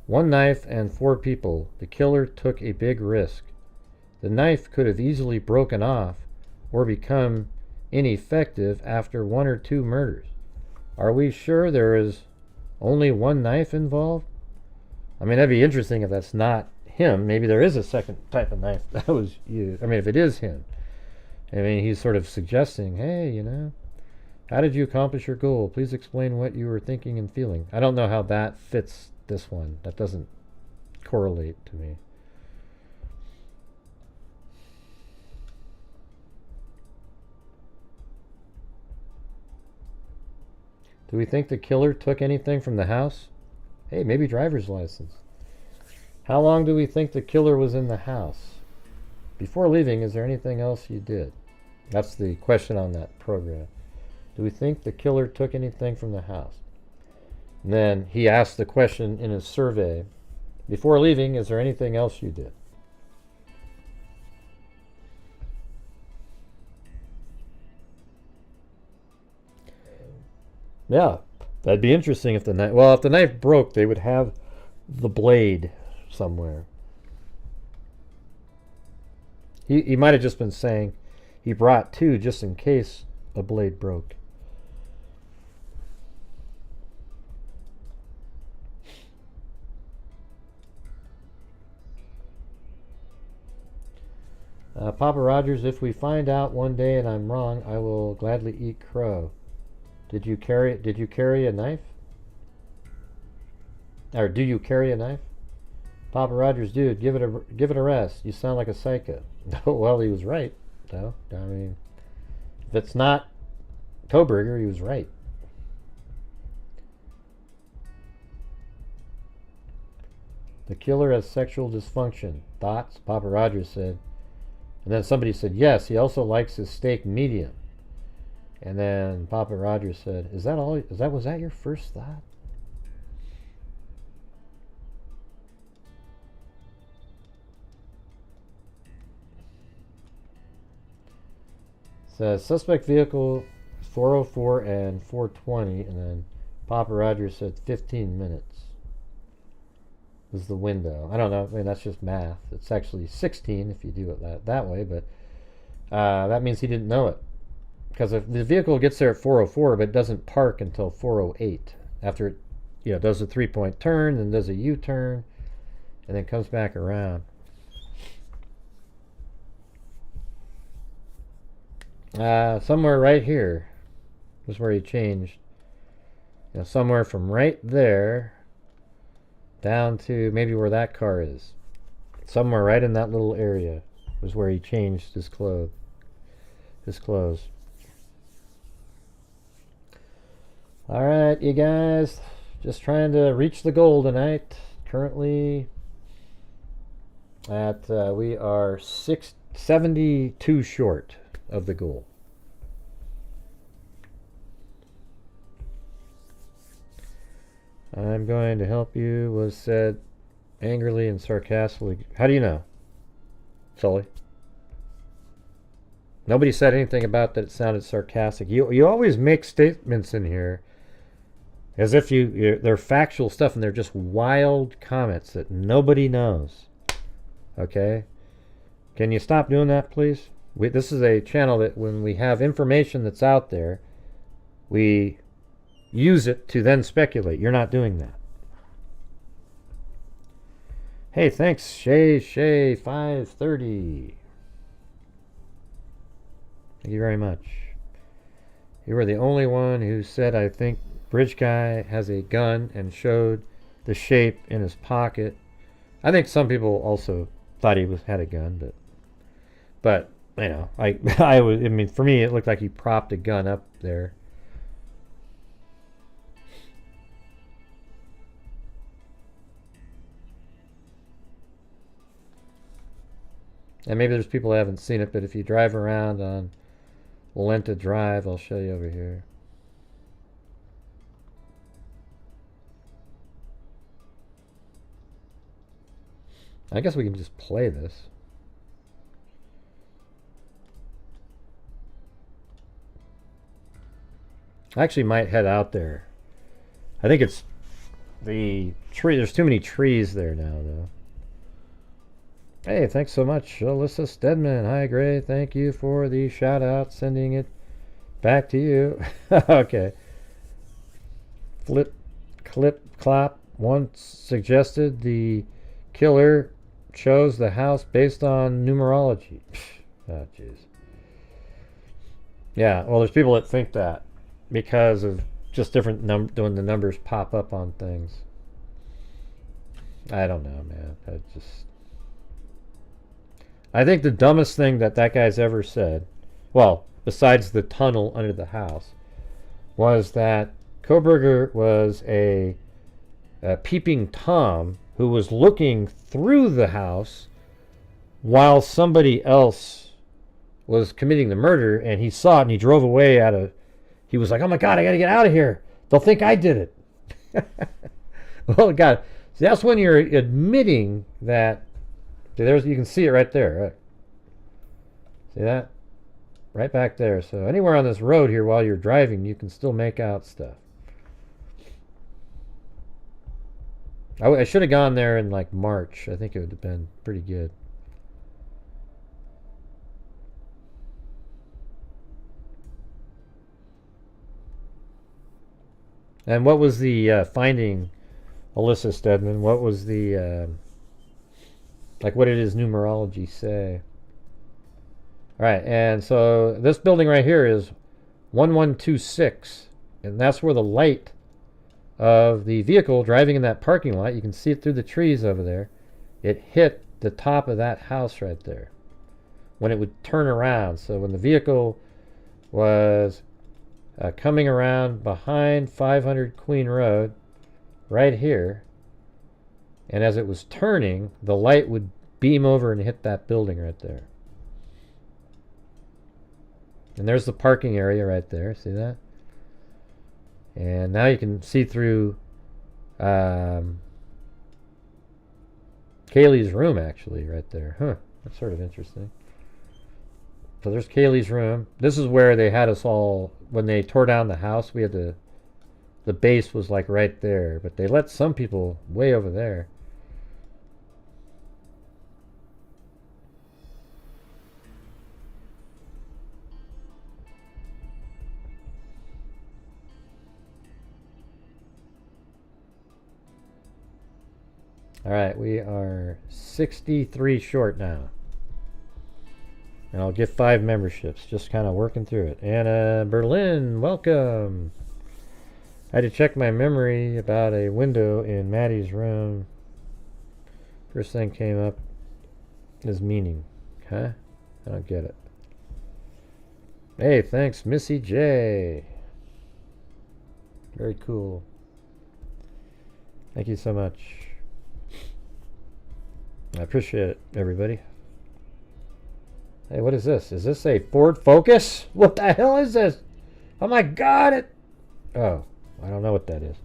One knife and 4 people. The killer took a big risk. The knife could have easily broken off or become ineffective after 1 or 2 murders. Are we sure there is only one knife involved? I mean, that'd be interesting if that's not him. Maybe there is a second type of knife that was used. I mean, if it is him. I mean, he's sort of suggesting, hey, you know, how did you accomplish your goal? Please explain what you were thinking and feeling. I don't know how that fits this one. That doesn't correlate to me. Do we think the killer took anything from the house? Hey, maybe driver's license. How long do we think the killer was in the house? Before leaving, is there anything else you did? That's the question on that program. Do we think the killer took anything from the house? And then he asked the question in his survey, before leaving, is there anything else you did? Yeah, that'd be interesting if the knife... Well, if the knife broke, they would have the blade somewhere. He might have just been saying he brought 2 just in case a blade broke. Papa Rogers, if we find out one day and I'm wrong, I will gladly eat crow. Did you carry a knife? Or do you carry a knife? Papa Rogers, dude, give it a rest. You sound like a psycho. Well, he was right, though. I mean, if it's not Koberger, he was right. The killer has sexual dysfunction. Thoughts? Papa Rogers said. And then somebody said, yes, he also likes his steak medium. And then Papa Rogers said, was that your first thought? Says suspect vehicle 404 and 420, and then Papa Roger said 15 minutes is the window. I don't know. I mean, that's just math. It's actually 16 if you do it that way, but that means he didn't know it. Because if the vehicle gets there at 404, but it doesn't park until 408, after it does a 3-point turn, then does a U-turn, and then comes back around. Somewhere right here was where he changed. Somewhere from right there down to maybe where that car is. Somewhere right in that little area was where he changed his clothes. All right, you guys, just trying to reach the goal tonight. Currently at we are 72 short of the goal. I'm going to help you was said angrily and sarcastically. How do you know, Sully? Nobody said anything about that it sounded sarcastic. You always make statements in here as if they're factual stuff, and they're just wild comments that nobody knows. Okay? Can you stop doing that, please? This is a channel that when we have information that's out there, we use it to then speculate. You're not doing that. Hey, thanks, Shay 530. Thank you very much. You were the only one who said, I think Bridge Guy has a gun, and showed the shape in his pocket. I think some people also thought he had a gun, but I mean, for me, it looked like he propped a gun up there. And maybe there's people who haven't seen it, but if you drive around on Lenta Drive, I'll show you over here. I guess we can just play this. I actually might head out there. I think it's the tree. There's too many trees there now, though. Hey, thanks so much, Alyssa Stedman. Hi, Gray. Thank you for the shout out. Sending it back to you. Okay. Flip, clip, clap. Once suggested the killer chose the house based on numerology. Oh, jeez. Yeah, well, there's people that think that because of just different when the numbers pop up on things. I don't know, man. I think the dumbest thing that guy's ever said, well, besides the tunnel under the house, was that Koberger was a peeping Tom who was looking through the house while somebody else was committing the murder, and he saw it and he drove away he was like, oh my God, I gotta get out of here. They'll think I did it. Well, God, see, that's when you're admitting that. See, you can see it right there. Right? See that? Right back there. So anywhere on this road here while you're driving, you can still make out stuff. I should have gone there in like March. I think it would have been pretty good. And what was the finding, Alyssa Stedman? What was the what did his numerology say? All right, and so this building right here is 1126, and that's where the light of the vehicle driving in that parking lot, you can see it through the trees over there, it hit the top of that house right there when it would turn around. So when the vehicle was coming around behind 500 Queen Road right here, and as it was turning, the light would beam over and hit that building right there. And there's the parking area right there. See that? And now you can see through Kaylee's room, actually, right there. Huh. That's sort of interesting. So there's Kaylee's room. This is where they had us all, when they tore down the house, we had to, the base was like right there, but they let some people way over there. All right, we are 63 short now. And I'll get 5 memberships, just kind of working through it. Anna Berlin, welcome. I had to check my memory about a window in Maddie's room. First thing came up is meaning. Huh? I don't get it. Hey, thanks, Missy J. Very cool. Thank you so much. I appreciate it, everybody. Hey, what is this? Is this a Ford Focus? What the hell is this? Oh my god! Oh, I don't know what that is.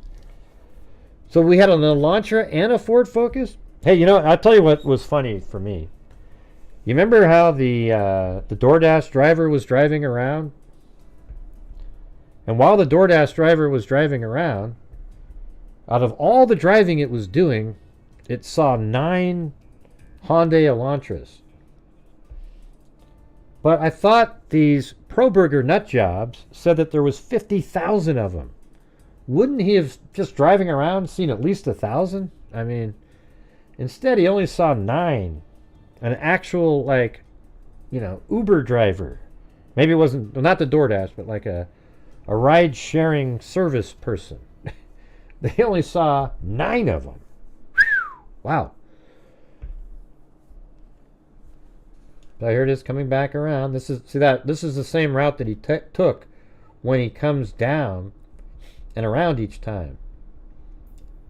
So we had a Elantra and a Ford Focus? Hey, you know, I'll tell you what was funny for me. You remember how the DoorDash driver was driving around? And while the DoorDash driver was driving around, out of all the driving it was doing, it saw 9 Hyundai Elantras. But I thought these ProBurger nut jobs said that there was 50,000 of them. Wouldn't he have just driving around seen at least 1,000? I mean, instead he only saw 9. An actual, like, you know, Uber driver. Maybe it wasn't, well, not the DoorDash, but like a ride-sharing service person. They only saw 9 of them. Wow. But here it is coming back around. This is, see that, this is the same route that he took when he comes down and around each time.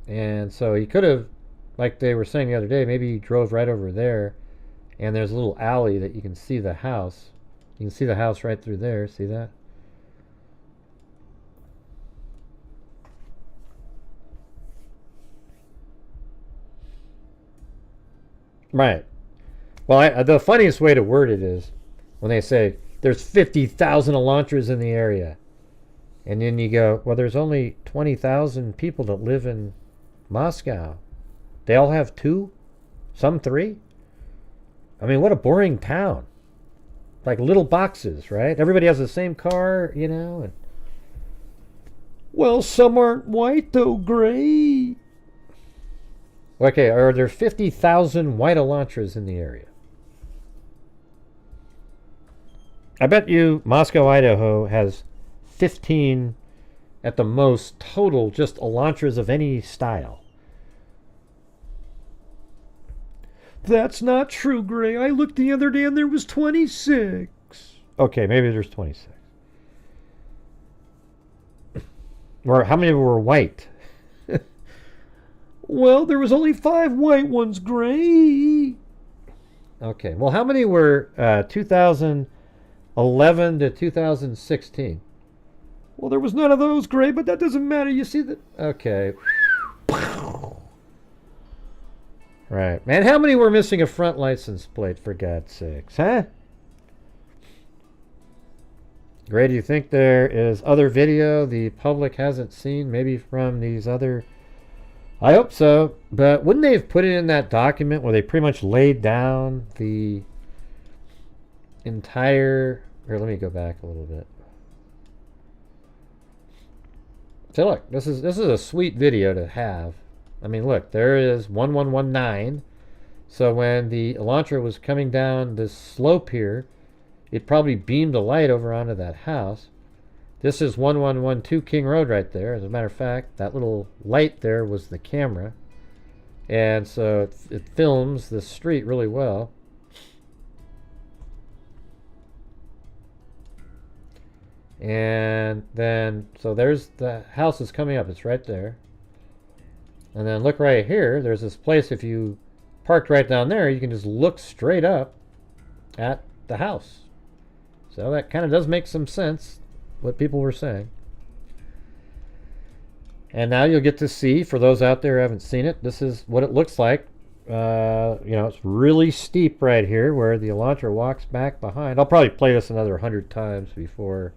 And so he could have, like they were saying the other day, maybe he drove right over there and there's a little alley that you can see the house. You can see the house right through there. See that? Right. Well, the funniest way to word it is when they say there's 50,000 Elantras in the area. And then you go, well, there's only 20,000 people that live in Moscow. They all have 2? Some 3? I mean, what a boring town. Like little boxes, right? Everybody has the same car, you know. And, well, some aren't white, though, gray. Okay, are there 50,000 white Elantras in the area? I bet you Moscow, Idaho has 15 at the most total just Elantras of any style. That's not true, Gray. I looked the other day and there was 26. Okay, maybe there's 26. Or how many were white? Well, there was only 5 white ones, Gray. Okay, well, how many were 2011 to 2016? Well, there was none of those, Gray, but that doesn't matter. You see that? Okay. Right. Man, how many were missing a front license plate, for God's sakes, huh? Gray, do you think there is other video the public hasn't seen, maybe from these other... I hope so, but wouldn't they have put it in that document where they pretty much laid down the entire... Here, let me go back a little bit. So look, this is a sweet video to have. I mean, look, there is 1119. So when the Elantra was coming down this slope here, it probably beamed a light over onto that house. This is 1112 King Road right there. As a matter of fact, that little light there was the camera. And so it films the street really well. And then, so there's the house is coming up. It's right there. And then look right here. There's this place, if you parked right down there, you can just look straight up at the house. So that kind of does make some sense, what people were saying. And now you'll get to see, for those out there who haven't seen it, this is what it looks like You know, it's really steep right here where the Elantra walks back behind. I'll probably play this another 100 times before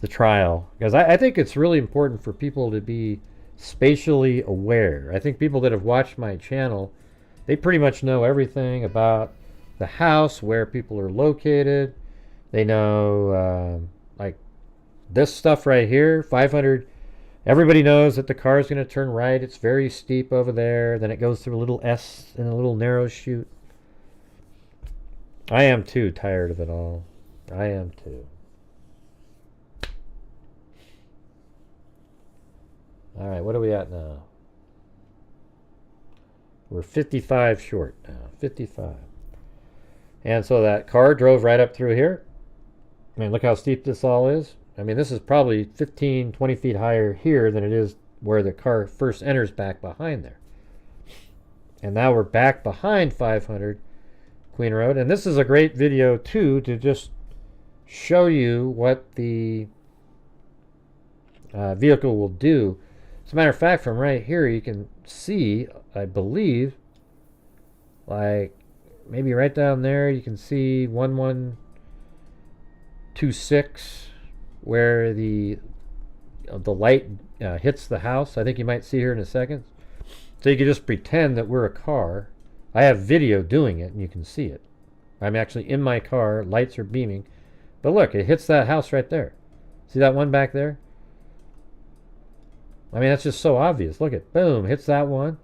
the trial, because I think it's really important for people to be spatially aware. I think people that have watched my channel, they pretty much know everything about the house, where people are located. They know like this stuff right here, 500. Everybody knows that the car is going to turn right. It's very steep over there. Then it goes through a little S and a little narrow chute. I am too tired of it all. I am too. All right, what are we at now? We're 55 short now. 55. And so that car drove right up through here. I mean, look how steep this all is. I mean, this is probably 15, 20 feet higher here than it is where the car first enters back behind there. And now we're back behind 500 Queen Road. And this is a great video, too, to just show you what the vehicle will do. As a matter of fact, from right here, you can see, I believe, like maybe right down there, you can see 1126 where the light hits the house. I think you might see here in a second. So you can just pretend that we're a car. I have video doing it, and you can see it. I'm actually in my car. Lights are beaming. But look, it hits that house right there. See that one back there? I mean, that's just so obvious. Look at, boom, hits that one.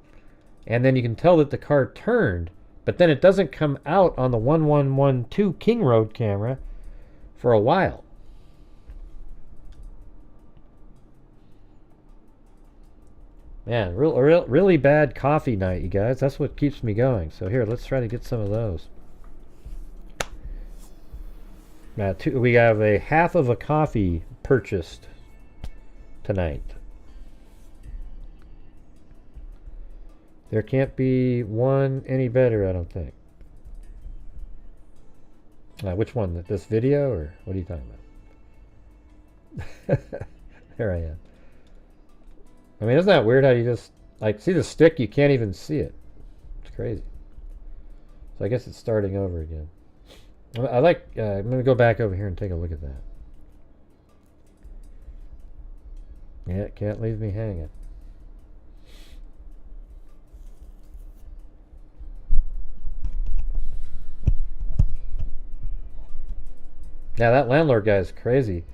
And then you can tell that the car turned, but then it doesn't come out on the 1112 King Road camera for a while. Man, really bad coffee night, you guys. That's what keeps me going. So here, let's try to get some of those. Now, we have a half of a coffee purchased tonight. There can't be one any better, I don't think. Which one? This video, or what are you talking about? There I am. I mean, isn't that weird how you just, like, see the stick, you can't even see it. It's crazy. So I guess it's starting over again. I'm going to go back over here and take a look at that. Yeah, it can't leave me hanging. Yeah, that landlord guy is crazy.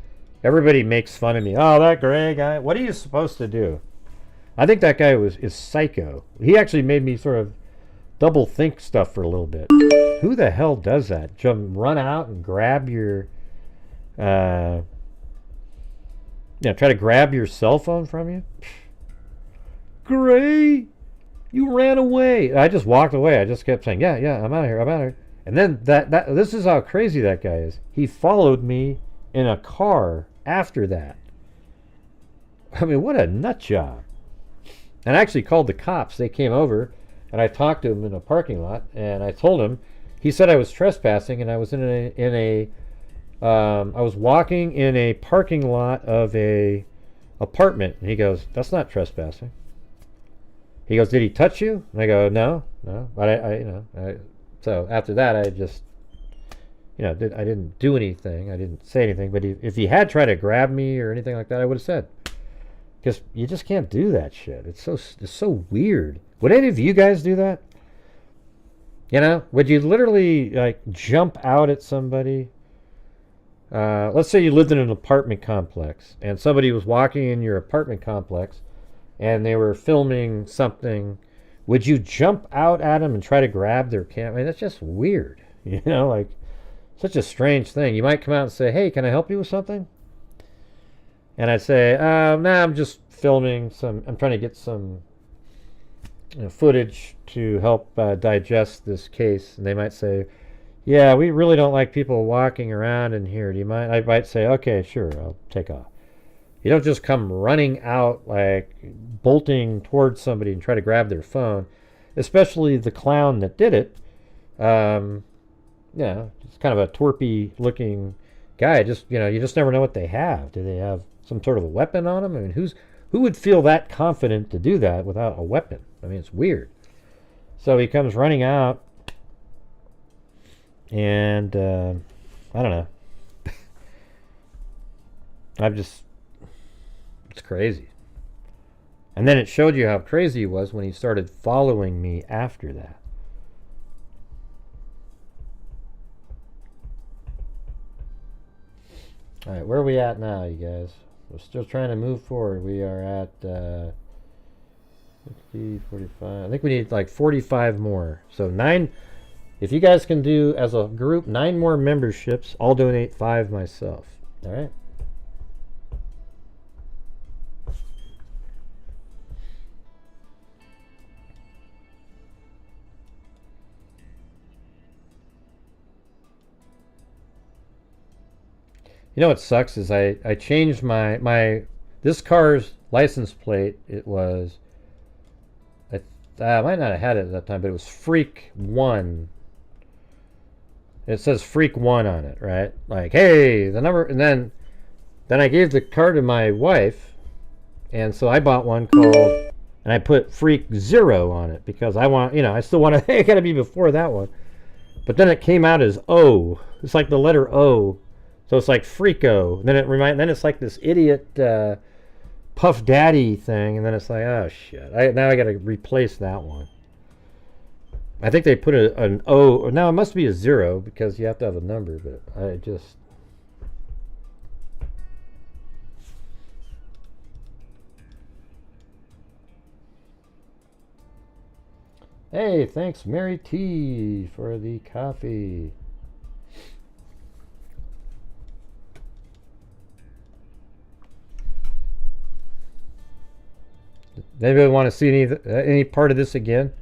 Everybody makes fun of me. Oh, that gray guy. What are you supposed to do? I think that guy is psycho. He actually made me sort of double think stuff for a little bit. Who the hell does that? Run out and grab your, try to grab your cell phone from you? Gray, you ran away. I just walked away. I just kept saying, yeah, I'm out of here, I'm out of here. And then this is how crazy that guy is. He followed me in a car after that. I mean, what a nut job. And I actually called the cops. They came over, and I talked to him in a parking lot, and I told him, he said I was trespassing, and I was I was walking in a parking lot of a apartment. And he goes, that's not trespassing. He goes, did he touch you? And I go, no. But so after that, I just, I didn't do anything. I didn't say anything. But if he had tried to grab me or anything like that, I would have said. Because you just can't do that shit. It's so weird. Would any of you guys do that? Would you literally like jump out at somebody? Let's say you lived in an apartment complex and somebody was walking in your apartment complex and they were filming something. Would you jump out at them and try to grab their camera? I mean, that's just weird. Like such a strange thing. You might come out and say, hey, can I help you with something? And I'd say, nah, I'm just filming I'm trying to get some footage to help digest this case. And they might say, yeah, we really don't like people walking around in here. Do you mind? I might say, okay, sure, I'll take off. You don't just come running out, like bolting towards somebody and try to grab their phone, especially the clown that did it. It's kind of a twerpy looking guy. You just never know what they have. Do they have some sort of a weapon on them? I mean, who would feel that confident to do that without a weapon? I mean, it's weird. So he comes running out, and I don't know. It's crazy. And then it showed you how crazy he was when he started following me after that. All right, where are we at now, you guys? We're still trying to move forward. We are at 50, 45. I think we need like 45 more. So 9. If you guys can do, as a group, 9 more memberships, I'll donate 5 myself. All right? You know what sucks is I changed my this car's license plate. It was, I might not have had it at that time, but it was Freak 1. It says Freak 1 on it, right? Like, hey, the number, and then I gave the car to my wife, and so I bought one called, and I put Freak 0 on it because I want, I still want to, it got to be before that one. But then it came out as O. It's like the letter O. So it's like Freako. Then it's like this idiot Puff Daddy thing, and then it's like, oh shit! Now I got to replace that one. I think they put an O. Now it must be a 0 because you have to have a number. But I just. Hey, thanks Mary T for the coffee. Anybody want to see any part of this again?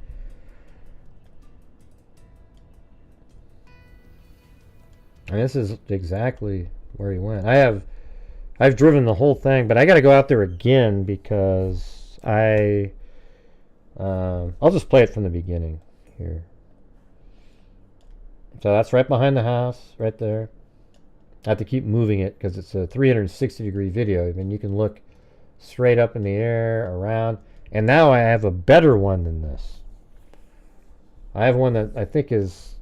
And this is exactly where he went. I've driven the whole thing, but I got to go out there again because I'll just play it from the beginning here. So that's right behind the house, right there. I have to keep moving it because it's a 360-degree video. I mean, you can look straight up in the air, around. And now I have a better one than this. I have one that I think is,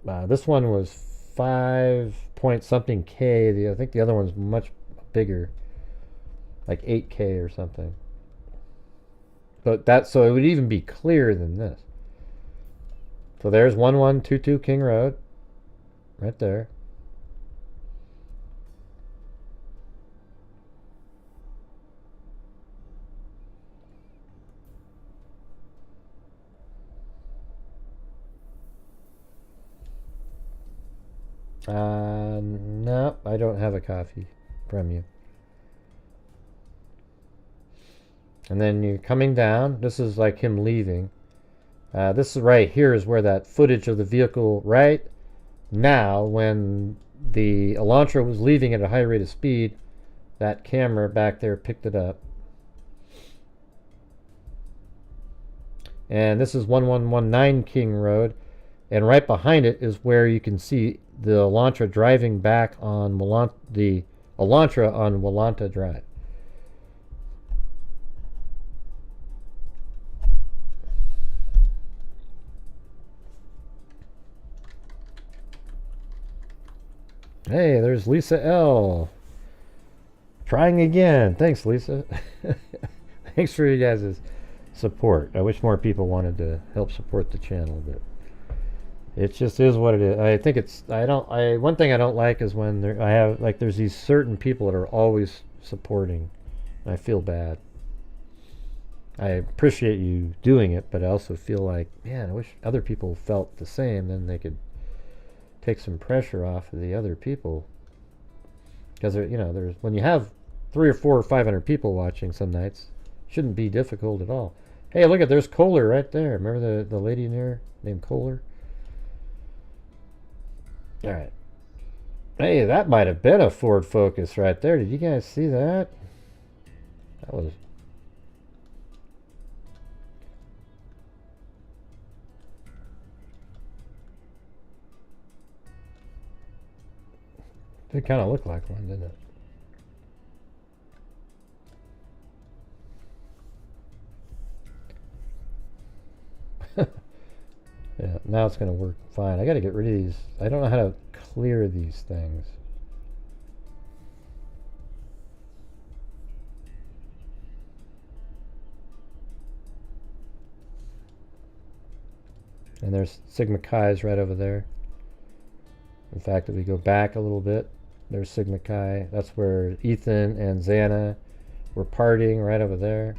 this one was 5 point something K. I think the other one's much bigger, like 8K or something. But so it would even be clearer than this. So there's 1122 King Road, right there. No, I don't have a coffee from you. And then you're coming down. This is like him leaving. This is right here is where that footage of the vehicle right now, when the Elantra was leaving at a high rate of speed, that camera back there picked it up. And this is 1119 King Road. And right behind it is where you can see the Elantra driving back on the Elantra on Willanta Drive. Hey, there's Lisa L. Trying again. Thanks, Lisa. Thanks for you guys' support. I wish more people wanted to help support the channel, but it just is what it is. I think it's, one thing I don't like is when there's these certain people that are always supporting. I feel bad. I appreciate you doing it, but I also feel like, man, I wish other people felt the same, then they could take some pressure off of the other people. Because there's when you have 300 or 400 or 500 people watching some nights, it shouldn't be difficult at all. Hey, look there's Kohler right there. Remember the lady in there named Kohler? All right. Hey, that might have been a Ford Focus right there. Did you guys see that? That was. It kind of looked like one, didn't it? now it's going to work fine. I got to get rid of these. I don't know how to clear these things. And there's Sigma Chi's right over there. In fact, if we go back a little bit, there's Sigma Chi. That's where Ethan and Xana were partying, right over there.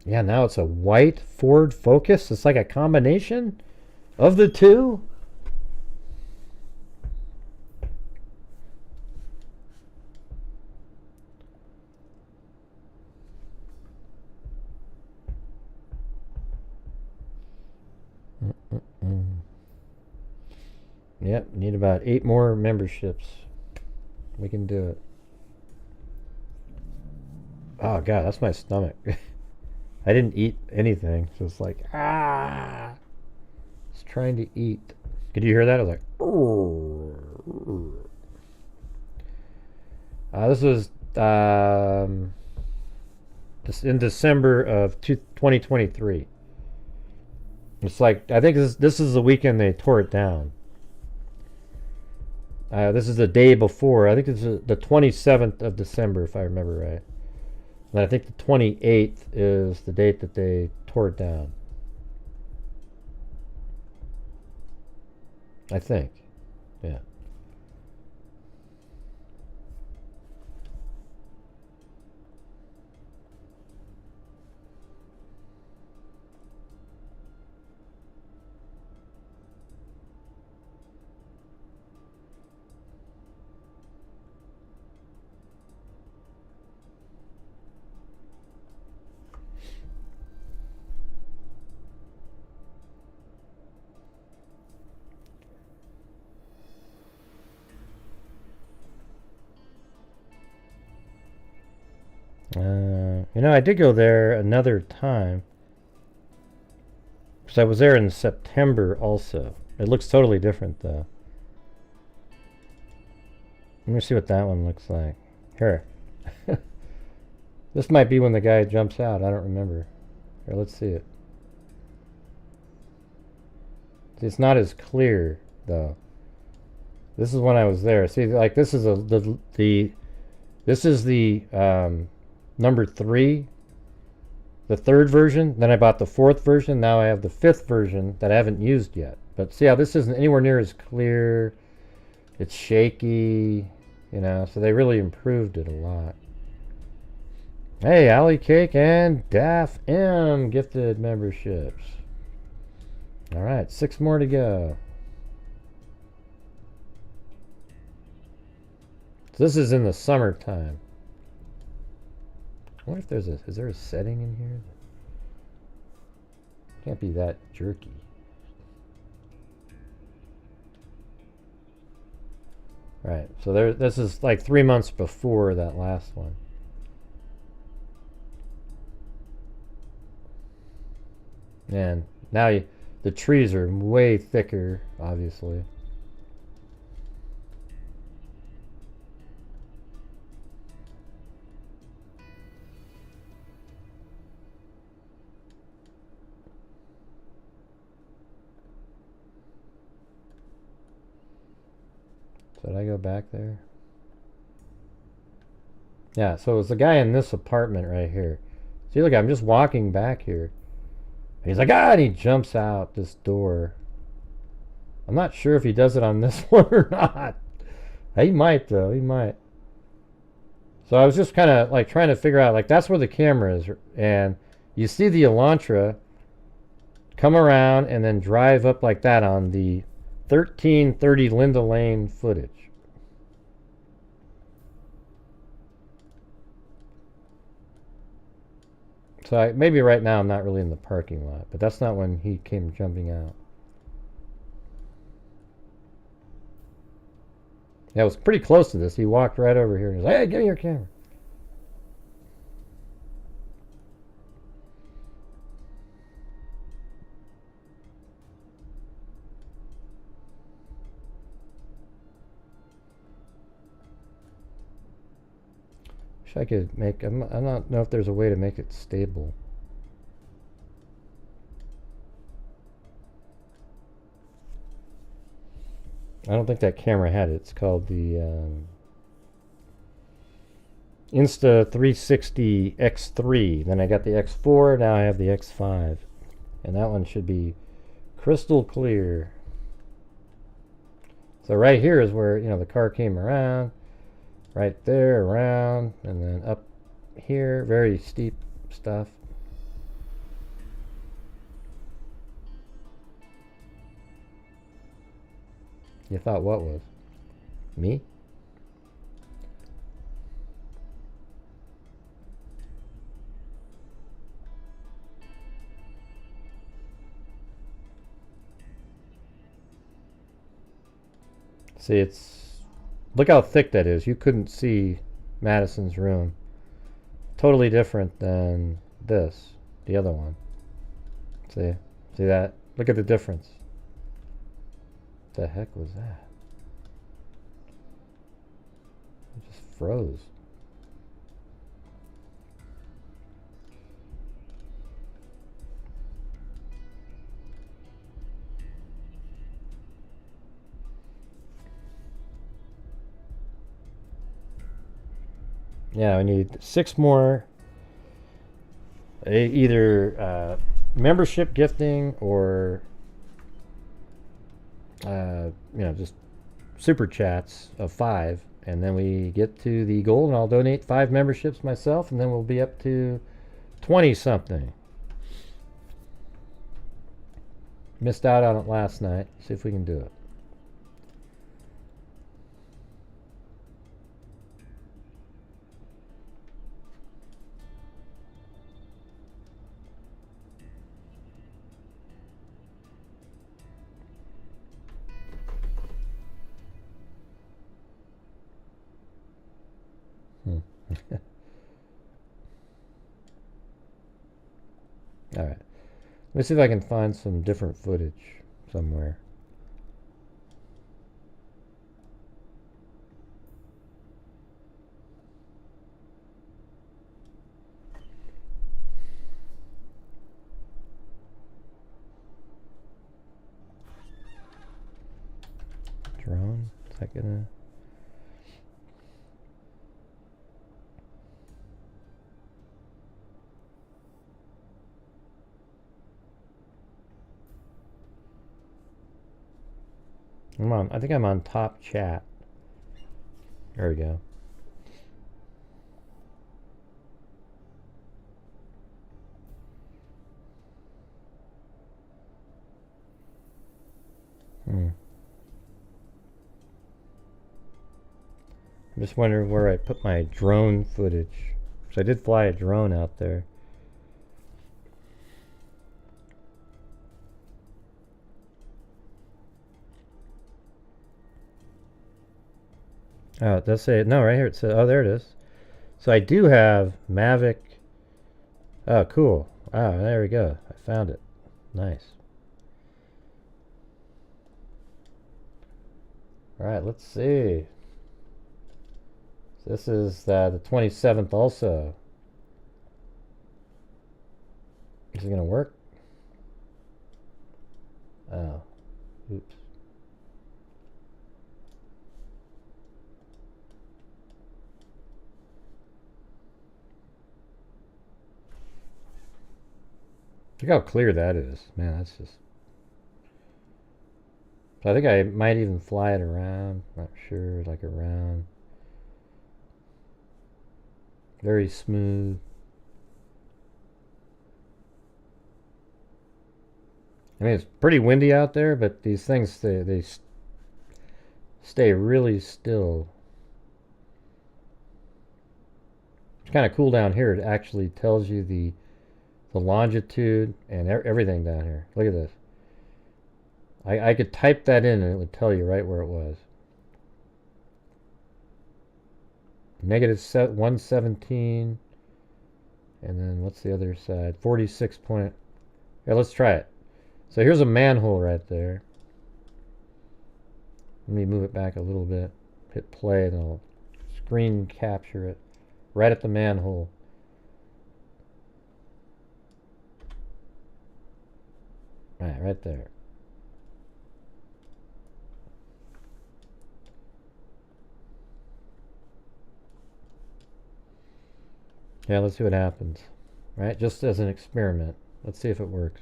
Yeah, now it's a white Ford Focus. It's like a combination of the two. Yep, need about 8 more memberships. We can do it. Oh god, that's my stomach. I didn't eat anything, so it's like, ah! It's trying to eat. Could you hear that? I was like, this was in December of 2023. It's like, I think this is the weekend they tore it down. This is the day before. I think it's the 27th of December, if I remember right. And I think the 28th is the date that they tore it down. I think. Yeah. You know, I did go there another time. Because I was there in September also. It looks totally different though. Let me see what that one looks like. Here. This might be when the guy jumps out. I don't remember. Here, let's see it. See, it's not as clear though. This is when I was there. See, like this is this is the number 3, the 3rd version. Then I bought the 4th version. Now I have the 5th version that I haven't used yet. But see how this isn't anywhere near as clear. It's shaky, you know. So they really improved it a lot. Hey, Alley Cake and Daff M gifted memberships. All right, 6 more to go. So this is in the summertime. I wonder if is there a setting in here? Can't be that jerky. Right, so this is like 3 months before that last one. And now the trees are way thicker, obviously. Did I go back there? Yeah, so it was the guy in this apartment right here. See, look, I'm just walking back here. He's like, ah, and he jumps out this door. I'm not sure if he does it on this one or not. He might, though. He might. So I was just kind of like trying to figure out, like, that's where the camera is. And you see the Elantra come around and then drive up like that on the 1330 Linda Lane footage. So maybe right now I'm not really in the parking lot, but that's not when he came jumping out. Yeah, I was pretty close to this. He walked right over here and he's like, hey, give me your camera. Wish I could make, I don't know if there's a way to make it stable. I don't think that camera had it. It's called the Insta360 X3. Then I got the X4. Now I have the X5. And that one should be crystal clear. So right here is where, you know, the car came around. Right there, around, and then up here. Very steep stuff. You thought what was? Me? See, it's... Look how thick that is. You couldn't see Madison's room. Totally different than this, the other one. See? See that? Look at the difference. What the heck was that? It just froze. Yeah, I need 6 more. Either membership gifting or you know, just super chats of 5, and then we get to the goal, and I'll donate 5 memberships myself, and then we'll be up to 20 something. Missed out on it last night. See if we can do it. Alright. Let me see if I can find some different footage somewhere. Drone? Is that gonna... I'm on, I think I'm on top chat. There we go. I'm just wondering where I put my drone footage. So I did fly a drone out there. Oh, it does say it. No, right here it says, oh, there it is. So I do have Mavic. Oh, cool. Ah, there we go. I found it. Nice. All right, let's see. This is the 27th also. Is it going to work? Oh, oops. Look how clear that is. Man, that's just... So I think I might even fly it around. Not sure, like around. Very smooth. I mean, it's pretty windy out there, but these things, they stay really still. It's kind of cool down here. It actually tells you the longitude and everything down here. Look at this. I could type that in and it would tell you right where it was. Negative 117. And then what's the other side? 46 point. Yeah, let's try it. So here's a manhole right there. Let me move it back a little bit. Hit play and I'll screen capture it. right at the manhole. Right there. Yeah, let's see what happens. Right, just as an experiment. Let's see if it works.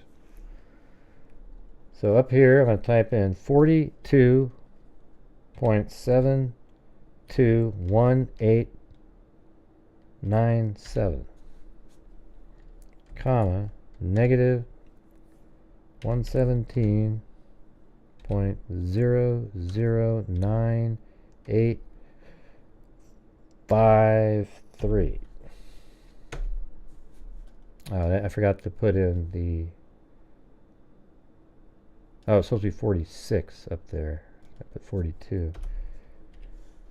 So up here, I'm going to type in 42.721897, comma, negative 117.00985. I forgot to put in the... Oh, it's supposed to be 46 up there. I put 42.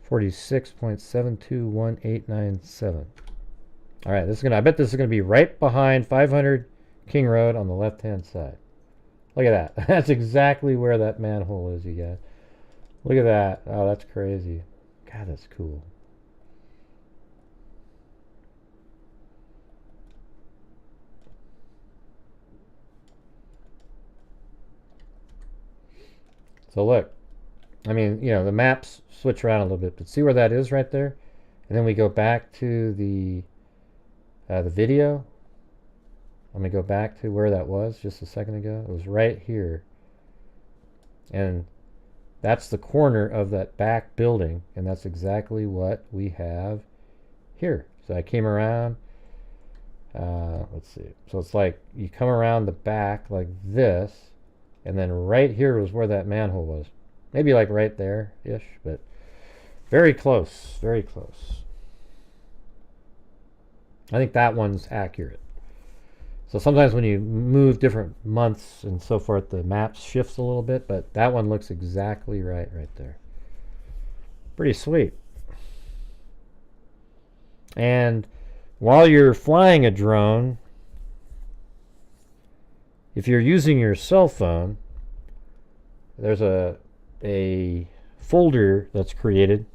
46.721897. All right, this is gonna. I bet this is gonna be right behind 500 King Road on the left-hand side. Look at that. That's exactly where that manhole is, you guys. Look at that. Oh, that's crazy. God, that's cool. So look, I mean, you know, the maps switch around a little bit, but see where that is right there? And then we go back to the video. Let me go back to where that was just a second ago. It was right here. And that's the corner of that back building, and that's exactly what we have here. So I came around, let's see. So it's like you come around the back like this, and then right here was where that manhole was. Maybe like right there-ish, but very close, very close. I think that one's accurate. So sometimes when you move different months and so forth, the map shifts a little bit, but that one looks exactly right there. Pretty sweet. And while you're flying a drone, if you're using your cell phone, there's a folder that's created,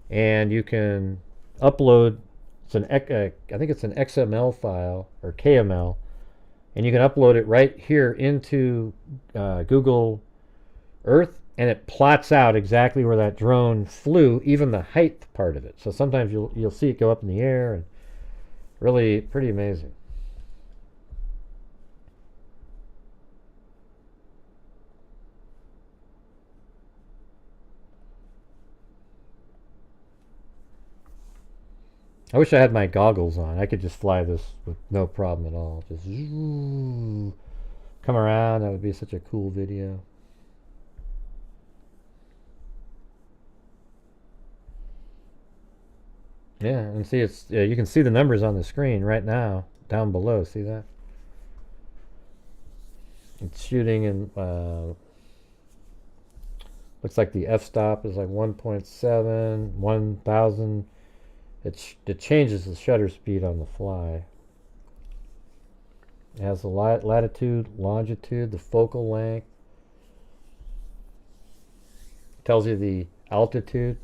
and you can upload. It's an I think it's an XML file or KML, and you can upload it right here into Google Earth, and it plots out exactly where that drone flew, even the height part of it. So sometimes you'll see it go up in the air, and really pretty amazing. I wish I had my goggles on. I could just fly this with no problem at all. Just come around. That would be such a cool video. Yeah, and see, it's you can see the numbers on the screen right now down below. See that? It's shooting in. Looks like the f-stop is like 1.7, 1,000. It changes the shutter speed on the fly. It has the latitude, longitude, the focal length. It tells you the altitude.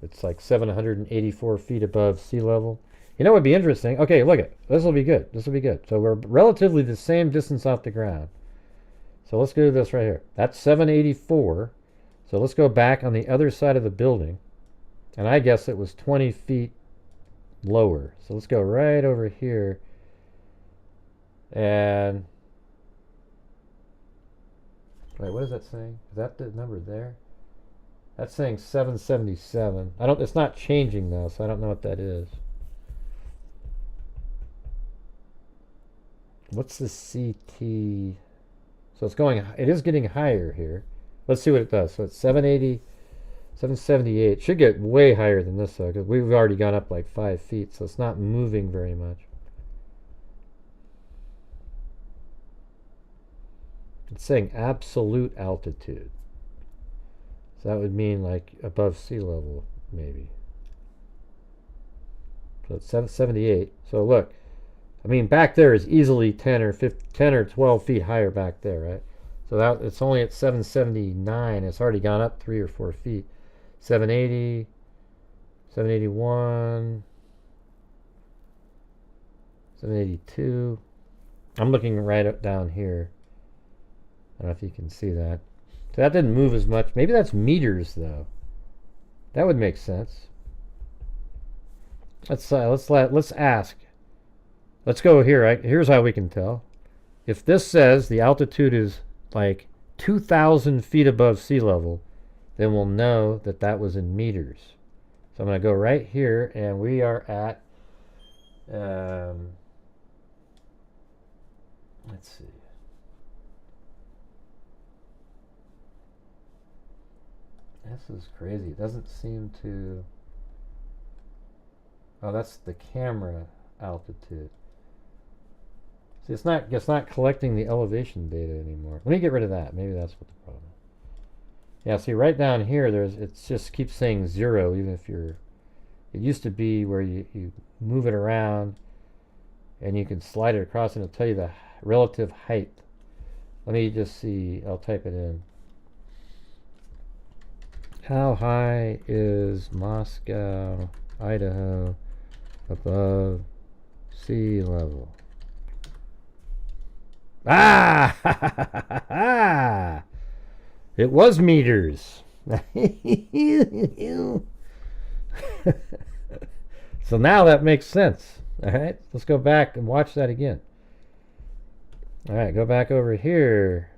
It's like 784 feet above sea level. You know what would be interesting? Okay, look at this. Will be good. This will be good. So we're relatively the same distance off the ground. So let's do this right here. That's 784. So let's go back on the other side of the building. And I guess it was 20 feet lower. So let's go right over here. And wait, what is that saying? Is that the number there? That's saying 777. It's not changing though, so I don't know what that is. What's the CT? So it is getting higher here. Let's see what it does. So it's 780. 778. Should get way higher than this though, because we've already gone up like 5 feet, so it's not moving very much. It's saying absolute altitude. So that would mean like above sea level, maybe. So it's 778. So look, I mean back there is easily 10 or 12 feet higher back there, right? So that it's only at 779. It's already gone up 3 or 4 feet. 780, 781, 782. I'm looking right up down here. I don't know if you can see that. So that didn't move as much. Maybe that's meters though. That would make sense. Let's ask. Let's go here. Here's how we can tell. If this says the altitude is like 2,000 feet above sea level, then we'll know that that was in meters. So I'm going to go right here, and we are at, let's see. This is crazy. It doesn't seem to... Oh, that's the camera altitude. See, it's not collecting the elevation data anymore. Let me get rid of that. Maybe that's what the problem is. Yeah, see right down here, it just keeps saying 0, even if you're... It used to be where you move it around and you can slide it across and it'll tell you the relative height. Let me just see. I'll type it in. How high is Moscow, Idaho, above sea level? Ah! It was meters. So now that makes sense. All right, let's go back and watch that again. All right, go back over here.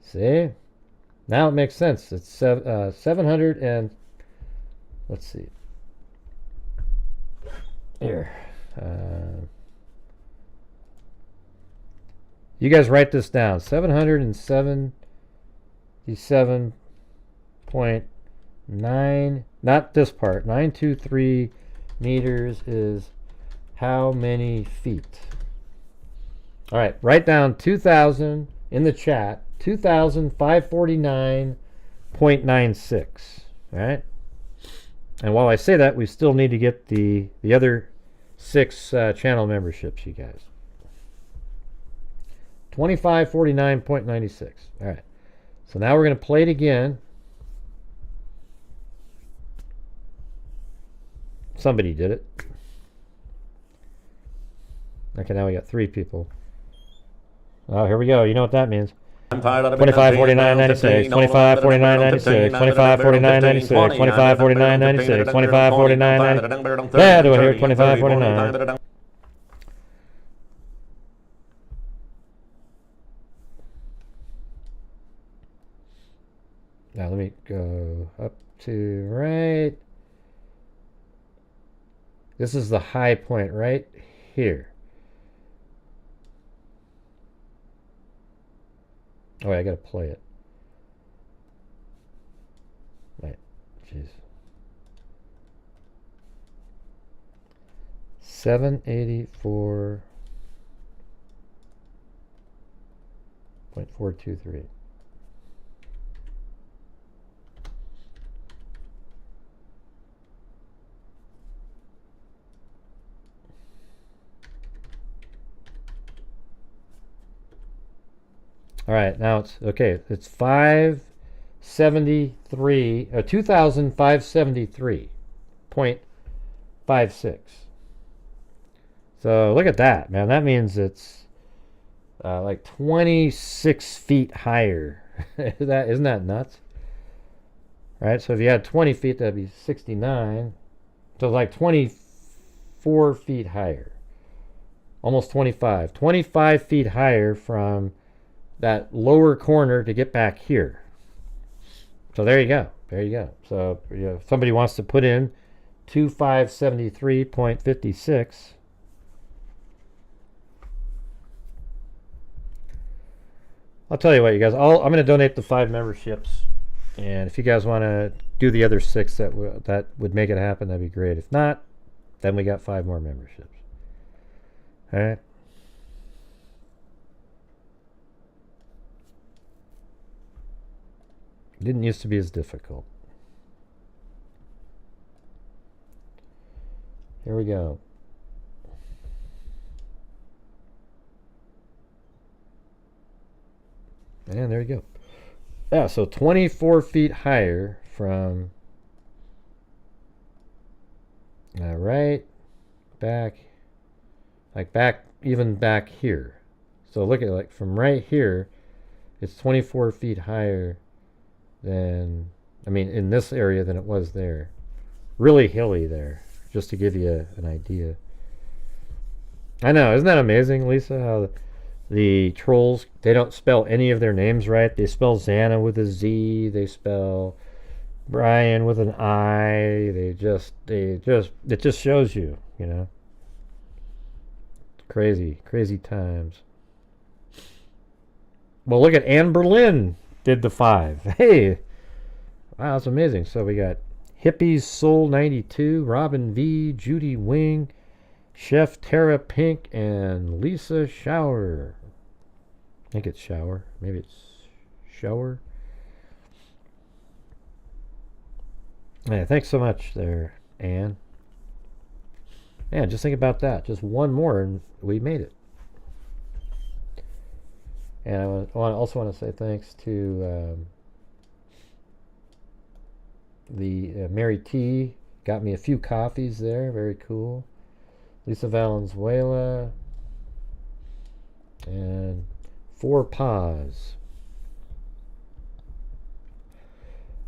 See? Now it makes sense. It's 700 and... Let's see. Here. You guys write this down. 777.9... Not this part. 923 meters is how many feet? All right, write down 2,000 in the chat. 2,549.96. All right. And while I say that, we still need to get the other 6 channel memberships, you guys. 2549.96. All right. So now we're going to play it again. Somebody did it. Okay, now we got 3 people. Oh, here we go. You know what that means. 2549.96, 2549.96, 2549.96, 2549.96, 2549.96. Yeah, do I hear 2549? Now let me go up to right. This is the high point right here. Oh, wait, I gotta play it. Wait, jeez. 784.423. All right, now it's okay. It's 573 or 2,573.56. So look at that, man. That means it's like 26 feet higher. Isn't that nuts? All right, so if you had 20 feet, that'd be 69. So like 24 feet higher, almost 25. 25 feet higher from that lower corner to get back here. So there you go. There you go. So if somebody wants to put in 2573.56, I'll tell you what, you guys. I'm going to donate the 5 memberships, and if you guys want to do the other 6 that would make it happen, that'd be great. If not, then we got 5 more memberships. All right. Didn't used to be as difficult. Here we go. And there you go. Yeah, so 24 feet higher from right back Like even back here. So look at like from right here, it's 24 feet higher than, I mean, in this area than it was there. Really hilly there, just to give you an idea. I know, isn't that amazing, Lisa, how the trolls, they don't spell any of their names right. They spell Xana with a Z, they spell Brian with an I, it just shows you, you know. Crazy times. Well, look at Anne Berlin did the 5. Hey, wow, that's amazing. So we got Hippies Soul 92, Robin V, Judy Wing, Chef Tara Pink, and Lisa Shower. I think it's Shower. Maybe it's Shower. Yeah, thanks so much there, Anne. Yeah, just think about that. Just one more and we made it. And I also want to say thanks to the Mary T. Got me a few coffees there. Very cool. Lisa Valenzuela. And 4 Paws.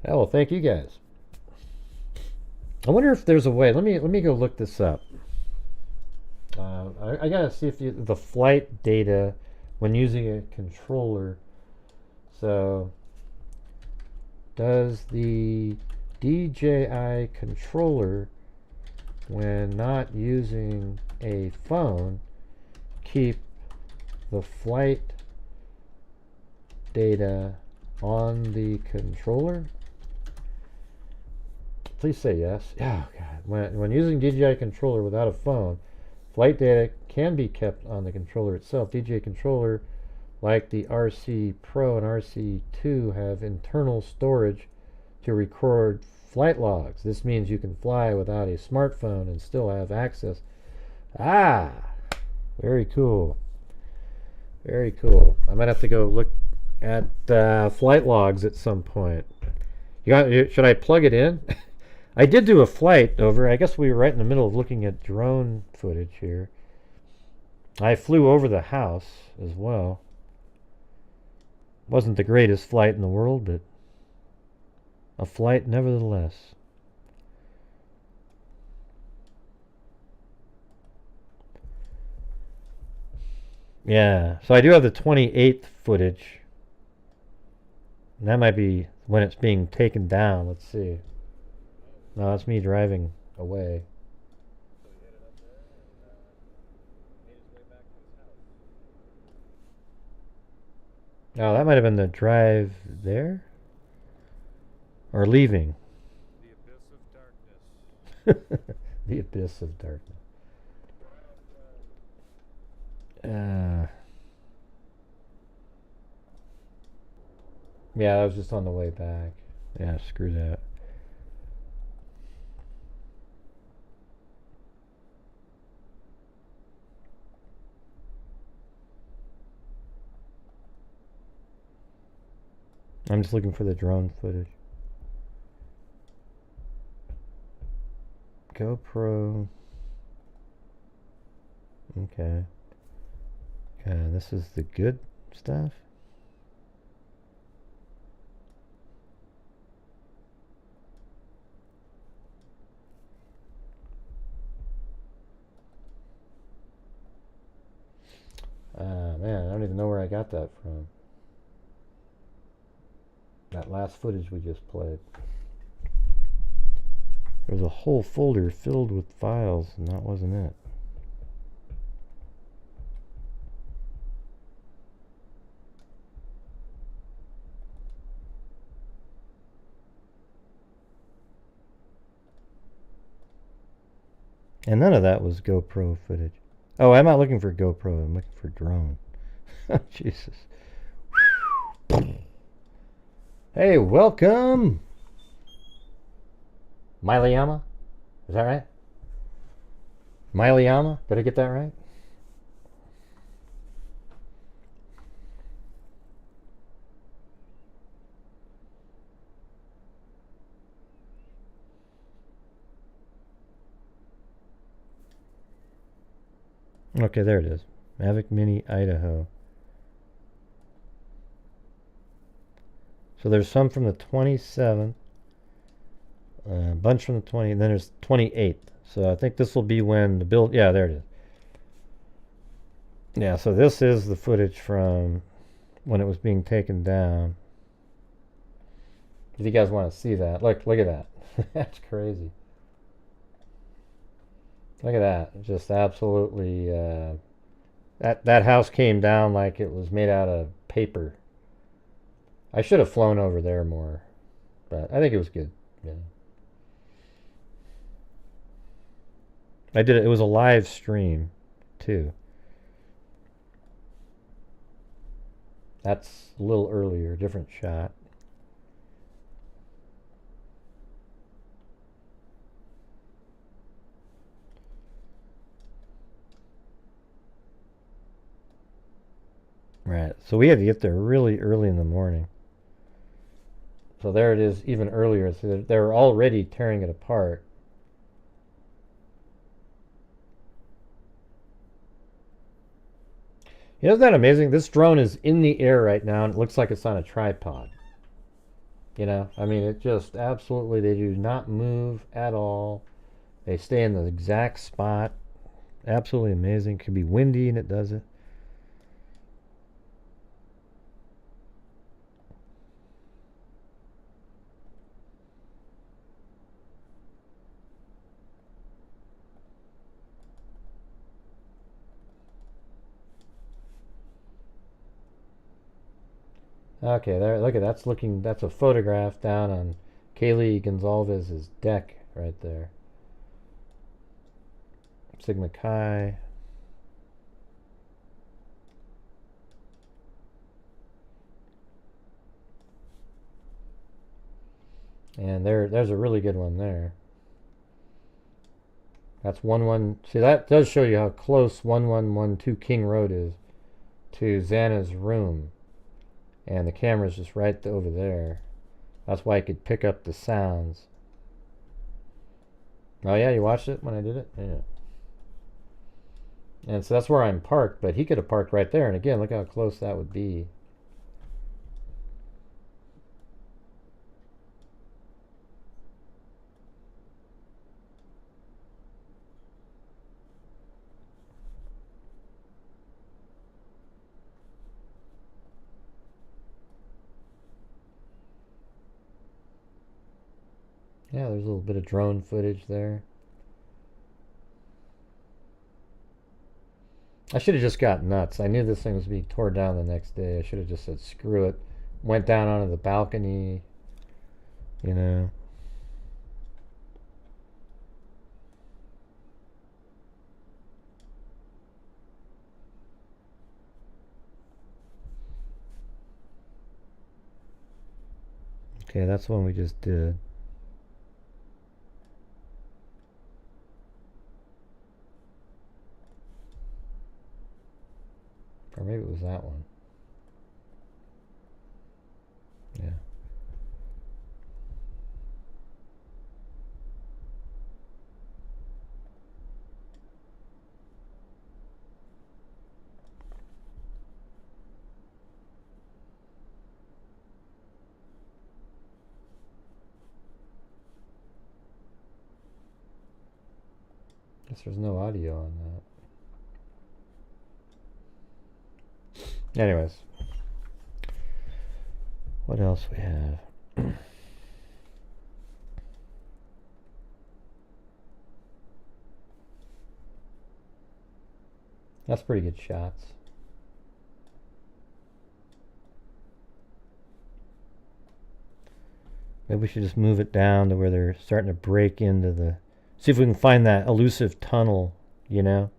Oh, well, thank you guys. I wonder if there's a way. Let me go look this up. I gotta see if the flight data when using a controller. So, does the DJI controller, when not using a phone, keep the flight data on the controller? Please say yes. Oh, God. When using DJI controller without a phone, flight data can be kept on the controller itself. DJI controller, like the RC Pro and RC2, have internal storage to record flight logs. This means you can fly without a smartphone and still have access. Ah, very cool. Very cool. I might have to go look at flight logs at some point. Should I plug it in? I did do a flight over. I guess we were right in the middle of looking at drone footage here. I flew over the house as well. Wasn't the greatest flight in the world, but a flight nevertheless. Yeah, so I do have the 28th footage. And that might be when it's being taken down. Let's see. No, that's me driving away. Oh, that might have been the drive there? Or leaving. The abyss of darkness. The abyss of darkness. Yeah, that was just on the way back. Yeah, screw that. I'm just looking for the drone footage. GoPro. Okay. Okay, this is the good stuff. Man, I don't even know where I got that from. That last footage we just played. There's a whole folder filled with files, and that wasn't it. And none of that was GoPro footage. Oh, I'm not looking for GoPro. I'm looking for drone. Jesus. Hey, welcome. Mileyama? Is that right? Mileyama? Did I get that right? Okay, there it is. Mavic Mini, Idaho. So there's some from the 27th, a bunch from the 20th, and then there's 28th. So I think this will be when the build. Yeah, there it is. Yeah, so this is the footage from when it was being taken down. If you guys want to see that, look at that. That's crazy. Look at that. Just absolutely. That house came down like it was made out of paper. I should have flown over there more, but I think it was good. Yeah. I did it. It was a live stream, too. That's a little earlier, different shot. Right. So we had to get there really early in the morning. So there it is, even earlier. So they were already tearing it apart. Isn't that amazing? This drone is in the air right now, and it looks like it's on a tripod. You know, I mean, it just absolutely, they do not move at all. They stay in the exact spot. Absolutely amazing. It could be windy, and it does it. Okay, there. Look at that's looking. That's a photograph down on Kaylee Gonzalez's deck right there. Sigma Chi. And there's a really good one there. That's 11. See, that does show you how close 1112 King Road is to Xana's room. And the camera's just right over there. That's why I could pick up the sounds. Oh yeah, you watched it when I did it? Yeah. And so that's where I'm parked, but he could have parked right there. And again, look how close that would be. Yeah, there's a little bit of drone footage there. I should have just got nuts. I knew this thing was being torn down the next day. I should have just said, screw it. Went down onto the balcony, you know. Okay, that's one we just did. Or maybe it was that one. Yeah. Guess there's no audio on that. Anyways, what else we have? That's pretty good shots. Maybe we should just move it down to where they're starting to break into the... See if we can find that elusive tunnel, you know?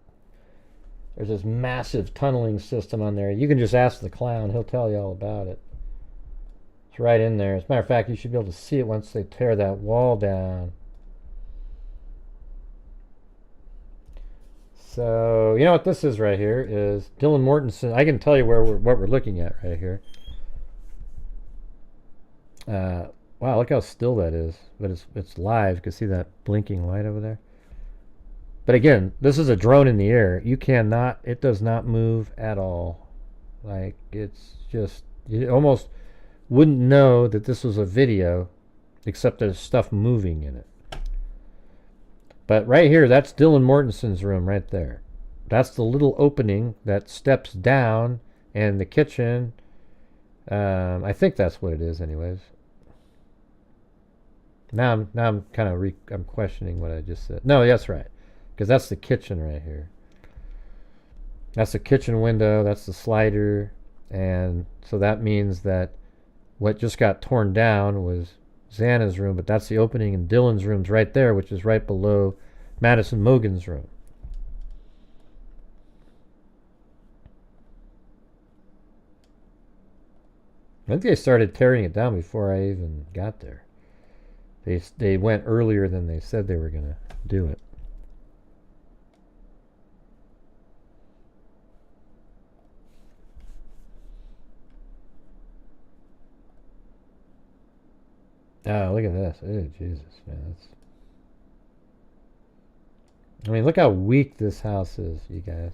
There's this massive tunneling system on there. You can just ask the clown. He'll tell you all about it. It's right in there. As a matter of fact, you should be able to see it once they tear that wall down. So, you know what this is right here is Dylan Mortensen. I can tell you what we're looking at right here. Wow, look how still that is. But it's live. You can see that blinking light over there. But again, this is a drone in the air. You cannot, it does not move at all. Like, it's just, you almost wouldn't know that this was a video, except there's stuff moving in it. But right here, that's Dylan Mortensen's room right there. That's the little opening that steps down, and the kitchen. I think that's what it is, anyways. Now I'm kind of I'm questioning what I just said. No, that's right, because that's the kitchen right here. That's the kitchen window. That's the slider, and so that means that what just got torn down was Xana's room, but that's the opening, and Dylan's room's right there, which is right below Madison Mogan's room. I think they started tearing it down before I even got there. They went earlier than they said they were going to do it. Oh, look at this. Oh, Jesus, man. That's... I mean, look how weak this house is, you guys.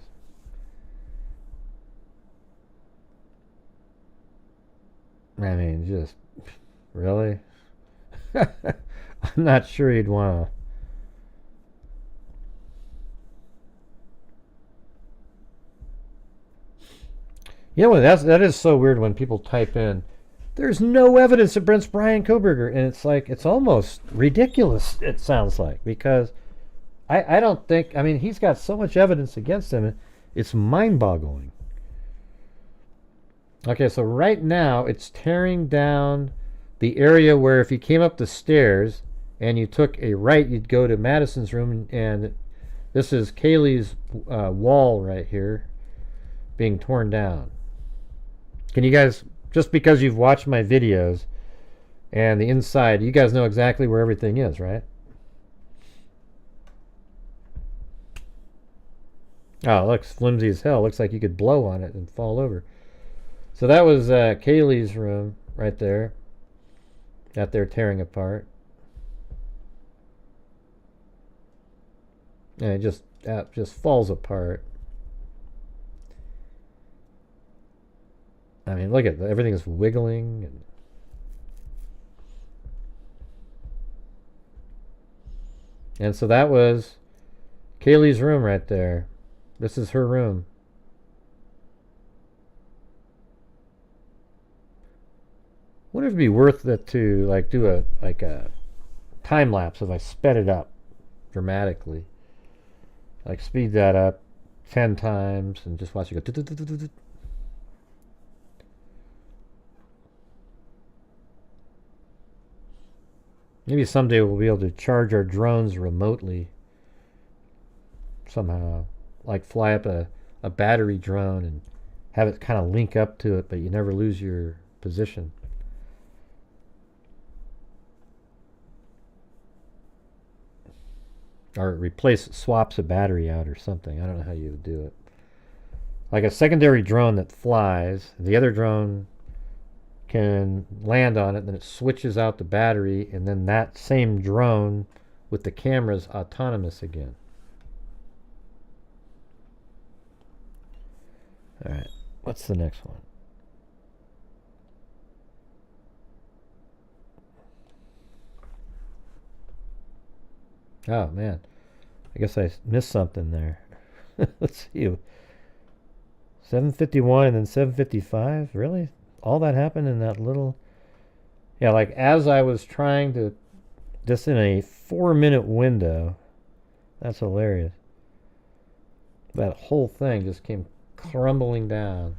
I mean, just... Really? I'm not sure you'd want to... You know what? That is so weird when people type in, there's no evidence against Brian Koberger, and it's like, it's almost ridiculous, it sounds like, because I don't think, I mean, he's got so much evidence against him, it's mind-boggling. Okay, so right now, it's tearing down the area where if you came up the stairs and you took a right, you'd go to Madison's room, and this is Kaylee's wall right here being torn down. Can you guys, just because you've watched my videos and the inside, you guys know exactly where everything is, right? Oh, it looks flimsy as hell. Looks like you could blow on it and fall over. So that was Kaylee's room right there that they're tearing apart. And it just falls apart. I mean, look at that. Everything is wiggling. And so that was Kaylee's room right there. This is her room. Wonder if it'd be worth it to like do a time lapse if I sped it up dramatically. Like speed that up 10 times and just watch it go. Maybe someday we'll be able to charge our drones remotely somehow. Like fly up a battery drone and have it kind of link up to it, but you never lose your position. Or swaps a battery out or something. I don't know how you would do it. Like a secondary drone that flies, the other drone can land on it, then it switches out the battery, and then that same drone with the camera's autonomous again. Alright, what's the next one? Oh man, I guess I missed something there. Let's see. 751 and then 755? Really? All that happened in that little... Yeah, like as I was trying to... Just in a 4-minute window. That's hilarious. That whole thing just came crumbling down.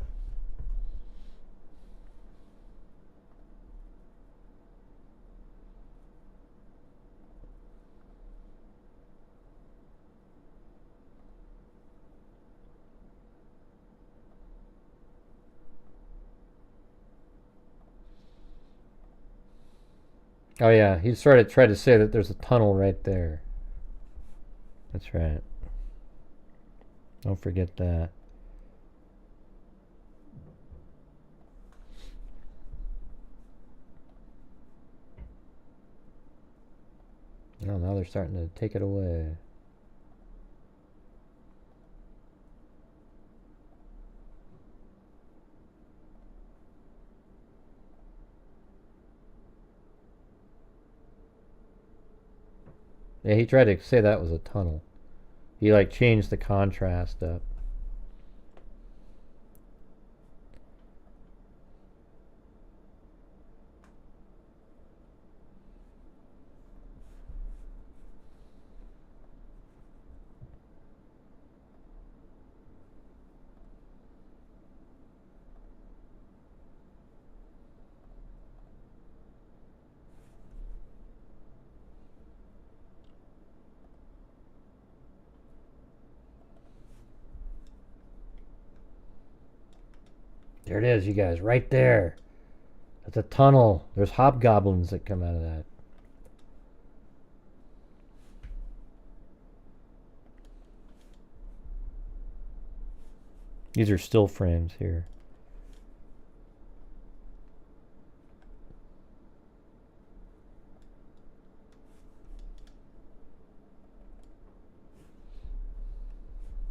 Oh yeah, he tried to say that there's a tunnel right there. That's right. Don't forget that. Oh, now they're starting to take it away. Yeah, he tried to say that was a tunnel. He like changed the contrast up. There it is, you guys, right there. That's a tunnel. There's hobgoblins that come out of that. These are still frames here.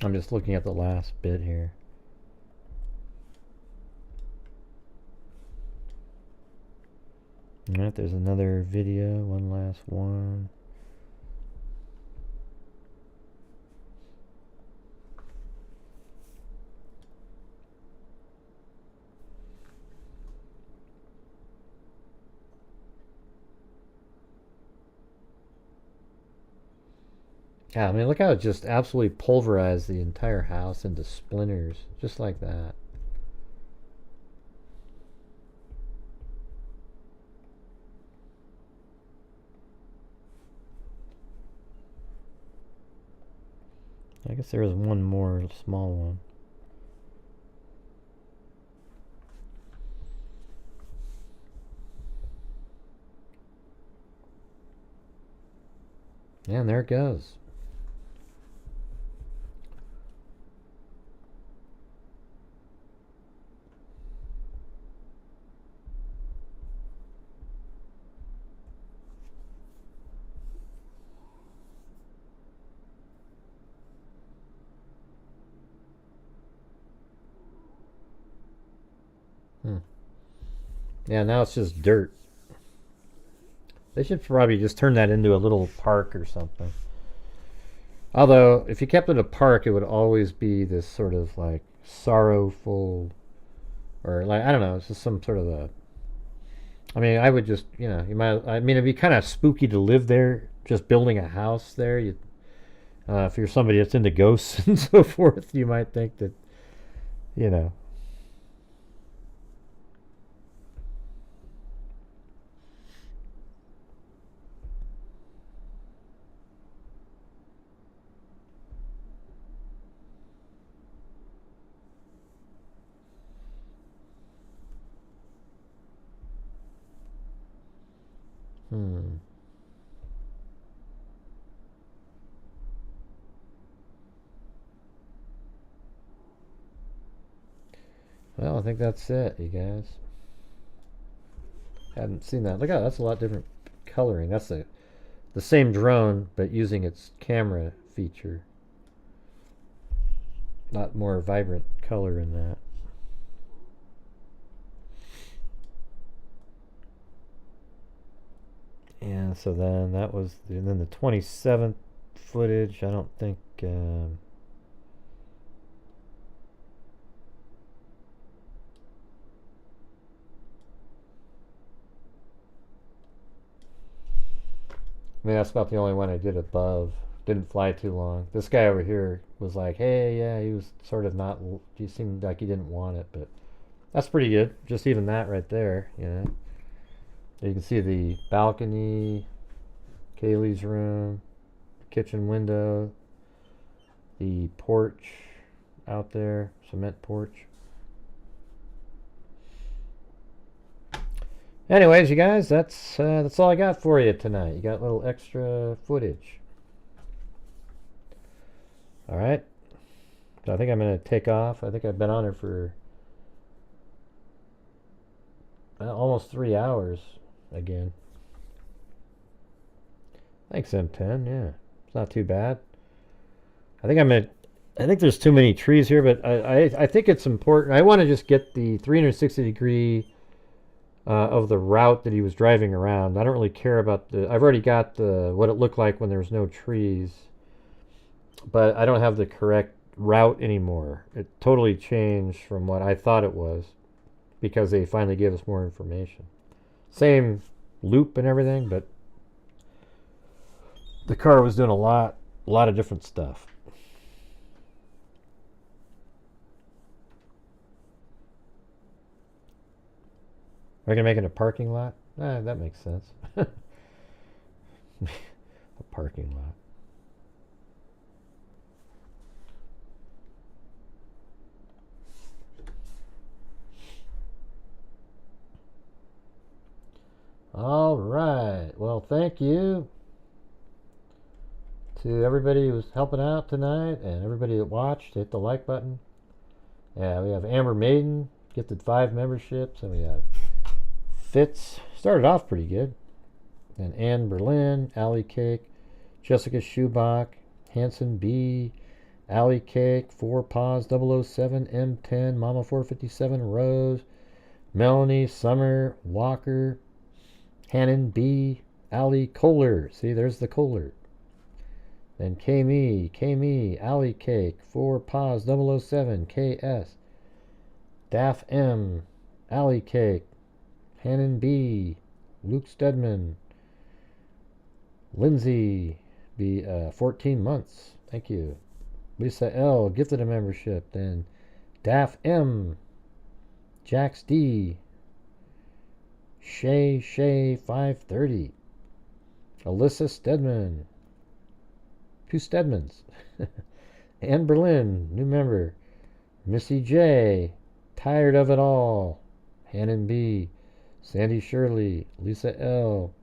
I'm just looking at the last bit here. Alright, there's another video, one last one. Yeah, I mean, look how it just absolutely pulverized the entire house into splinters, just like that. I guess there was one more small one. Yeah, and there it goes. Yeah, now it's just dirt. They should probably just turn that into a little park or something. Although, if you kept it a park, it would always be this sort of like sorrowful, or like, I don't know, it's just some sort of a, I mean, I would just, you know, you might, I mean, it'd be kind of spooky to live there, just building a house there. You, if you're somebody that's into ghosts and so forth, you might think that, you know. Well, I think that's it, you guys. Hadn't seen that. Look at that. That's a lot different coloring. That's the same drone, but using its camera feature. Not more vibrant color in that. And so then that was and then the 27th footage. I don't think I mean, that's about the only one I did above. Didn't fly too long. This guy over here was like, hey, yeah, he was sort of not, he seemed like he didn't want it, but that's pretty good. Just even that right there, you know. You can see the balcony, Kaylee's room, kitchen window, the porch out there, cement porch. Anyways, you guys, that's all I got for you tonight. You got a little extra footage. All right. So I think I'm going to take off. I think I've been on it for almost 3 hours again. Thanks, M10. Yeah, it's not too bad. I think there's too many trees here, but I think it's important. I want to just get the 360 degree of the route that he was driving around. I don't really care about I've already got what it looked like when there was no trees, but I don't have the correct route anymore. It totally changed from what I thought it was because they finally gave us more information. Same loop and everything, but the car was doing a lot of different stuff. Are we gonna make it a parking lot? That makes sense. A parking lot. All right. Well, thank you to everybody who was helping out tonight and everybody that watched. Hit the like button. Yeah, we have Amber Maiden, gifted 5 memberships, and we have Fitz, started off pretty good. And Ann Berlin, Alley Cake, Jessica Schubach, Hanson B, Alley Cake, 4 Paws 007, M10, Mama 457, Rose, Melanie, Summer, Walker, Hannon B, Alley Kohler. See, there's the Kohler. Then K-Me, Alley Cake, 4 Paws 007, KS, Daff M, Alley Cake, Hannon B, Luke Stedman, Lindsay B, 14 months. Thank you. Lisa L, gifted a membership. Then Daff M, Jax D, Shay 530, Alyssa Stedman, 2 Stedmans, Ann Berlin, new member, Missy J, Tired of It All, Hannon B, Sandy Shirley, Lisa L,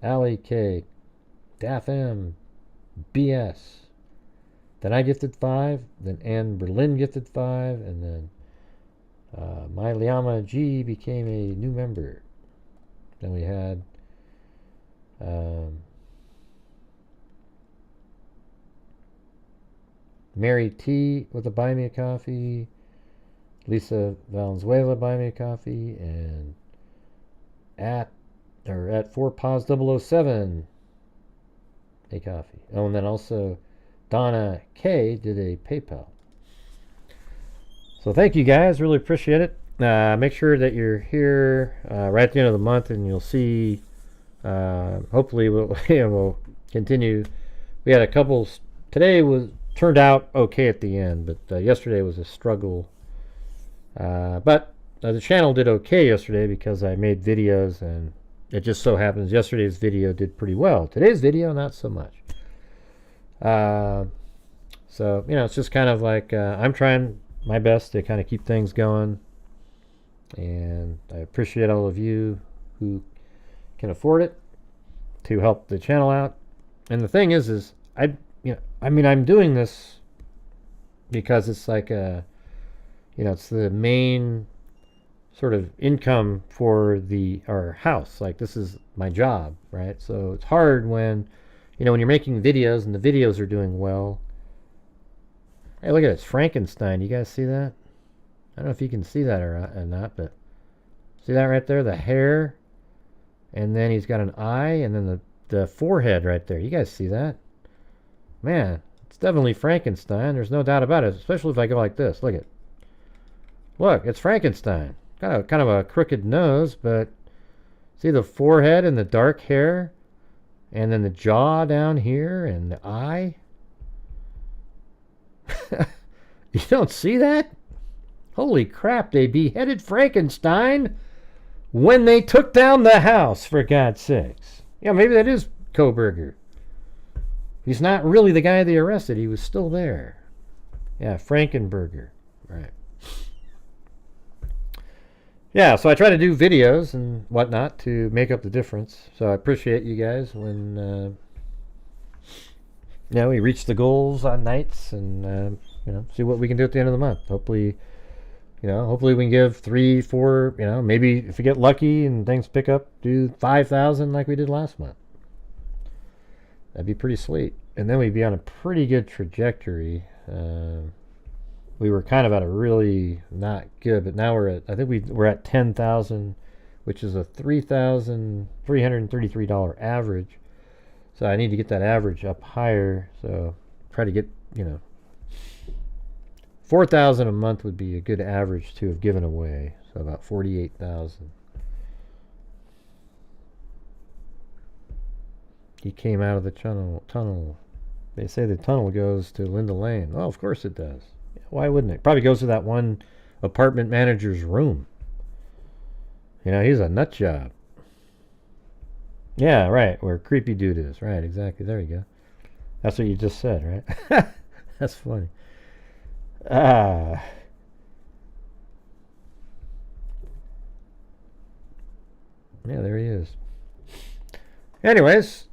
Alley Cake, Daff M, BS. Then I gifted 5, then Ann Berlin gifted 5, and then My Liama G became a new member. Then we had Mary T with a buy me a coffee, Lisa Valenzuela buy me a coffee, and at 4 Paws 007 a coffee. Oh, and then also Donna K did a PayPal. So thank you guys, really appreciate it. Make sure that you're here right at the end of the month, and you'll see. Hopefully, we'll continue. We had a couple. Today turned out okay at the end, but yesterday was a struggle. But the channel did okay yesterday because I made videos, and it just so happens yesterday's video did pretty well. Today's video, not so much. So it's just kind of like I'm trying my best to kind of keep things going. And I appreciate all of you who can afford it to help the channel out. And the thing is I'm doing this because it's like it's the main sort of income for our house. Like, this is my job, right? So it's hard when when you're making videos and the videos are doing well. Hey, look at this Frankenstein. You guys see that? I don't know if you can see that or not, but see that right there? The hair, and then he's got an eye, and then the forehead right there. You guys see that? Man, it's definitely Frankenstein. There's no doubt about it, especially if I go like this. Look, it's Frankenstein. Kind of a crooked nose, but see the forehead and the dark hair, and then the jaw down here, and the eye? You don't see that? Holy crap, they beheaded Frankenstein when they took down the house, for God's sakes. Yeah, maybe that is Kohberger. He's not really the guy they arrested. He was still there. Yeah, Frankenberger. Right. Yeah, so I try to do videos and whatnot to make up the difference. So I appreciate you guys when we reach the goals on nights and see what we can do at the end of the month. Hopefully we can give 3, 4, maybe if we get lucky and things pick up, do 5,000 like we did last month. That'd be pretty sweet. And then we'd be on a pretty good trajectory. We were kind of at a really not good, but now we're at 10,000. which is a $3,333 average. So I need to get that average up higher. So try to get, you know, $4,000 a month would be a good average to have given away. So about $48,000. He came out of the tunnel. They say the tunnel goes to Linda Lane. Oh, of course it does. Why wouldn't it? Probably goes to that one apartment manager's room. You know, he's a nut job. Yeah, right, where creepy dude is. Right, exactly. There you go. That's what you just said, right? That's funny. Yeah, there he is. Anyways,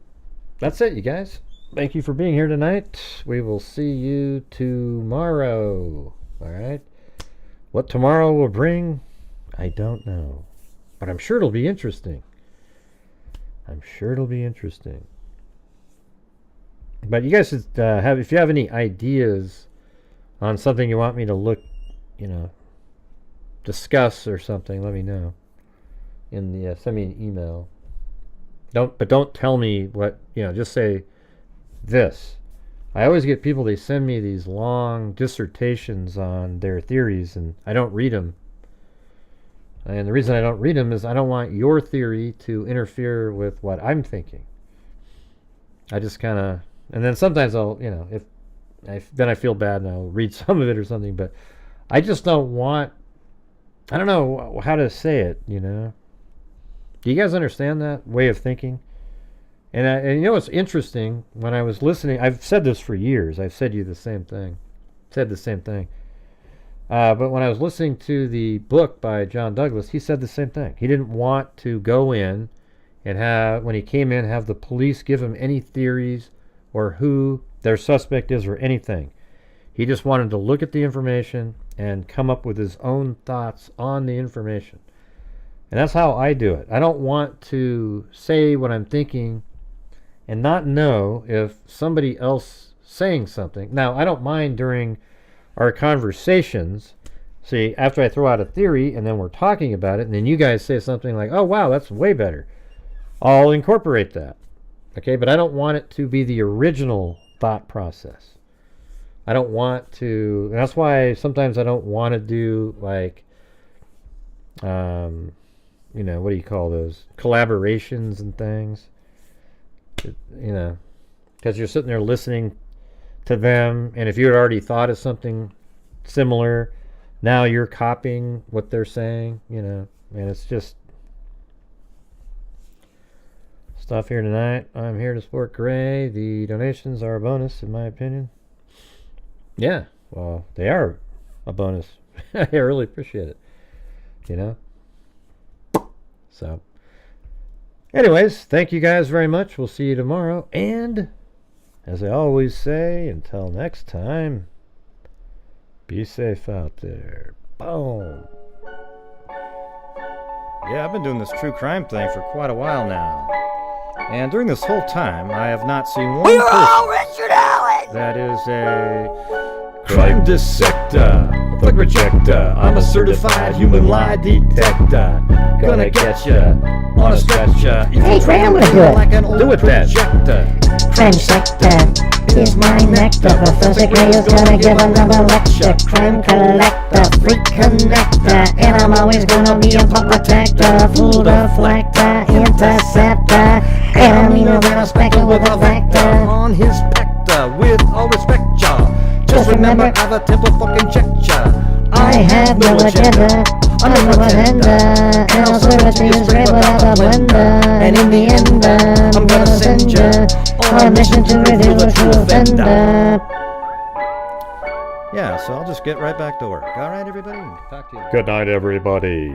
that's it, you guys. Thank you for being here tonight. We will see you tomorrow. All right? What tomorrow will bring, I don't know. But I'm sure it'll be interesting. I'm sure it'll be interesting. But you guys should if you have any ideas on something you want me to look, you know, discuss or something, let me know. In the send me an email. Don't tell me what, you know, just say this. I always get people, they send me these long dissertations on their theories, and I don't read them. And the reason I don't read them is I don't want your theory to interfere with what I'm thinking. I just kind of, and then sometimes I'll, you know, then I feel bad and I'll read some of it or something, but I just don't want, I don't know how to say it, you know. Do you guys understand that way of thinking? And you know what's interesting? When I was listening, I've said this for years. I've said the same thing. But when I was listening to the book by John Douglas, he said the same thing. He didn't want to go in and when he came in, have the police give him any theories or who their suspect is or anything. He just wanted to look at the information and come up with his own thoughts on the information. And that's how I do it. I don't want to say what I'm thinking and not know if somebody else saying something. Now, I don't mind during our conversations, see, after I throw out a theory and then we're talking about it, and then you guys say something like, oh, wow, that's way better. I'll incorporate that. Okay, but I don't want it to be the original thought process. I don't want to, and that's why sometimes I don't want to do like, you know, what do you call those? Collaborations and things. You know, because you're sitting there listening to them, and if you had already thought of something similar, now you're copying what they're saying, you know, and it's just stuff here tonight. I'm here to support Gray. The donations are a bonus, in my opinion. Yeah, well, they are a bonus. I really appreciate it, you know. So, anyways, thank you guys very much. We'll see you tomorrow. And, as I always say, until next time, be safe out there. Boom. Yeah, I've been doing this true crime thing for quite a while now. And during this whole time, I have not seen one We're person all Richard Allen! that is a crime dissector, thug rejector. I'm a certified human lie detector. Gonna get ya on a stretcher. Hey, Grant, I'm gonna do it. Like an old Do it then. projector. Crime sector is my nectar. Professor Gray is gonna give another lecture. Crime collector, freak connector, and I'm always gonna be a pop protector, fool deflector, interceptor, and I'm meaner than a speckle with a vector. On his specter, with all respect, y'all. Just remember, I've a temple fucking checked ya. I have no agenda, I'm no agenda, and I'll serve it to you straight without a blender. And in the end, I'm gonna send ya on a mission to reveal the true offender. Yeah, so I'll just get right back to work. All right, everybody? Talk to you. Good night, everybody.